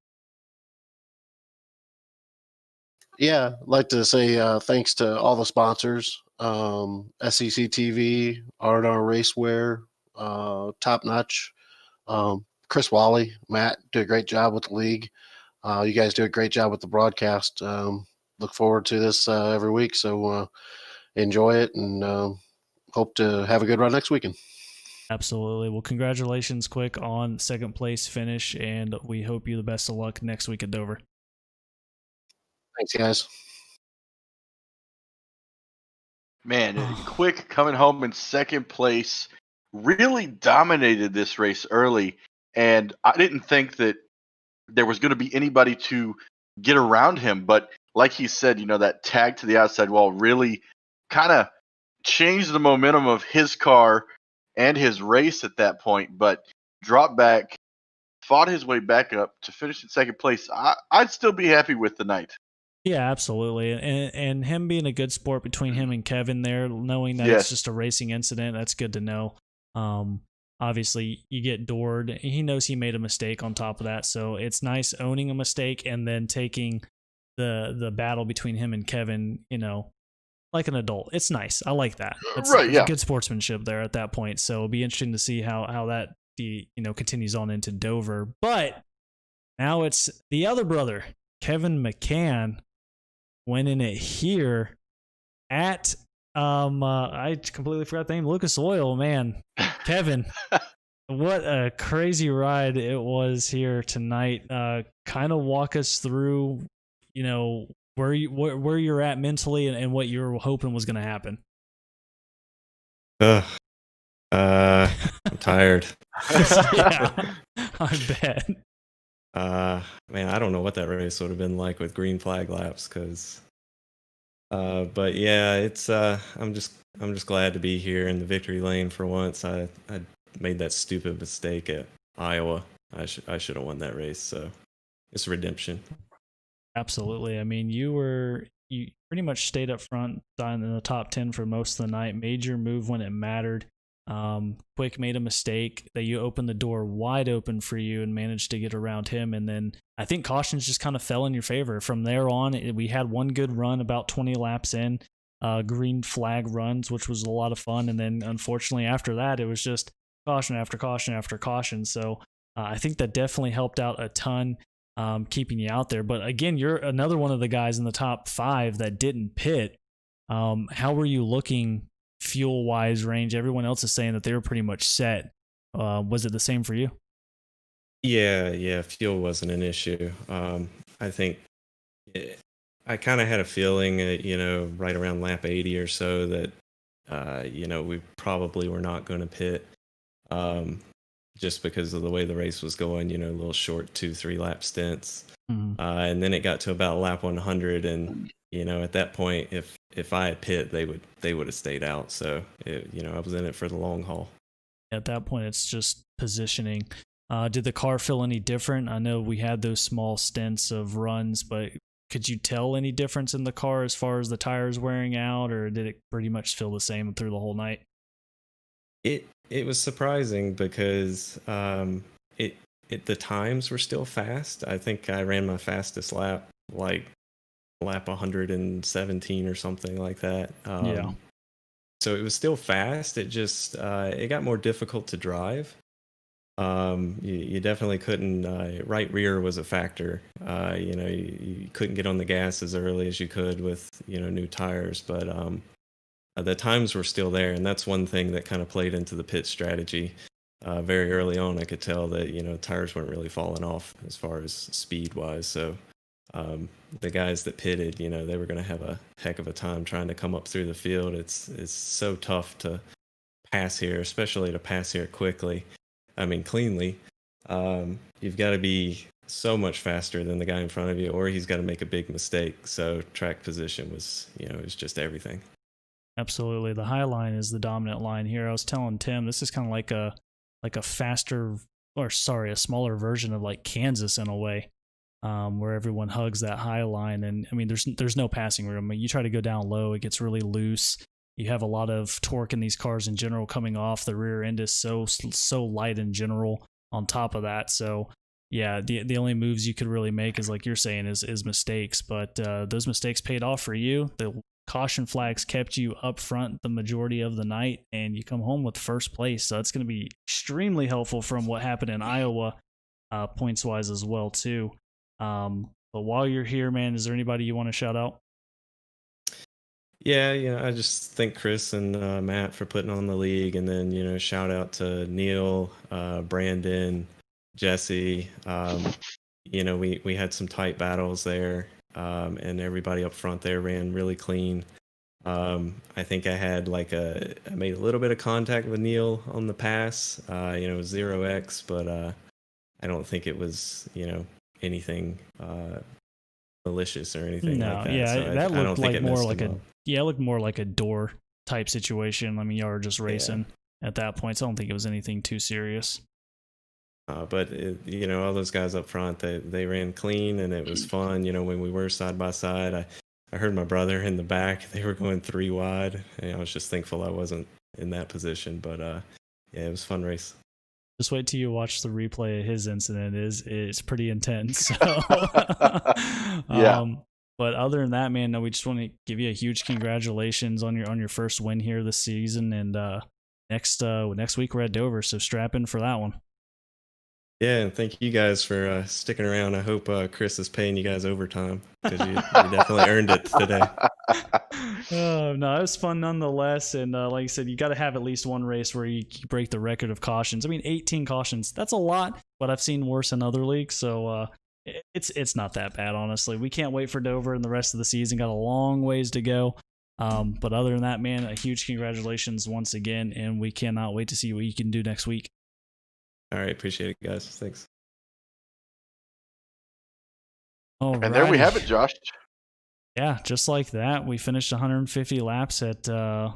C: yeah, I'd like to say thanks to all the sponsors, SEC TV, R&R Racewear, Top Notch, Chris Wally, Matt do a great job with the league. You guys do a great job with the broadcast. Look forward to this every week. So enjoy it, and hope to have a good run next weekend.
A: Absolutely. Well, congratulations, Quick, on second place finish, and we hope you the best of luck next week at Dover.
C: Thanks, guys.
B: Man, Quick coming home in second place really dominated this race early. And I didn't think that there was going to be anybody to get around him. But like he said, that tag to the outside wall really kind of changed the momentum of his car and his race at that point. But dropped back, fought his way back up to finish in second place. I'd still be happy with the night.
A: Yeah, absolutely. And him being a good sport between him and Kevin there, knowing that it's just a racing incident, that's good to know. Obviously, you get doored. He knows he made a mistake on top of that, so it's nice owning a mistake and then taking the battle between him and Kevin, like an adult. It's nice. I like that. It's good sportsmanship there at that point. So it'll be interesting to see how that continues on into Dover. But now it's the other brother, Kevin McCann winning it here at I completely forgot the name. Lucas Oil, man. Kevin, what a crazy ride it was here tonight. Kind of walk us through, where you're at mentally and what you were hoping was going to happen.
E: I'm tired.
A: Yeah, I bet.
E: Man, I don't know what that race would have been like with green flag laps, but yeah, it's I'm just glad to be here in the victory lane for once. I made that stupid mistake at Iowa. I should have won that race, so it's redemption.
A: Absolutely. I mean, you pretty much stayed up front, in the top 10 for most of the night, made your move when it mattered. Quick made a mistake that you opened the door wide open for you and managed to get around him. And then I think cautions just kind of fell in your favor. From there on, we had one good run about 20 laps in, green flag runs, which was a lot of fun. And then unfortunately after that, it was just caution after caution after caution. So I think that definitely helped out a ton, keeping you out there. But again, you're another one of the guys in the top 5 that didn't pit. How were you looking fuel wise range? Everyone else is saying that they were pretty much set. Was it the same for you?
E: Yeah, fuel wasn't an issue. I think I kind of had a feeling, right around lap 80 or so that, we probably were not going to pit, just because of the way the race was going, little short 2-3 lap stints.
A: Mm-hmm.
E: And then it got to about lap 100, and at that point, if I had pit, they would have stayed out. So I was in it for the long haul.
A: At that point, it's just positioning. Did the car feel any different? I know we had those small stints of runs, but could you tell any difference in the car as far as the tires wearing out, or did it pretty much feel the same through the whole night?
E: It was surprising because the times were still fast. I think I ran my fastest lap like lap 117 or something like that.
A: Yeah.
E: So it was still fast. It just it got more difficult to drive. You definitely couldn't. Right rear was a factor. You couldn't get on the gas as early as you could with new tires, but the times were still there, and that's one thing that kind of played into the pit strategy. Very early on, I could tell that tires weren't really falling off as far as speed wise. So the guys that pitted, they were going to have a heck of a time trying to come up through the field. It's so tough to pass here, especially to pass here quickly. I mean, cleanly. You've got to be so much faster than the guy in front of you, or he's got to make a big mistake. So track position was, it was just everything.
A: Absolutely. The high line is the dominant line here. I was telling Tim, this is kind of like a a smaller version of like Kansas in a way, where everyone hugs that high line. And I mean, there's no passing room. I mean, you try to go down low, it gets really loose. You have a lot of torque in these cars in general coming off. The rear end is so light in general on top of that. So yeah, the only moves you could really make is like you're saying is mistakes, but those mistakes paid off for you. The caution flags kept you up front the majority of the night, and you come home with first place. So it's going to be extremely helpful from what happened in Iowa, points wise as well too. But while you're here, man, is there anybody you want to shout out?
E: Yeah, I just thank Chris and Matt for putting on the league, and then shout out to Neil, Brandon, Jesse. We had some tight battles there, and everybody up front there ran really clean. I think I made a little bit of contact with Neil on the pass. It was 0x, but I don't think it was anything malicious or anything like that.
A: Yeah,
E: so
A: that looked like more like
E: it
A: looked more like a door type situation. I mean, y'all were just racing at that point, so I don't think it was anything too serious.
E: But all those guys up front, they ran clean, and it was fun. When we were side by side, I heard my brother in the back. They were going 3 wide, and I was just thankful I wasn't in that position. But it was a fun race.
A: Just wait till you watch the replay of his incident. It's pretty intense. So.
B: Yeah.
A: But other than that, man, we just want to give you a huge congratulations on your first win here this season. And next week we're at Dover, so strap in for that one.
E: Yeah, and thank you guys for sticking around. I hope Chris is paying you guys overtime because you definitely earned it today.
A: Oh no, it was fun nonetheless. And like I said, you got to have at least one race where you break the record of cautions. I mean, 18 cautions—that's a lot, but I've seen worse in other leagues, so it's not that bad, honestly. We can't wait for Dover and the rest of the season. Got a long ways to go. But other than that, man, a huge congratulations once again, and we cannot wait to see what you can do next week.
E: All right, appreciate it, guys. Thanks.
B: And there we have it, Josh.
A: Yeah, just like that, we finished 150 laps at the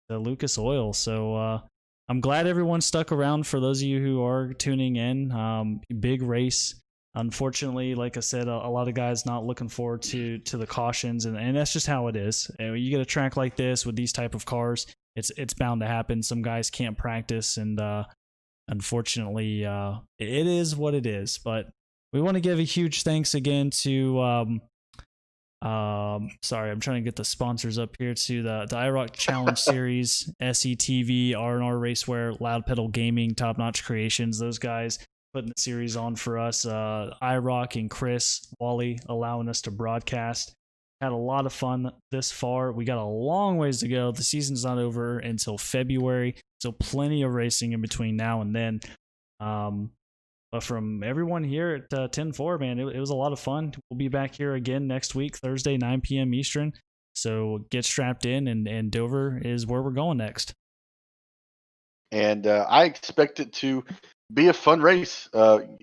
A: Lucas Oil. So I'm glad everyone stuck around. For those of you who are tuning in, big race. Unfortunately, like I said, a lot of guys not looking forward to the cautions, and that's just how it is. And when you get a track like this with these type of cars, it's bound to happen. Some guys can't practice, and unfortunately, it is what it is. But we want to give a huge thanks again to sorry, I'm trying to get the sponsors up here, to the IROC Challenge Series, SETV, R&R Racewear, Loud Pedal Gaming, Top Notch Creations. Those guys putting the series on for us. IROC and Chris Wally allowing us to broadcast. Had a lot of fun this far. We got a long ways to go. The season's not over until February, so plenty of racing in between now and then. But from everyone here at 10-4, man, it was a lot of fun. We'll be back here again next week, Thursday, 9 p.m. Eastern. So get strapped in, and Dover is where we're going next.
B: And I expect it to be a fun race.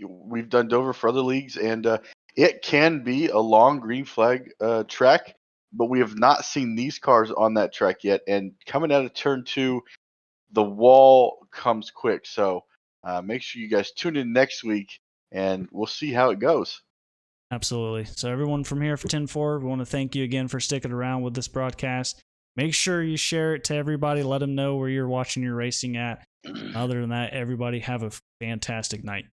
B: We've done Dover for other leagues, and it can be a long green flag track, but we have not seen these cars on that track yet. And coming out of turn 2, the wall comes quick. So make sure you guys tune in next week, and we'll see how it goes.
A: Absolutely. So everyone from here for 10-4, we want to thank you again for sticking around with this broadcast. Make sure you share it to everybody. Let them know where you're watching your racing at. Other than that, everybody have a fantastic night.